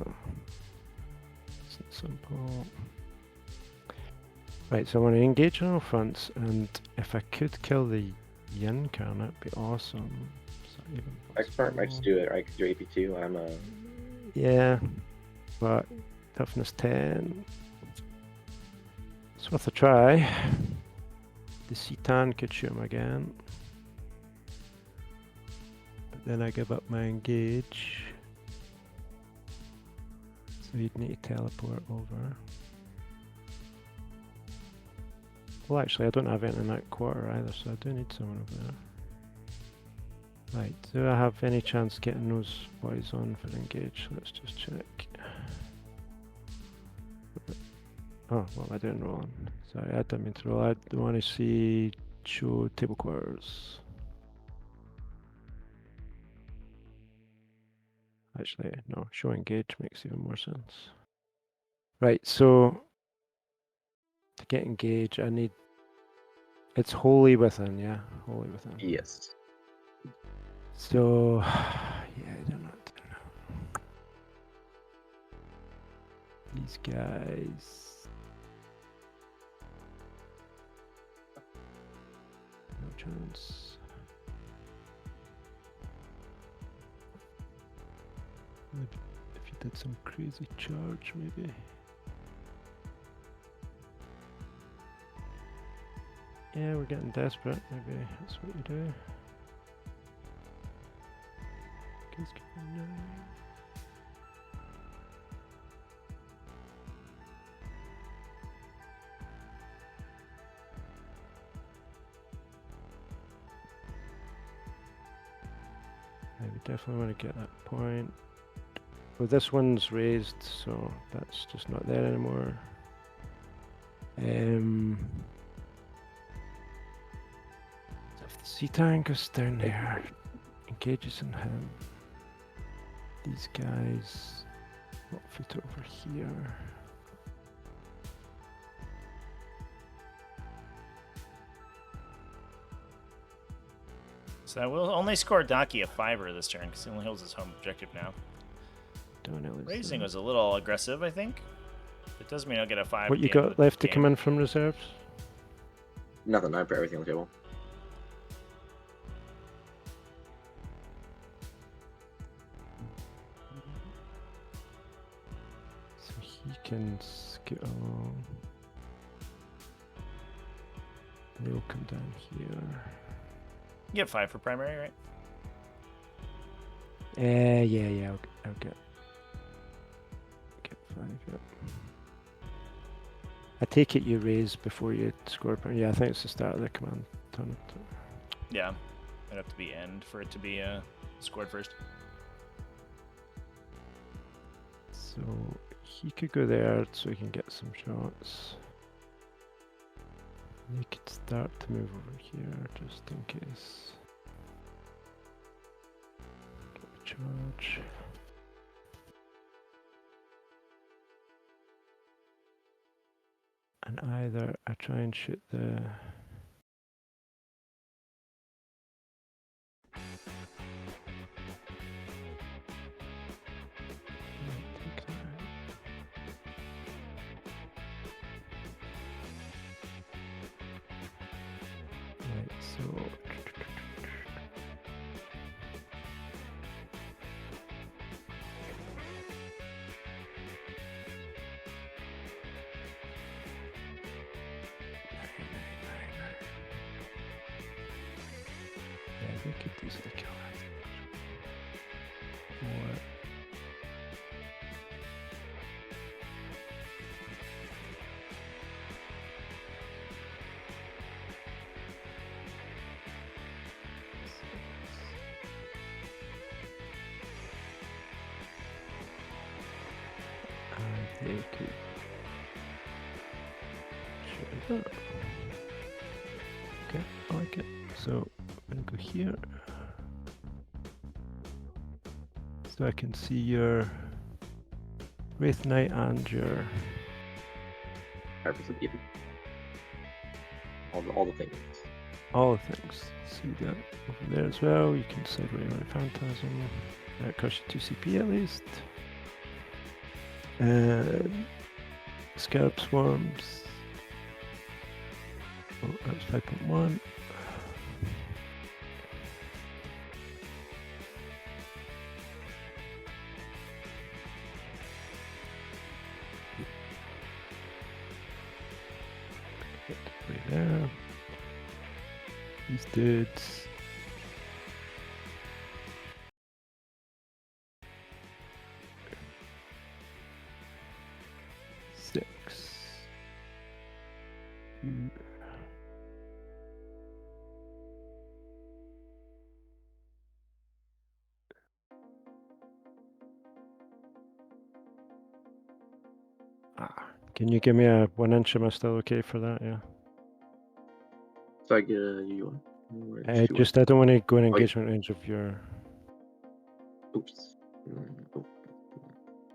it's not simple. Right, so I want to engage on all fronts, and if I could kill the Yin Khan, that'd be awesome. Is that even Expert might just do it. I could do AP2. I'm a. Yeah, but toughness 10. It's worth a try. The Citan could shoot him again. But then I give up my engage. So he'd need to teleport over. Well, actually, I don't have anything in that quarter either, so I do need someone over there. Right, do I have any chance getting those boys on for engage? Let's just check. Oh, what am I doing wrong? Sorry, I didn't mean to roll. I want to see show table quarters. Actually, no, show engage makes even more sense. Right, so to get engage, I need. It's wholly within, yeah, wholly within. Yes. So, yeah, I don't know. These guys. No chance. Maybe if you did some crazy charge, maybe. Yeah, we're getting desperate. Maybe that's what you do. Guys, give me 9. Yeah, we definitely want to get that point. Well, this one's raised, so that's just not there anymore. So if the sea tank goes down there, engages in him. These guys, what foot over here? So we'll only score Doccy a 5 this turn because he only holds his home objective now. Don't know. Raising was a little aggressive, I think. It does mean I'll get a 5. What you at the end got of the left to game. come in from reserves? Nothing. I put everything on the table. So he can scoot along. They'll come down here. You get 5 for primary, right? Yeah, I'll get 5, yep. I take it you raise before you score. Yeah, I think it's the start of the command turn. Yeah. It'd have to be end for it to be scored first. So he could go there so he can get some shots. He could start to move over here just in case. Get a charge. And either I try and shoot the take that out. Right, so yeah, we could easily kill that. Or and they could shoot it up. Okay, I like it. So I'm gonna go here. So I can see your Wraith Knight and your 5% even. All the things. all the things. See that over there as well. You can decide where you want Phantasm. That costs you 2 CP at least. Scarab Swarms. Oh, that's 5.1. Right there. These dudes. Six. Can you give me a 1 inch? Am I still okay for that? Yeah. So I get a U1. Just I don't want to go in Oh, yeah. engagement range of your. Oops. Oh.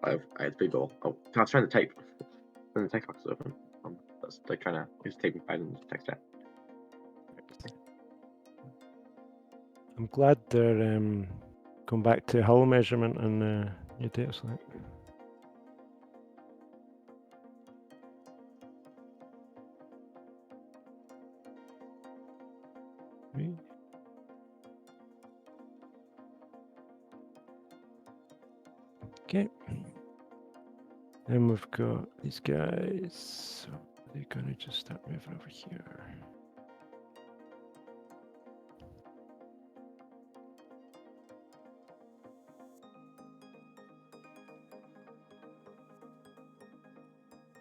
I had to big goal. Oh, I was trying to type. Then the text box is open. That's like trying to just type and text that. I'm glad they're going back to hull measurement and new data slate. 3. Okay. Then we've got these guys. So they're gonna just start moving over here.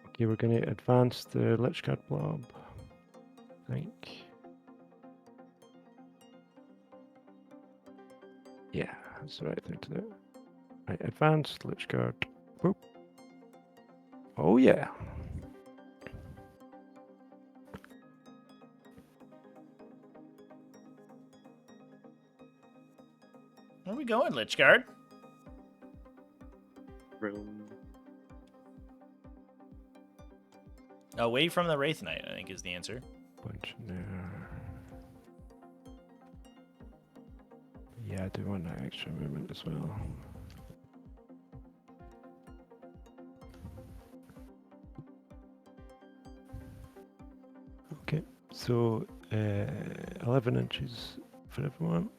Okay, we're gonna advance the Lich Guard blob. I think. Yeah, that's the right thing to do. Right, advanced Lich Guard. Whoop. Oh yeah. Where are we going, Lichguard? Room. Away from the Wraith Knight, I think, is the answer. Bunch in there. Yeah, I do want that extra movement as well. Okay, so 11 inches for everyone.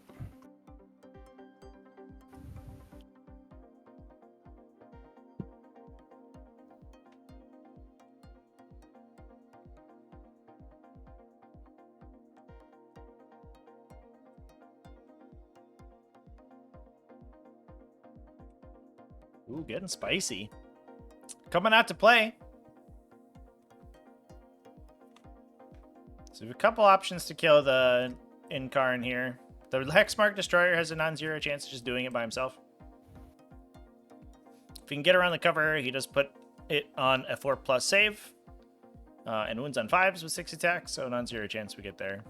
Ooh, getting spicy. Coming out to play. So we have a couple options to kill the Incarn here. The Hexmark Destroyer has a non-zero chance of just doing it by himself. If he can get around the cover, he does put it on a 4+ save. And wounds on 5s with 6 attacks, so non-zero chance we get there.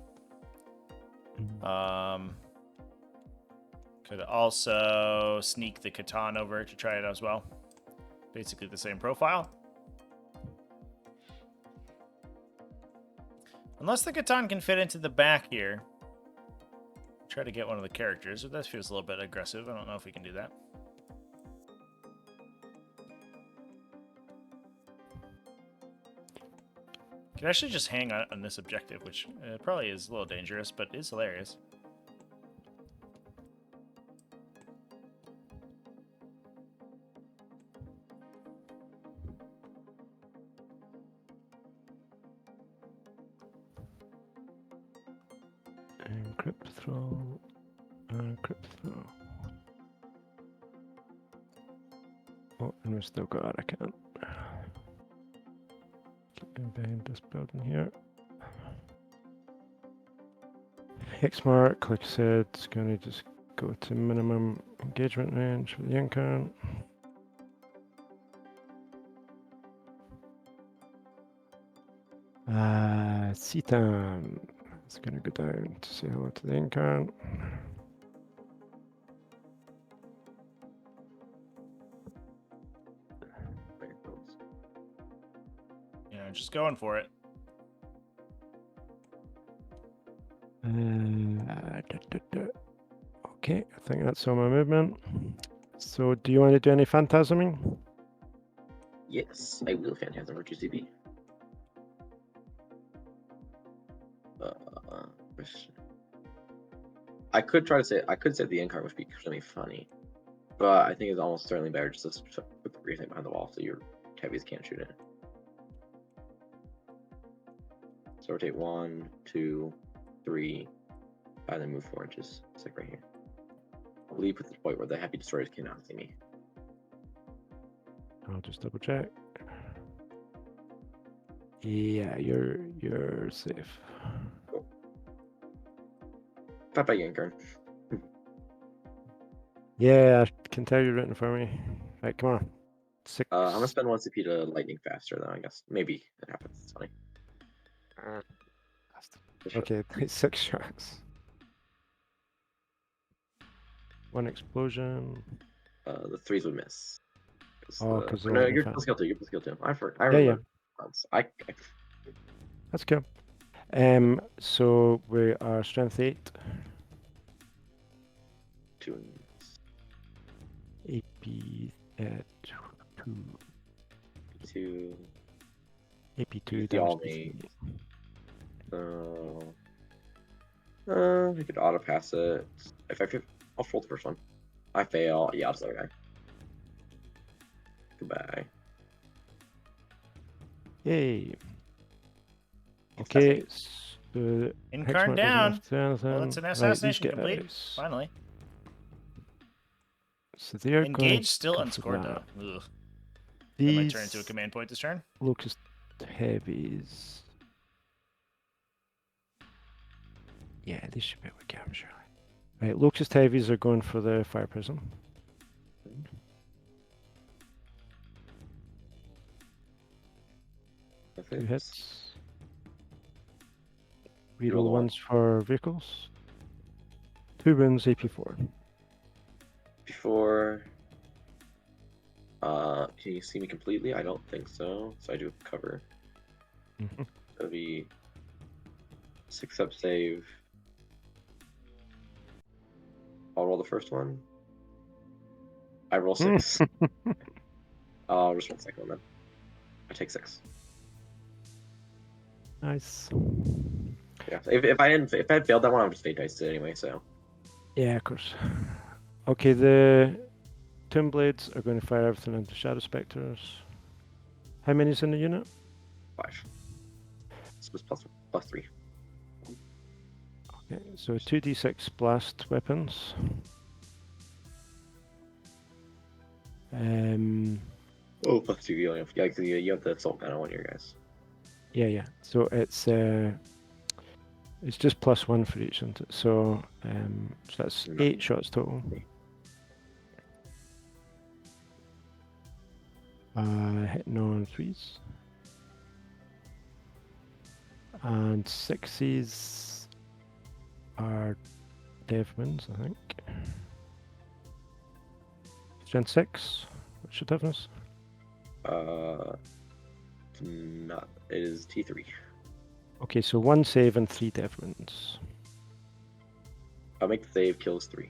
Could also sneak the Catan over to try it as well. Basically the same profile. Unless the Catan can fit into the back here. Try to get one of the characters, but that feels a little bit aggressive. I don't know if we can do that. Could actually just hang on this objective, which probably is a little dangerous, but is hilarious. Crypt throw. Crypt throw. Oh, and we've still got I can't. Keep going behind this building here. Hexmark, like I said, it's going to just go to minimum engagement range for the Incarn. Citan. It's going to go down to say hello to the Incarn. Yeah, just going for it. Okay, I think that's all my movement. So, do you want to do any phantasming? Yes, I will Phantasm for 2 CP. I could try to say the end card would be extremely funny, but I think it's almost certainly better just to put the Wraith Knight behind the wall so your heavies can't shoot it. So rotate 1, 2, 3, and then move 4 inches. It's like right here. I'll leave at the point where the heavy destroyers cannot see me. I'll just double check. Yeah, you're safe. Cool. Bye bye, Yankern. Yeah, I can tell you're written for me. Right, come on. 6. I'm gonna spend 1 CP to lightning faster, then I guess. Maybe it happens. It's funny. Okay, 6 shots. 1 explosion. The 3s would miss. Oh, because no, you're plus skill 2. You're plus skill 2. I Yeah. remember. I That's cool. So we are strength 8. 2. AP 2. 2. AP 2 The all damage. me. I could auto pass it. I'll fold the first one. I fail. Yeah, I'll just let it go. Goodbye. Yay. Okay. So Incarn Hexmark doesn't down. have to do anything. Well, it's an Right, these assassination complete. guys. Finally. So they're going Engage still to unscored though. Ugh. That These might turn into a command point this turn. Locust heavies. Yeah, they should be able to get them, surely. Right, Locust heavies are going for the fire prism. 2 hits. Reroll ones for vehicles. 2 wounds, AP4. Before. Can you see me completely? I don't think so. So I do cover. That'll be 6-up save. I'll roll the first one. I roll 6. I'll just roll the second one then. I take 6. Nice. Yeah. If I had failed that one, I would just fate dice it anyway. So. Yeah, of course. Okay, the Tomb Blades are going to fire everything into Shadow Spectres. How many's in the unit? 5. This was plus 3. Okay, so 2d6 blast weapons. Oh, plus 2. You have the assault gun on one of your guys. Yeah. So it's just +1 for each, isn't it? So that's 8 shots total. Hitting on 3s. And 6s are dev wins, I think. Strength 6. What's your toughness? Not. It is T3. Okay, so 1 save and 3 dev wins. I'll make the save, kills 3.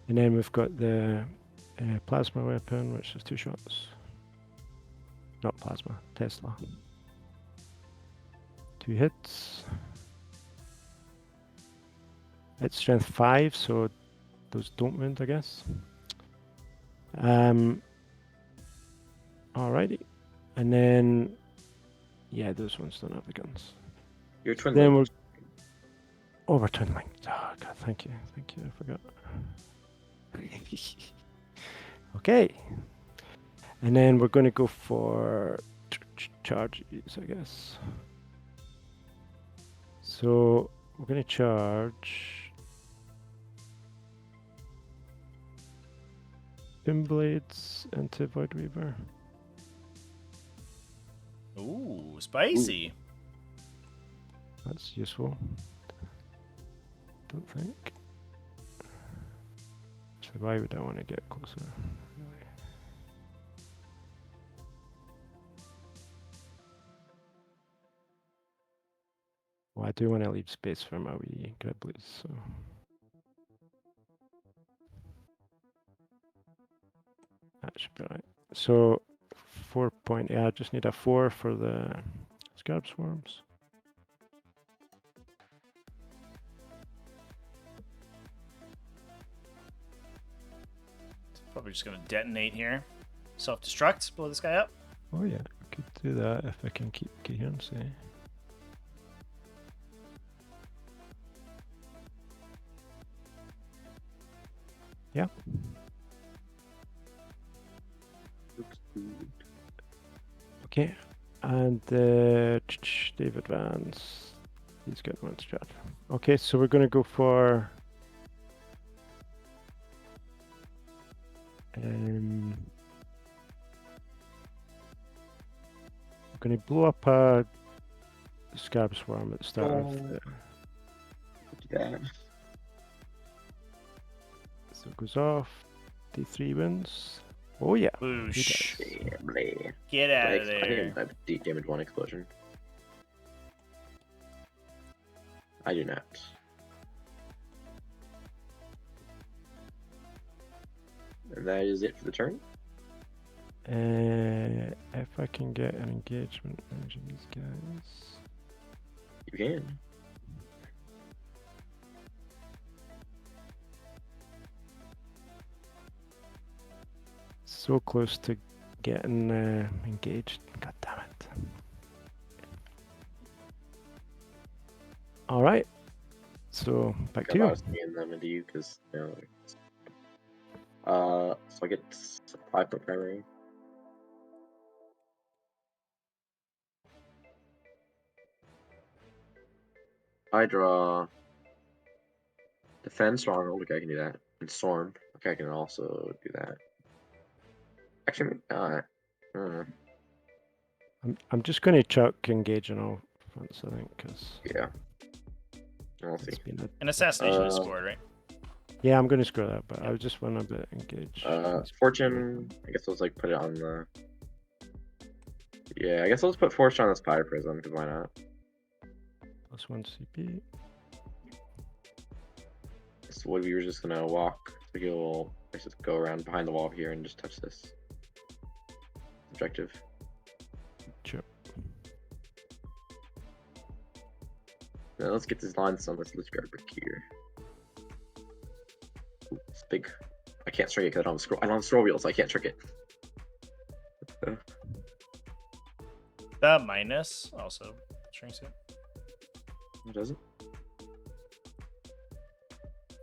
And then we've got the plasma weapon, which is 2 shots. Not plasma, Tesla. 2 hits. It's strength 5, so those don't wound, I guess. Alrighty. And then, yeah, those ones don't have the guns. Your twin Then link. we're twin linked. Oh, God, thank you, I forgot. Okay. And then we're going to go for charges, I guess. So we're going to charge Pin Blades into Void Weaver. Ooh, spicy. That's useful. Don't think. So why would I want to get closer? Really? Well, I do want to leave space for my wee Gribblies, so. That should be right. So 4 point, yeah, I just need a 4 for the Scarab Swarms. Probably just going to detonate here. Self-destruct, blow this guy up. Oh yeah, I could do that if I can keep coherency. Yeah. Okay, and David Vance, he's got one to charge. Okay, so we're going to go for we're going to blow up a Scarab Swarm at the start of the... So it goes off, D3 wins. Oh yeah. Boosh. Blade. Get out of I there. think I deep damage 1 explosion. I do not. And that is it for the turn. If I can get an engagement into these guys. You can. so close to getting engaged. God damn it. All right. So back to you. And them into you because so I get 5 foot primary. I draw defend strong. Okay, I can do that. And storm. Okay, I can also do that. Actually, I'm just going to chuck engage on all fronts, I think, because yeah. We'll see. it's been An assassination is scored, right? Yeah, I'm going to screw that, but I just want a bit engaged. Fortune. I guess let's like put it on the. Yeah, I guess let's put Fortune on this fire prism because why not? +1 CP. So what we were just gonna walk. So he'll just go around behind the wall here and just touch this objective. Sure. Now let's get this line on this grab brick here. Ooh, it's big. I can't trick it because I don't have scroll. I don't have scroll wheels, so I can't trick it. The minus also shrinks it. It doesn't.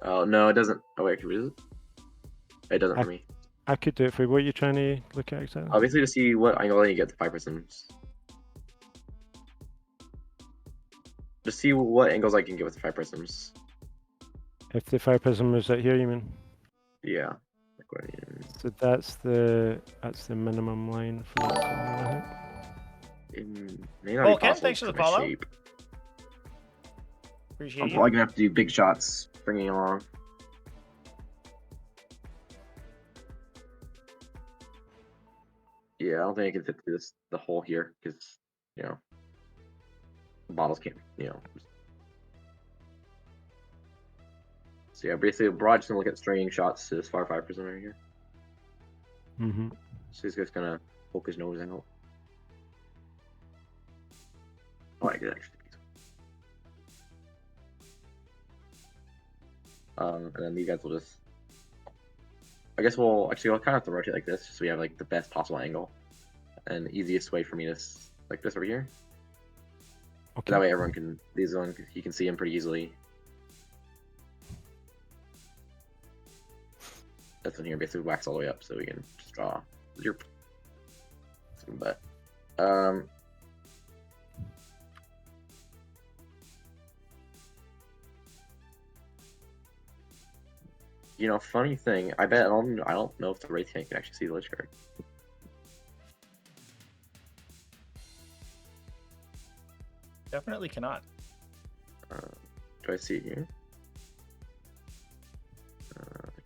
Oh no, it doesn't. Oh wait, is it? It doesn't for me. I could do it for you. What are you trying to look at exactly? Obviously, to see what angle you get the 5 prisms. To see what angles I can get with the 5 prisms. If the 5 prism is out here, you mean? Yeah. So that's the minimum line for that corner, I think. It may not Well, be Ken, possible thanks for the my follow. shape. Appreciate I'm you. probably gonna have to do big shots, bringing along. Yeah, I don't think I can fit through the hole here because the bottles can't. So yeah, basically, Broad's gonna look at stringing shots to this far 5% right here. Mm-hmm. So he's just gonna poke his nose out. Oh, I did actually. And then these guys will just. I guess we'll kind of have to rotate like this, so we have like the best possible angle, and the easiest way for me to like this over here. Okay. That way, everyone can you can see him pretty easily. This one here basically wax all the way up, so we can just draw your. But funny thing, I don't know if the Wraith Tank can actually see the Lich card. Definitely cannot. Do I see it here?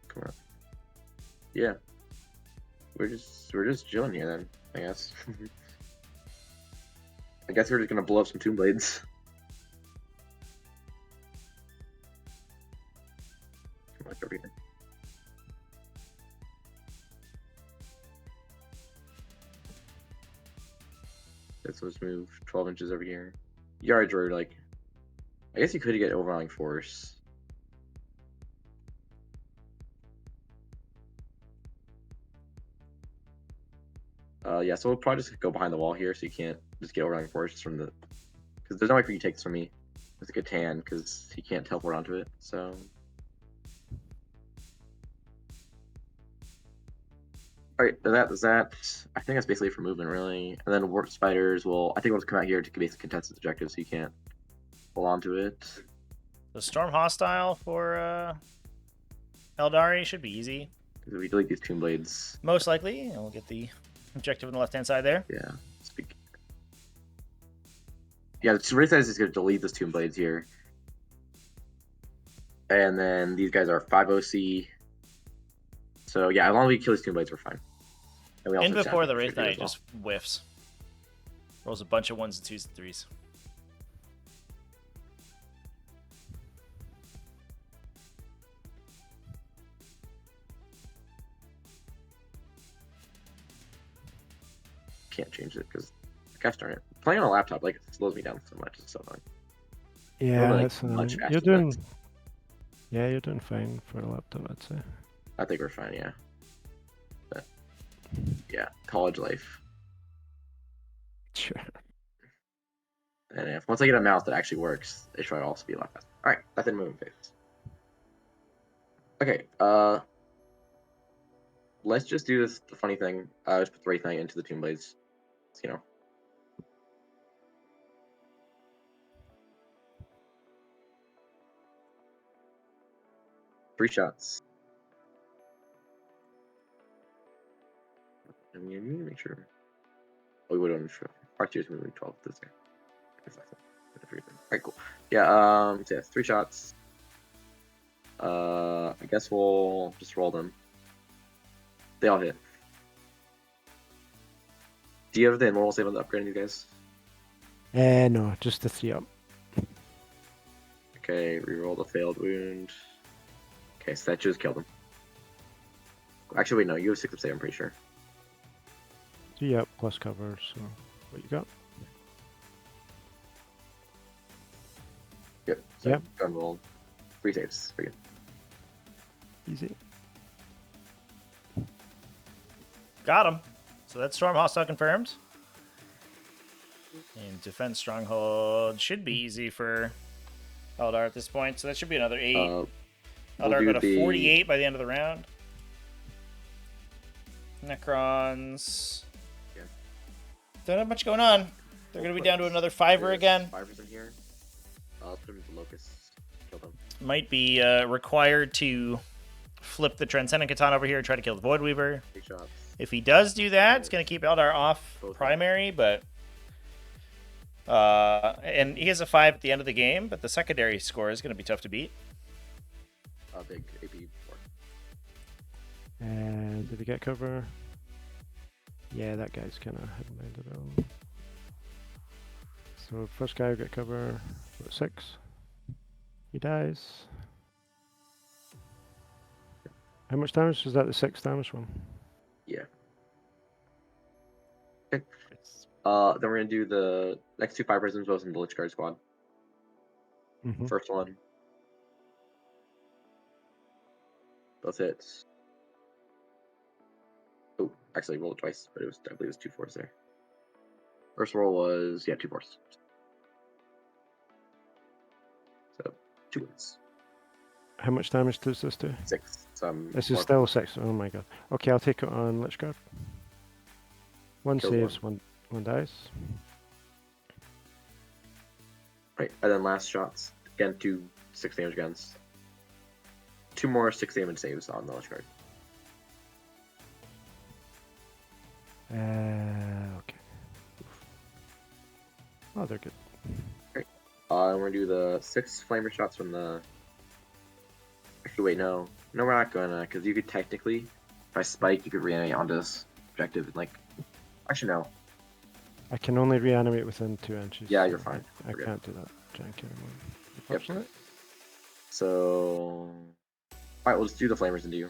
Come on. Yeah. We're just chilling here then, I guess. I guess we're just gonna blow up some Tomb Blades. Come on, over here. Let's move 12 inches over here. Yards were like, I guess you could get overwhelming force. Yeah, so we'll probably just go behind the wall here, so you can't just get overwhelming force from the, because there's no way for you to take this from me. It's a good tan because he can't teleport onto it. So. Alright, that. I think that's basically for movement, really. And then warp spiders will. I think we'll just come out here to basically contest its objective, so you can't hold on to it. The storm hostile for Aeldari should be easy. Because if we delete these Tomb Blades. Most likely, and we'll get the objective on the left-hand side there. Yeah. Yeah, the Wraith is going to delete those Tomb Blades here. And then these guys are 5 OC. So yeah, as long as we kill these Tomb Blades, we're fine. And we also In before the Wraith Knight well. just whiffs. Rolls a bunch of 1s and 2s and 3s. Can't change it because, gosh darn it, playing on a laptop like it slows me down so much. It's so annoying. Yeah, like, that's much faster you're than doing. Yeah, you're doing fine for a laptop, I'd say. I think we're fine, yeah. But Yeah, college life. Sure. And if once I get a mouse that actually works, it should also be a lot faster. All right, that's in moving phase. Okay, let's just do this. The funny thing, just put the Wraith Knight into the Tomb Blades. You know. Three shots. And we need to make sure. Oh, we would have sure. Part 2 is moving 12 this guy. Alright, cool. Yeah, so yeah, 3 shots. I guess we'll just roll them. They all hit. Do you have the immortal save on the upgrade, you guys? No, just the 3 up. Okay, reroll the failed wound. Okay, so that just killed him. Actually, wait, no, you have 6 up save, I'm pretty sure. 3 up plus cover, so what you got? Yep. So Yep. gun rolled. 3 saves. Pretty good. Easy. Got him. So that's Storm Hostile confirmed. And Defense Stronghold should be easy for Aeldari at this point. So that should be another 8. Aeldari go to 48 by the end of the round. Necrons. Yeah. Don't have much going on. They're going to be down to another 5er again. 5ers in here. Let's put him with the Locusts. Kill them. Might be required to flip the Transcendent Katana over here and try to kill the Void Weaver. 3 shots. If he does do that, it's going to keep Aeldari off primary, but... and he has a 5 at the end of the game, but the secondary score is going to be tough to beat. Big AP 4. And did he get cover? Yeah, that guy's kind of headlined around. So first guy will get cover. 6. He dies. How much damage? Was that the 6 damage one? Yeah. Okay. Then we're gonna do the next 2 5 prisms both in the Lich Guard squad. Mm-hmm. First one. Both hits. Oh, actually rolled it twice, but it was I believe it was 2 4s there. First roll was 2 4s. So 2 wins. How much damage does this do? 6. So This is still 6. Oh my god. Okay, I'll take it on Lich Guard. 1 Kills saves, one dies. Right, and then last shots. Again, 2 6 damage guns. 2 more 6 damage saves on the Lich Guard. Okay. Oh, they're good. And we're gonna do the 6 flamer shots from the. Actually, wait, no, we're not gonna, because you could technically, if I spike, you could reanimate onto this objective. And, like, actually, no. I can only reanimate within 2 inches. Yeah, you're fine. I We're can't do that jank anymore. Yep. Unfortunately. So, alright, we'll just do the flamers into you.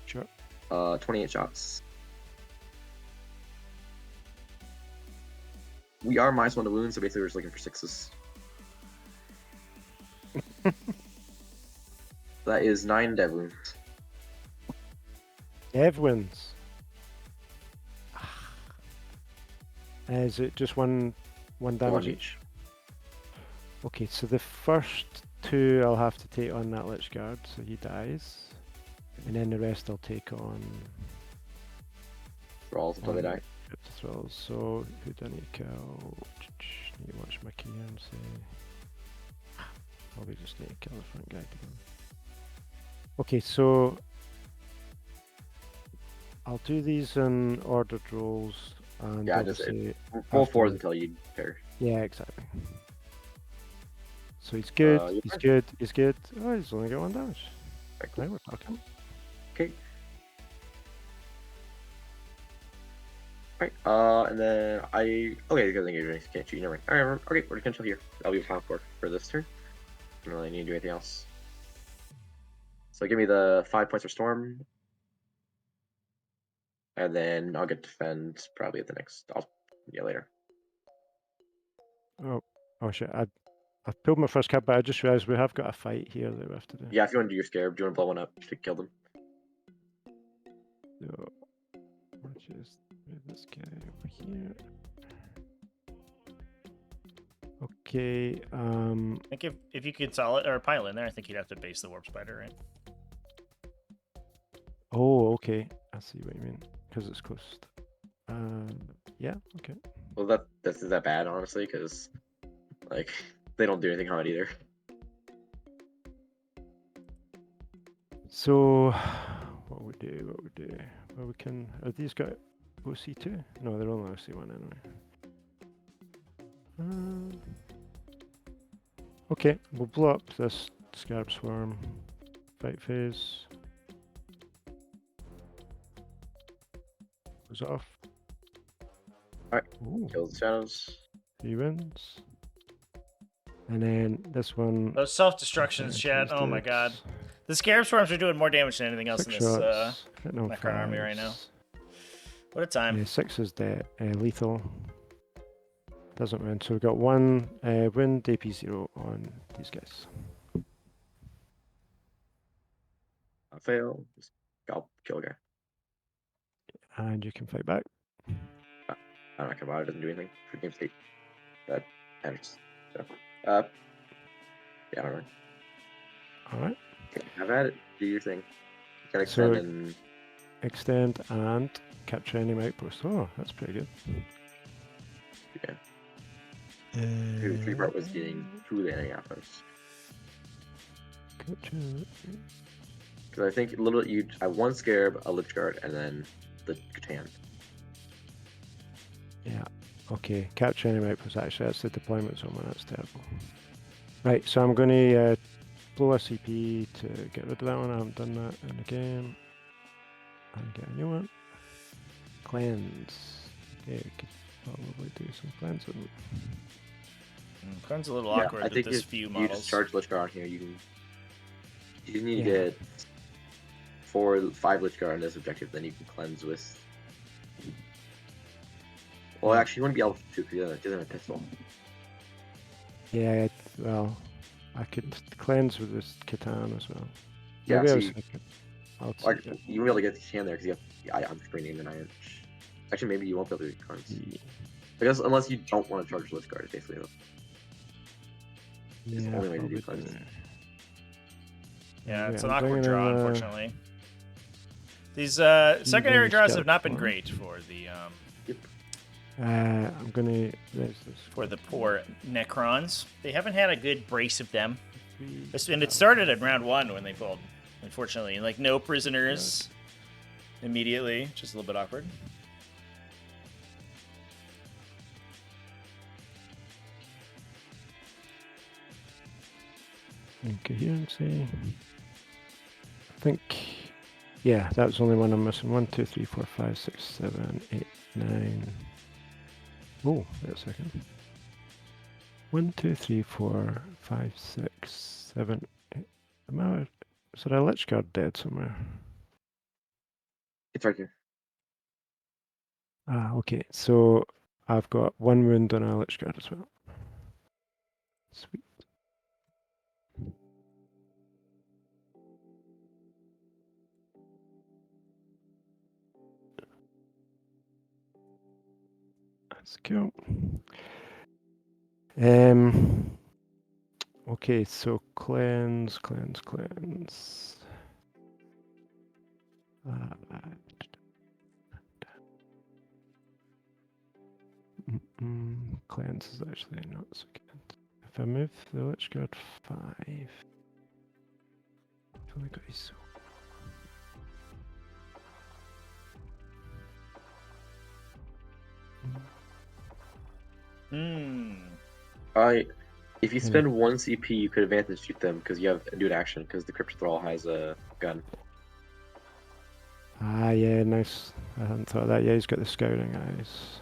Sure. 28 shots. We are -1 to wound, so basically we're just looking for 6s. That is 9 dev wounds. Dev wins. Is it just one damage 1 each? each. Okay, so the first 2 I'll have to take on that Lich Guard, so he dies. And then the rest I'll take on Rolls until they die. as well. So who do I need to kill? Need to watch my key here and say. Probably just need to kill the front guy again. Okay, so I'll do these in ordered rolls, and Yeah, just obviously roll after- 4s until you pair. Yeah, exactly. So he's good. You're He's fine. good. He's good. Oh, he's only got 1 damage. Right, cool. Now we're talking. Okay. Alright, and then okay, because I can't shoot you, never mind. Alright, okay, we're gonna chill here. That'll be final for this turn. Don't really need to do anything else. So give me the 5 points for Storm. And then I'll get defend probably at the next later. Oh shit! I pulled my first card, but I just realized we have got a fight here that we have to do. Yeah, if you want to do your scarab, do you want to blow one up to kill them? So, I'll just move this guy over here. Okay. I think if you could solid or pile in there, I think you'd have to base the warp spider, right? Oh, okay. I see what you mean. Because it's coast. Yeah. Okay. Well, this is that bad, honestly, because like they don't do anything on it either. So, what we do? What we do? Well, we can. Are these got OC2? No, they're only OC1 anyway. Okay, we'll blow up this Scarab Swarm. Fight phase. Goes off. Alright, Ooh, kill the shadows. he wins. And then this one. Those self-destructions, chat. Oh my god. The Scarab Swarms are doing more damage than anything else in this Necron army right now. What a time. Yeah, 6 is dead. Lethal. Doesn't win. So we've got 1 win, DP0 on these guys. I fail. Just kill a guy. And you can fight back. I'm not gonna bother. It doesn't do anything. Pregame state. That matters. So, yeah, I don't know. Alright. Okay, have at it. Do your thing. You can So- extend and Extend and capture enemy outpost. Oh, that's pretty good. yeah. The tree part was getting through the enemy outpost. Capture. Because I think you have 1 scarab, a lich guard, and then the Catan. Yeah. Okay. Capture enemy outpost. Actually, that's the deployment zone. That's terrible. Right. So I'm going to blow a CP to get rid of that one. I haven't done that in the game. And get a new one. Cleanse. Okay, we could probably do some cleansing. Clean's a little Yeah, awkward I with think this if few you models. just charge lich guard on here, you need to Yeah. get 5 lich guard on this objective, then you can cleanse with. Well, Yeah. actually, you wouldn't be able to because he doesn't have a pistol. Yeah. Well, I could cleanse with this Catan as well. Yeah, Maybe I so was you, thinking. I'll like, take it. you won't be able to get the hand there because I'm screening the 9-inch. Actually, maybe you won't be able to get cleanse. I guess unless you don't want to charge lich guard, basically. It's the Yeah, only way to do probably cleanse. do. Yeah, Okay, it's an I'm awkward bringing draw, in, unfortunately. These secondary Even draws have not been Scarab great for the I'm gonna. There's this. for the poor Necrons. They haven't had a good brace of them. Three. And it started in round 1 when they pulled, unfortunately. Like, no prisoners immediately. Just a little bit awkward. Incoherency. I think. Yeah, that was the only one I'm missing. 1, 2, 3, 4, 5, 6, 7, 8, 9. Oh, wait a second. 1, 2, 3, 4, 5, 6, 7, 8. Is there a Lich Guard dead somewhere? It's right here. Ah, okay. So I've got 1 wound on a Lich Guard as well. Sweet. Let's go. Okay, so cleanse. Cleanse is actually not so good. If I move the Lich Guard 5, I've only got his soul. If you spend 1 CP, you could advantage shoot them because you have a dude action because the Crypt Thrall has a gun. Ah, yeah, nice. I hadn't thought of that. Yeah, he's got the scouting eyes.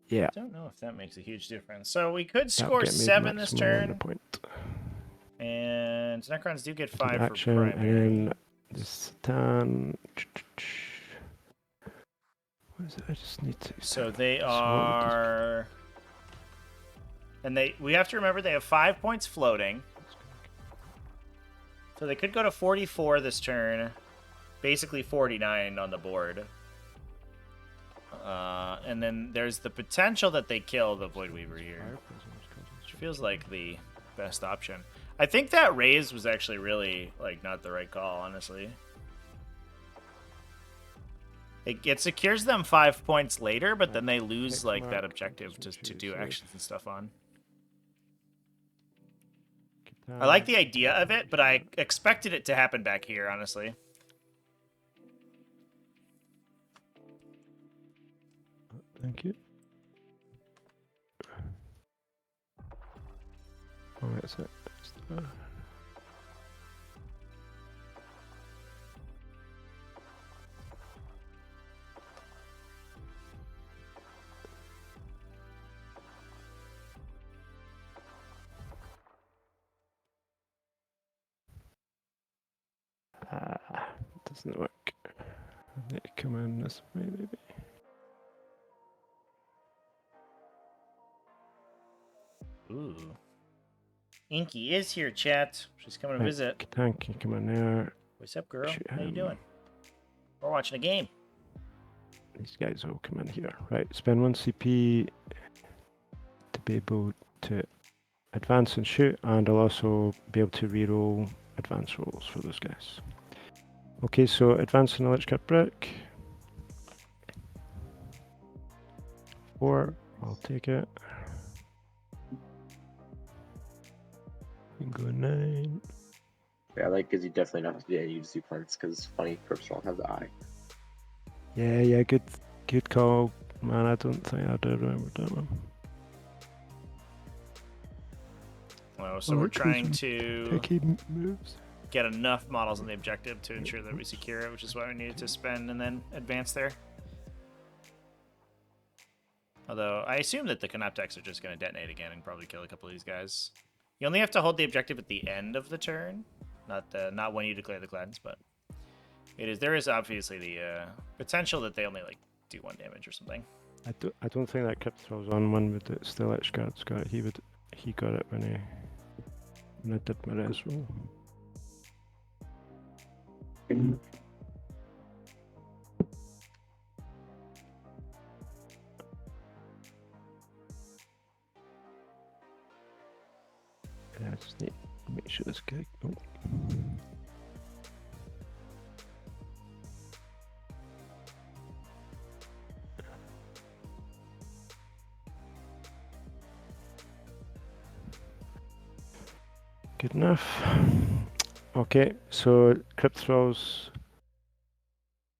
Yeah. I don't know if that makes a huge difference. So we could that'll score get me 7 this maximum on the turn. point. And Necrons do get Take 5 action, for and primary. then the Satan. What is it? I just need to. So they So what are... And we have to remember they have 5 points floating. So they could go to 44 this turn. Basically 49 on the board. And then there's the potential that they kill the Void Weaver here. Which feels like the best option. I think that raise was actually really, like, not the right call, honestly. It secures them 5 points later, but then they lose, like, that objective to do actions and stuff on. I like the idea of it, but I expected it to happen back here, honestly. Thank you. Oh, that's it. Doesn't work. I need to come in this way, maybe. Ooh. Inky is here, chat. She's coming to visit. Catan can come in there. What's up, girl? Shoot How you him. doing? We're watching a game. These guys will come in here. Right, spend 1 CP to be able to advance and shoot, and I'll also be able to reroll advance rolls for those guys. Okay, so advance and electric brick. 4, I'll take it. Go 9. Yeah, like, because you definitely not have to do any use cleanse, because it's funny, Corpse Roll has the eye. Yeah, good call. Man, I don't think I did remember that one. Well, so we're trying to Picky moves. get enough models on the objective to ensure that we secure it, which is why we needed to spend and then advance there. Although, I assume that the Canoptex are just going to detonate again and probably kill a couple of these guys. You only have to hold the objective at the end of the turn, not when you declare the cleanse, but there is obviously the potential that they only like do 1 damage or something. I don't think that Crypt throws on one with the still edge guards got it. He got it when I did my res roll. Yeah, I just need to make sure this guy. Oh. Good enough. Okay, so Crypt Thralls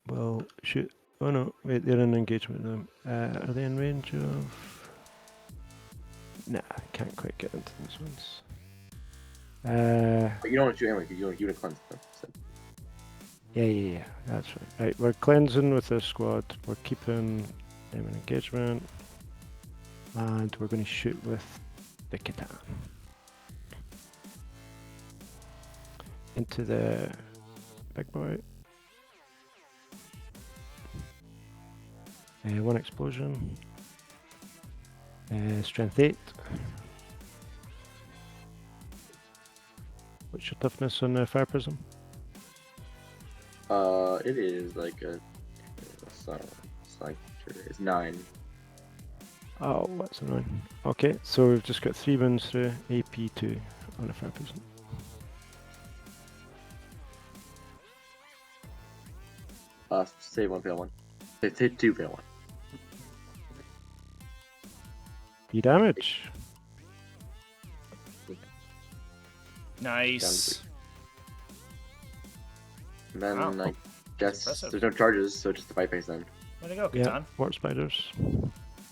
will shoot. Oh no, wait, they're in engagement with them. Are they in range of? Nah, I can't quite get into those ones. But you don't want to shoot anyway, because you don't unit cleanse them. So. Yeah, that's right. Right, we're cleansing with this squad. We're keeping them in engagement, and we're going to shoot with the Catan into the big boy. 1 explosion. Strength 8. What's your toughness on the fire prism? It is like a it's 9. Oh, that's annoying. Okay, so we've just got 3 wounds through AP2 on a fire prism. Say 1 fail 1. Say 2 fail 1. 3 damage. Nice. And then Wow. I guess Impressive. there's no charges, so just the fight phase then. Way to go, Catan. Yeah, warp spiders.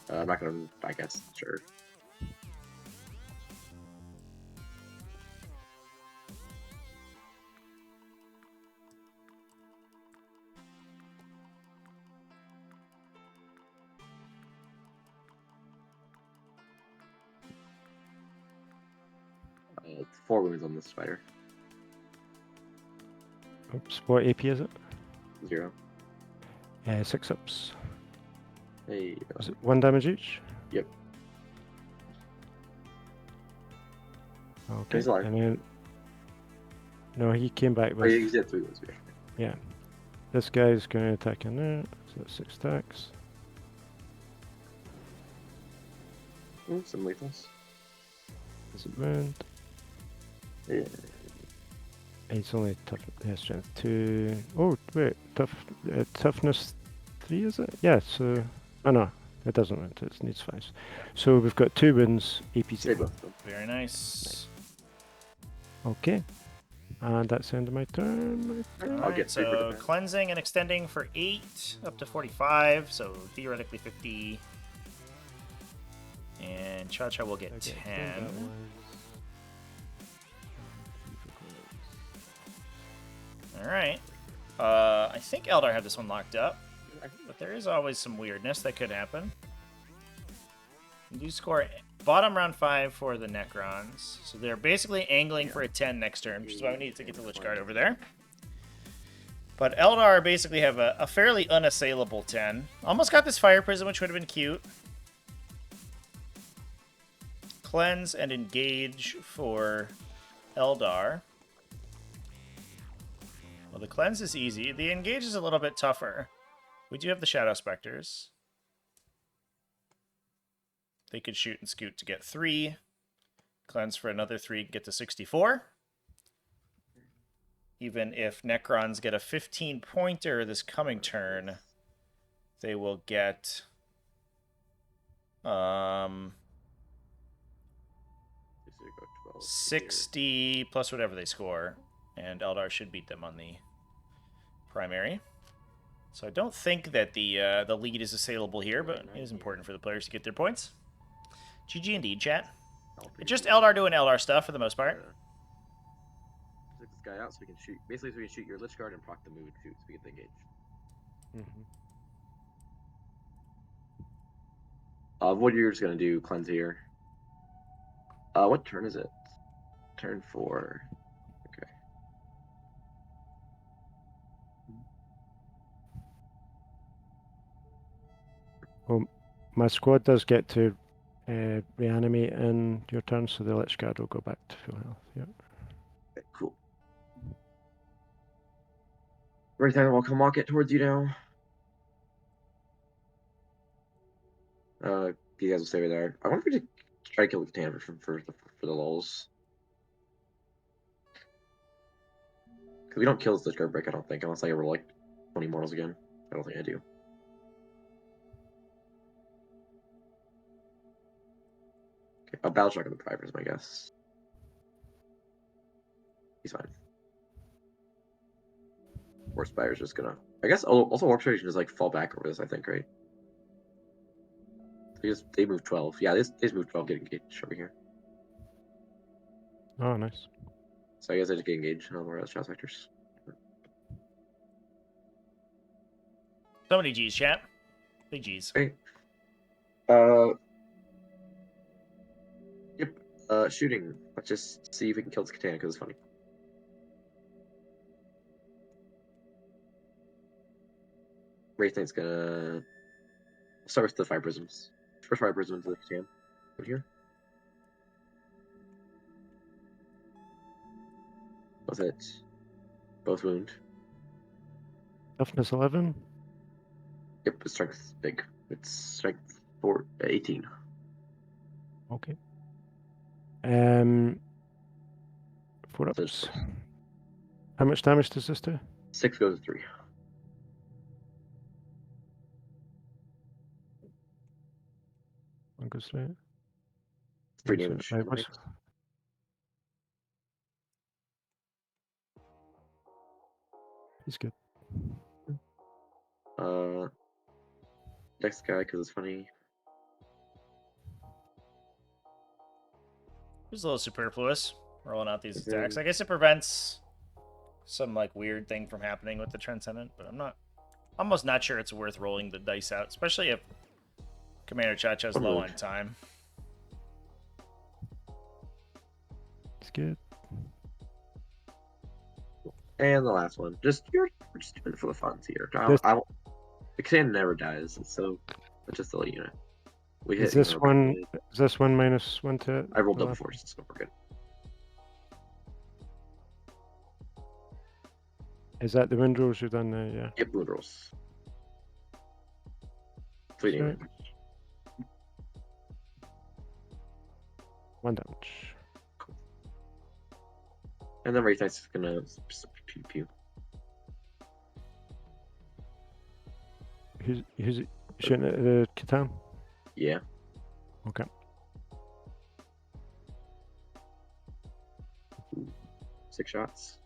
I'm not gonna. I guess sure. It's 4 wounds on this spider. Oops, what AP is it? 0. 6 ups. Hey. Is it 1 damage each? Yep. Okay. He's alive. And then No, he came back Oh, you with. did 3 wounds. Yeah. This guy's going to attack in there. So that's 6 attacks. Ooh, some lethals. Is it wound? Yeah. He's only tough. He has strength 2. Oh, wait. Toughness 3, is it? Yeah, so. Oh, no. It doesn't wound. It needs 5s. So we've got 2 wounds, AP Save 0. both of them. Very nice. Okay. And that's the end of my turn. I'll Alright, get 3 for so defense. cleansing and extending for 8 up to 45, so theoretically 50. And Cha-Cha will get 10. Alright. I think Eldar had this one locked up, but there is always some weirdness that could happen. You do score bottom round 5 for the Necrons, so they're basically angling for a 10 next turn, which is why we need to get the Lich Guard over there. But Eldar basically have a fairly unassailable 10. Almost got this Fire Prism, which would have been cute. Cleanse and engage for Eldar. Well, the cleanse is easy. The engage is a little bit tougher. We do have the Shadow Specters. They could shoot and scoot to get 3. Cleanse for another 3, get to 64. Even if Necrons get a 15-pointer this coming turn, they will get 60 plus whatever they score, and Eldar should beat them on the primary. So I don't think that the lead is assailable here, but it is important for the players to get their points. GG indeed, chat. Just Eldar doing Eldar stuff for the most part. Take this guy out so we can shoot. Basically, so we can shoot your Lich Guard and proc the move and shoot so we get the engage. What you're just gonna do, cleanse here. What turn is it? Turn 4. Okay. Well, my squad does get to reanimate in your turn, so the Lich Guard will go back to full health. Yeah. Okay, cool. Right then, we'll come walk it towards you now. You guys will stay right there. I wonder if we could try to kill the Katana for the lulz. Because we don't kill this Lich Guard break, I don't think, unless I ever like 20 mortals again. I don't think I do. Okay, I'll battle shock on the Privers, I guess. He's fine. Warp Spire's just gonna. I guess also Warp Spire just like fall back over this, I think, right? They move 12. Yeah, they just move 12, get engaged over here. Oh, nice. So I guess I just get engaged. No more Shadow Specters. So many G's, chat. Big G's. Okay. Yep. Shooting. Let's just see if we can kill this Katana because it's funny. Wraithnight's gonna start with the Fire Prisms. First Fire Prism into the Katana. Over here. Was it both wound? Toughness 11. Yep, its strength big. It's strength 18. Okay. 4 ups. How much damage does this do? 6 goes to 3. One goes through. 3 Yes, damage. right, what's- He's good. Next guy because it's funny. It's a little superfluous rolling out these attacks. I guess it prevents some like weird thing from happening with the Transcendent, but I'm almost not sure it's worth rolling the dice out, especially if CommanderChaCha is low on time. It's good. And the last one. We're just doing it for the funds here. The Katana never dies, so it's just a little unit. Is this one -1 to it? I rolled double force, so we're good. Is that the windrows you've done there? Yeah. Yep, wound rolls. Fleeting Sure. range. 1 damage. And then Wraith Knight's gonna pew pew. Who's shooting at the Catan? Yeah. Okay. Ooh, 6 shots.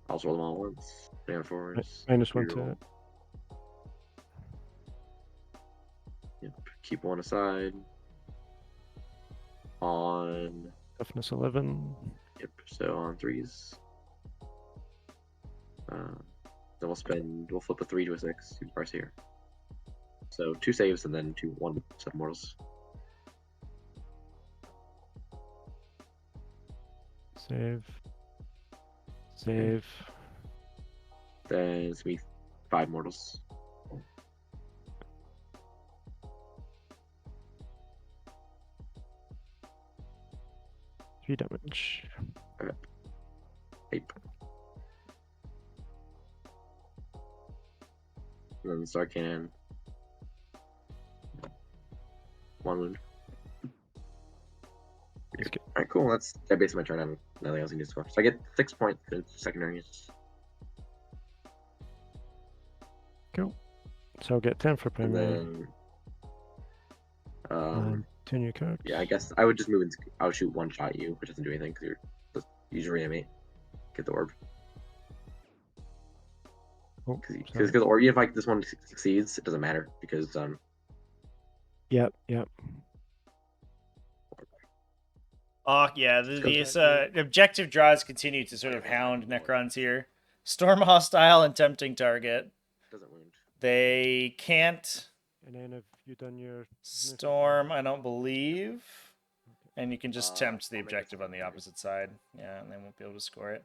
I'll just roll them all at once. Man forwards. -1 reroll. to it. Yep. Keep one aside. On. Toughness 11. Yep. So on 3s. Then we'll flip a 3 to a 6. 2 bars here. So 2 saves and then 1 set of mortals. Save. Save. Then it's me 5 mortals. Three damage. Ape. And then Sarkhan. 1 wound. Let's get- Alright, cool. That's basically my turn. I'm nothing else I need to score. So I get 6 points for secondaries. Cool. So I'll get 10 for And primary. then. And 2 new cards. Yeah, I guess I would just move into. I would shoot 1 shot at you, which doesn't do anything because you're just use your reanimate. Get the orb. Oh, Because sorry. or even if like this one succeeds, it doesn't matter because Yep. Oh, yeah, these objective draws continue to sort of hound Necrons here. Storm a hostile and tempting target. doesn't wound. They can't And then have you done your storm, I don't believe. And you can just tempt the I'll make it objective on the secondary. opposite side. Yeah, and they won't be able to score it.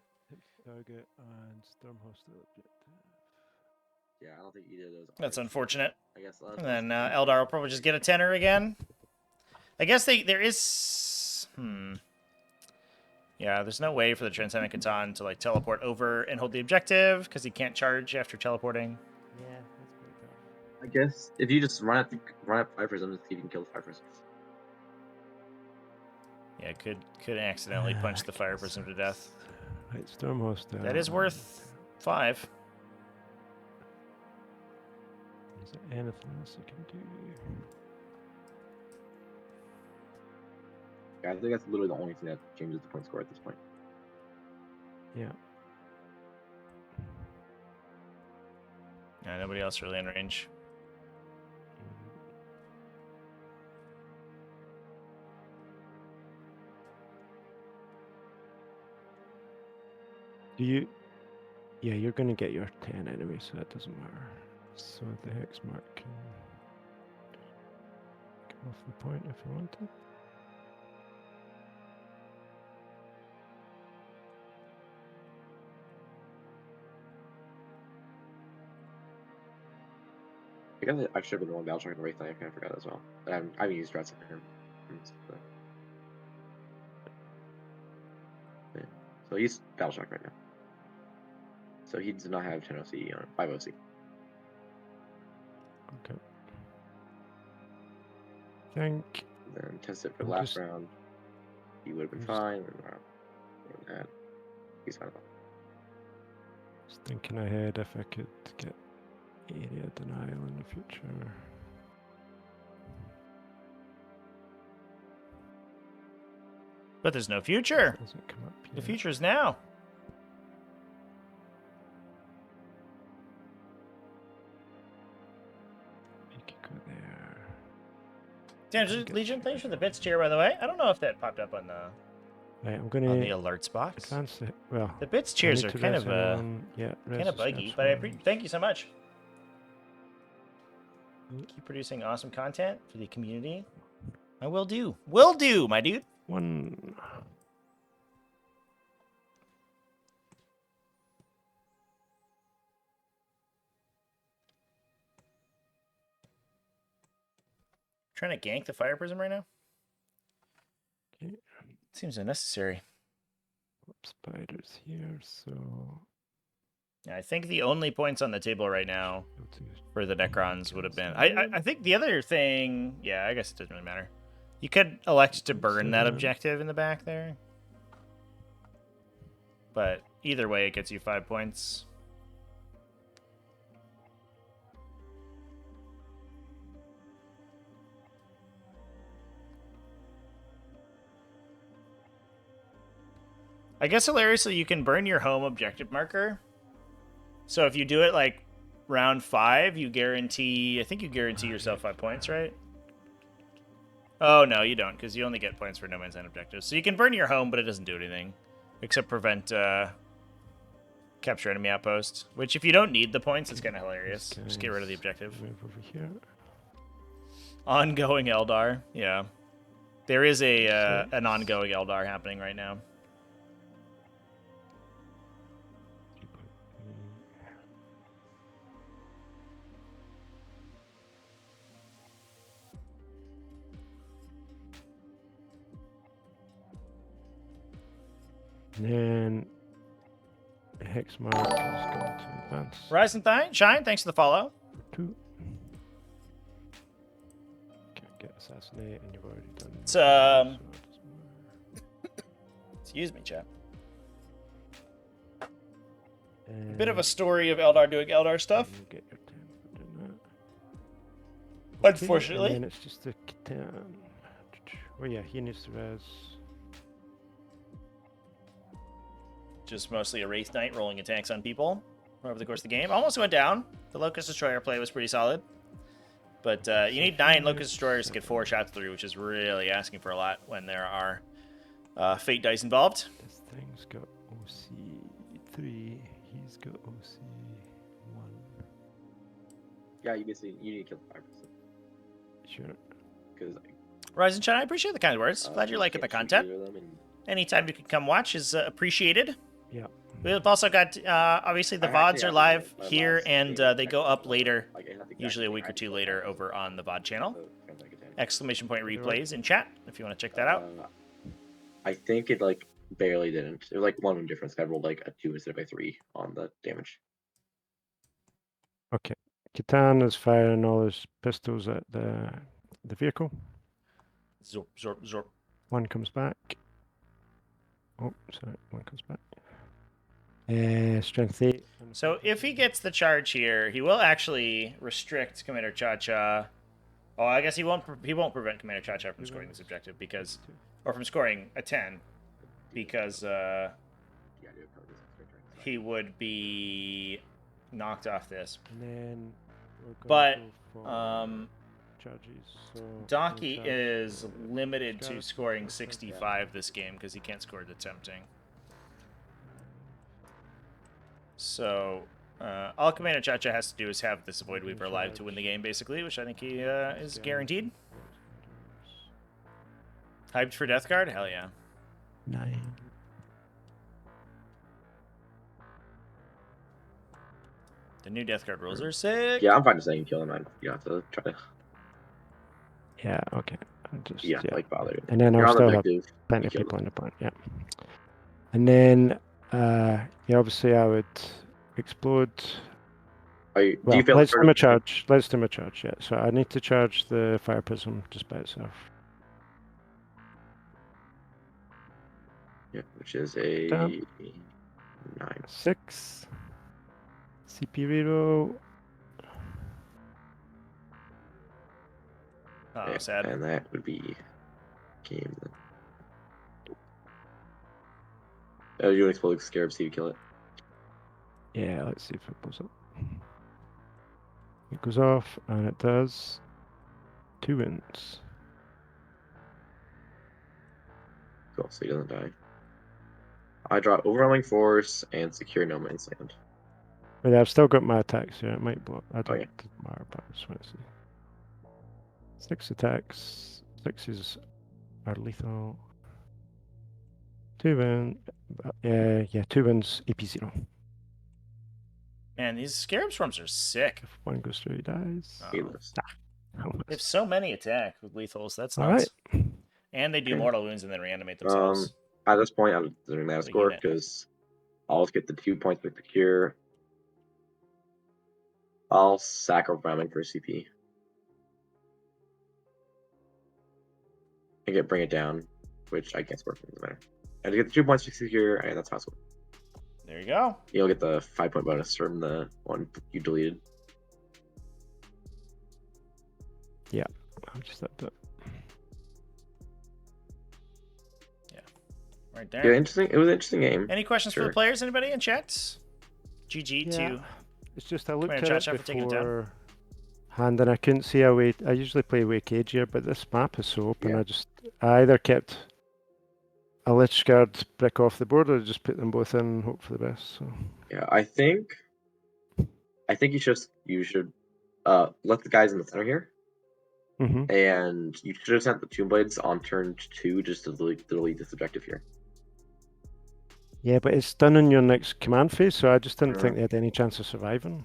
target and storm hostile objective? Yeah, I don't think either of those. That's are unfortunate. I guess. And then Aeldari will probably just get a tenor again. I guess there is. Yeah, there's no way for the Transcendent Catan to like teleport over and hold the objective because he can't charge after teleporting. Yeah, that's pretty tough. I guess if you just run at 5 prisms, you can kill the 5 prisms. Yeah, could accidentally punch the fire prism to death. Right, storm hostile. That is worth 5. Is there anything else I can do? Yeah, I think that's literally the only thing that changes the point score at this point. Yeah. Yeah, nobody else really in range. Do you? Yeah, you're gonna get your 10 anyway, so that doesn't matter. So the hex mark can come off the point if you want to. I guess I should have been the one battle shock and Wraith Knight. I kind of forgot as well. I haven't used Rats for him. Yeah. So he's battle shock right now. So he does not have 10 OC on 5 OC. Okay. Think. Then test it for the I'm last just- round. He would have been I'm fine. And that. He's fine. Just thinking ahead if I could get area denial in the future. But there's no future. Doesn't come up The yet. future is now. You could go there. Damn, Legion, thanks for the bits cheer, by the way. I don't know if that popped up on the Right, I'm on gonna the alerts box. advance it. Well, The bits I cheers need are to kind res of anyone. Yeah, kind of buggy, but thank you so much. Keep producing awesome content for the community. I will do. Will do, my dude. One. Trying to gank the fire prism right now. Okay. Seems unnecessary. spiders here, so Yeah, I think the only points on the table right now go to for the Necrons would have been. I think the other thing. Yeah, I guess it doesn't really matter. You could elect to burn that objective in the back there. But either way, it gets you 5 points. I guess hilariously, you can burn your home objective marker. So if you do it like round 5, you guarantee. I think you guarantee yourself 5 points, right? Oh no, you don't, because you only get points for no man's land objectives. So you can burn your home, but it doesn't do anything except prevent capture enemy outpost. Which, if you don't need the points, it's kind of hilarious. Just get rid of the objective. move over here. Ongoing Eldar, yeah. There is a an ongoing Eldar happening right now. And then hex mark is going to advance. Rise and shine, thanks for the follow. For 2. Can't get assassinate, and you've already done. It's so it doesn't matter. Excuse me, chat. And Bit of a story of Eldar doing Eldar stuff. you get your 10 for doing that. Okay, Unfortunately. and then it's just a Catan. Oh yeah, he needs to res. Just mostly a Wraith Knight rolling attacks on people over the course of the game. Almost went down. The Locust Destroyer play was pretty solid. But you need 9 Locust Destroyers to get 4 shots through, which is really asking for a lot when there are Fate dice involved. This thing's got OC3. He's got OC1. Yeah, you need to kill the 5%. Sure. Because Rise and Shine, I appreciate the kind words. Glad you're liking the content. Anytime you can come watch is appreciated. Yeah. We've also got, obviously, the VODs are live here, and they go up later, usually a week or 2 later, over on the VOD channel. Exclamation point replays in chat, if you want to check that out. I think it, like, barely didn't. It was, like, 1 difference. I rolled, like, a 2 instead of a 3 on the damage. Okay. Catan is firing all his pistols at the vehicle. Zorp, zorp, zorp. 1 comes back. Oh, sorry. 1 comes back. Strength 8. So if he gets the charge here, he will actually restrict CommanderChaCha. Oh, I guess he won't prevent CommanderChaCha from scoring this objective because, or from scoring a 10, because he would be knocked off this. And then we're But go for charges. So Doccy charge, is limited to charge, scoring charge. 65 this game because he can't score the tempting. So all CommanderChaCha has to do is have this Void Weaver alive to win the game, basically, which I think he is guaranteed. Hyped for Death Guard? Hell yeah. 9. The new Death Guard rules are sick. Yeah, I'm fine just saying you kill him, man. You don't have to try to. Yeah, okay. I'm just, like bother. And then You're I'll on still the have objective. plenty you of kill people them. in the point, yeah. And then, yeah, obviously I would explode. Do Well, you feel let's do my charge. Let's do my charge, yeah. So I need to charge the Fire Prism just by itself. Yeah, which is a Damn. 9. 6. CP reroll. Oh, Yeah, sad. And that would be game. You explode Scarab, see you kill it. Yeah, let's see if it blows up. It goes off, and it does 2 wins. Cool, so he doesn't die. I draw Overwhelming Force and Secure No Man's Land. But I've still got my attacks here. It might blow up. I don't yeah. matter, but I just want to see. 6 attacks. 6s are lethal. 2 wins. Yeah, 2 wins. AP 0. Man, these Scarab Swarms are sick. If 1 goes through, he dies. Oh. He lives. They have so many attacks with lethals. That's All nuts. right. And they do Okay. mortal wounds and then reanimate themselves. At this point, I'm doing that score unit. because I'll just get the 2 points with the cure. I'll sack a ramen for CP. And bring it down, which I guess works, doesn't matter. And to get the 2 points for cure, and that's possible. There you go. You'll get the 5-point bonus from the one you deleted. Yeah, I'll just have to. Right Yeah, there. interesting. It was an interesting game. Any questions for Sure. the players? Anybody in chat? GG Yeah. to It's just I looked at CommanderChaCha it for taking it down. beforehand and I couldn't see a way. I usually play way cagier, but this map is so open. Yeah. I either kept a Lich Guard brick off the board or just put them both in and hope for the best. So Yeah, I think you should let the guys in the center here, and you should have sent the Tomb Blades on turn 2 just to delete this objective here. yeah, but it's done in your next command phase, so I just didn't Yeah. think they had any chance of surviving.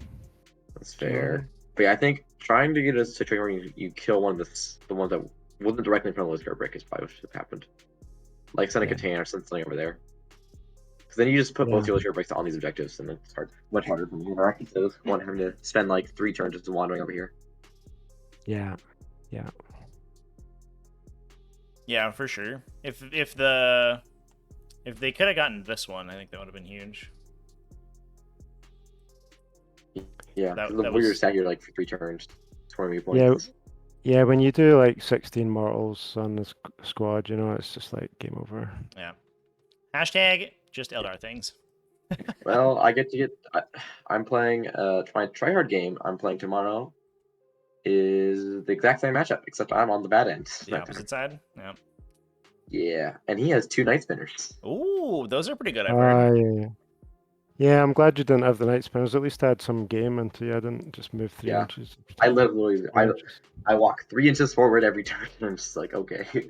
That's Do you know what I fair. mean? But yeah, I think trying to get a situation where you kill one of the ones that wasn't directly in front of the Lich Guard brick is probably what should have happened. Like send a Yeah. container, send something over there. Because then you just put both Yeah. your Lich Guard bricks on these objectives, and it's much harder for me interact instead of one having to spend like 3 turns just wandering over here. Yeah. Yeah, for sure. If they could have gotten this one, I think that would have been huge. Yeah, That the warrior was- sat here like for 3 turns, 20 points. Yeah, when you do like 16 mortals on the squad, you know, it's just like game over. Yeah. Hashtag just Eldar things. Well, I'm playing my tryhard game I'm playing tomorrow is the exact same matchup, except I'm on the bad end. The opposite side. Yeah. Yeah, and he has 2 night spinners. Ooh, those are pretty good. I've heard. Yeah, I'm glad you didn't have the night spinners. At least I had some game into you. I didn't just move 3 Yeah. inches. I literally I walk 3 inches forward every turn. And I'm just like, okay. Yeah,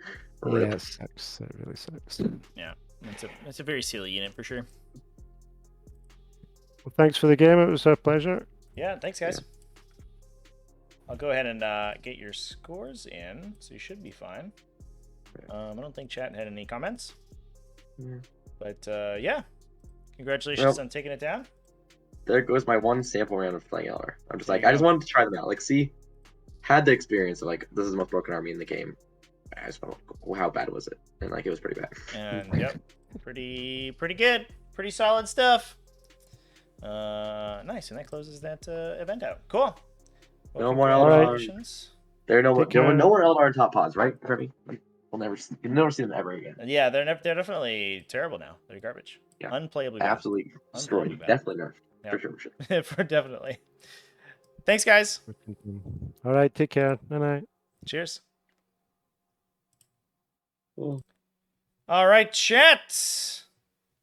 it sucks. It really sucks. Yeah. It's a very silly unit for sure. Well, thanks for the game. It was a pleasure. Yeah, thanks guys. I'll go ahead and get your scores in, so you should be fine. I don't think chat had any comments. Yeah. But yeah, congratulations on taking it down. There goes my one sample round of playing Eldar. I'm just There like, you I just go. wanted to try them out. Like, see, had the experience of like, this is the most broken army in the game. I just want to, how bad was it? And like, it was pretty bad. And yep, pretty good, pretty solid stuff. Nice, and that closes that event out. Cool. Well, No more Eldar. congratulations. There are no more Take care. Eldar in top pods, right, Kirby? You'll never see them ever again. Yeah, they're definitely terrible now. They're garbage. Yeah. Unplayably bad. Absolutely destroyed. Unbelievable. Definitely nerfed. Yeah. For sure. For definitely. Thanks, guys. All right, take care. Night. Cheers. Cool. All right, chat.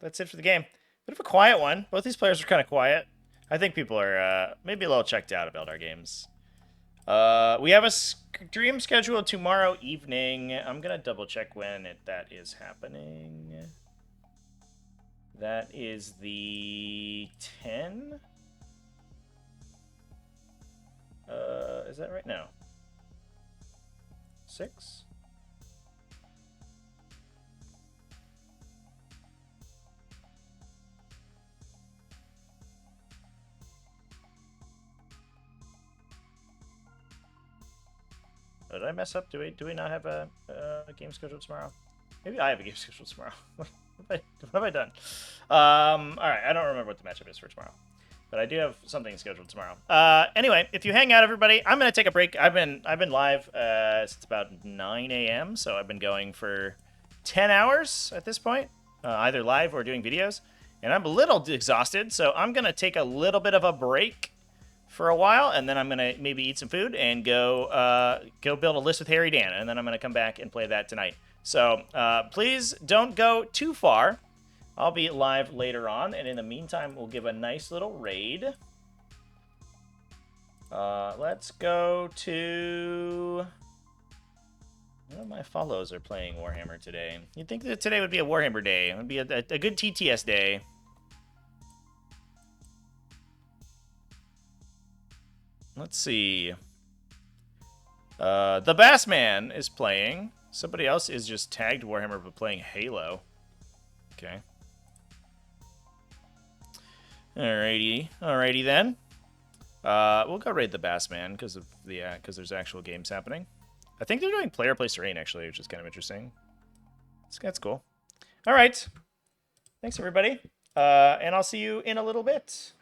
That's it for the game. Bit of a quiet one. Both these players are kind of quiet. I think people are maybe a little checked out of Eldar games. We have a stream scheduled tomorrow evening. I'm gonna double check when that is happening. That is the 10. Is that right now? 6. Did I mess up? Do we not have a game scheduled tomorrow? Maybe I have a game scheduled tomorrow. What have I done? All right, I don't remember what the matchup is for tomorrow, but I do have something scheduled tomorrow. Anyway, if you hang out, everybody, I'm gonna take a break. I've been live since about 9 a.m., so I've been going for 10 hours at this point, either live or doing videos, and I'm a little exhausted, so I'm gonna take a little bit of a break for a while, and then I'm gonna maybe eat some food and go build a list with Harry Dan, and then I'm gonna come back and play that tonight. So please don't go too far. I'll be live later on, and in the meantime, we'll give a nice little raid. Let's go to... None of my follows are playing Warhammer today. You'd think that today would be a Warhammer day. It would be a good TTS day. Let's see. The Bassman is playing. Somebody else is just tagged Warhammer but playing Halo. Okay. Alrighty then. We'll go raid the Bassman because there's actual games happening. I think they're doing player place terrain actually, which is kind of interesting. That's cool. All right. Thanks everybody, and I'll see you in a little bit.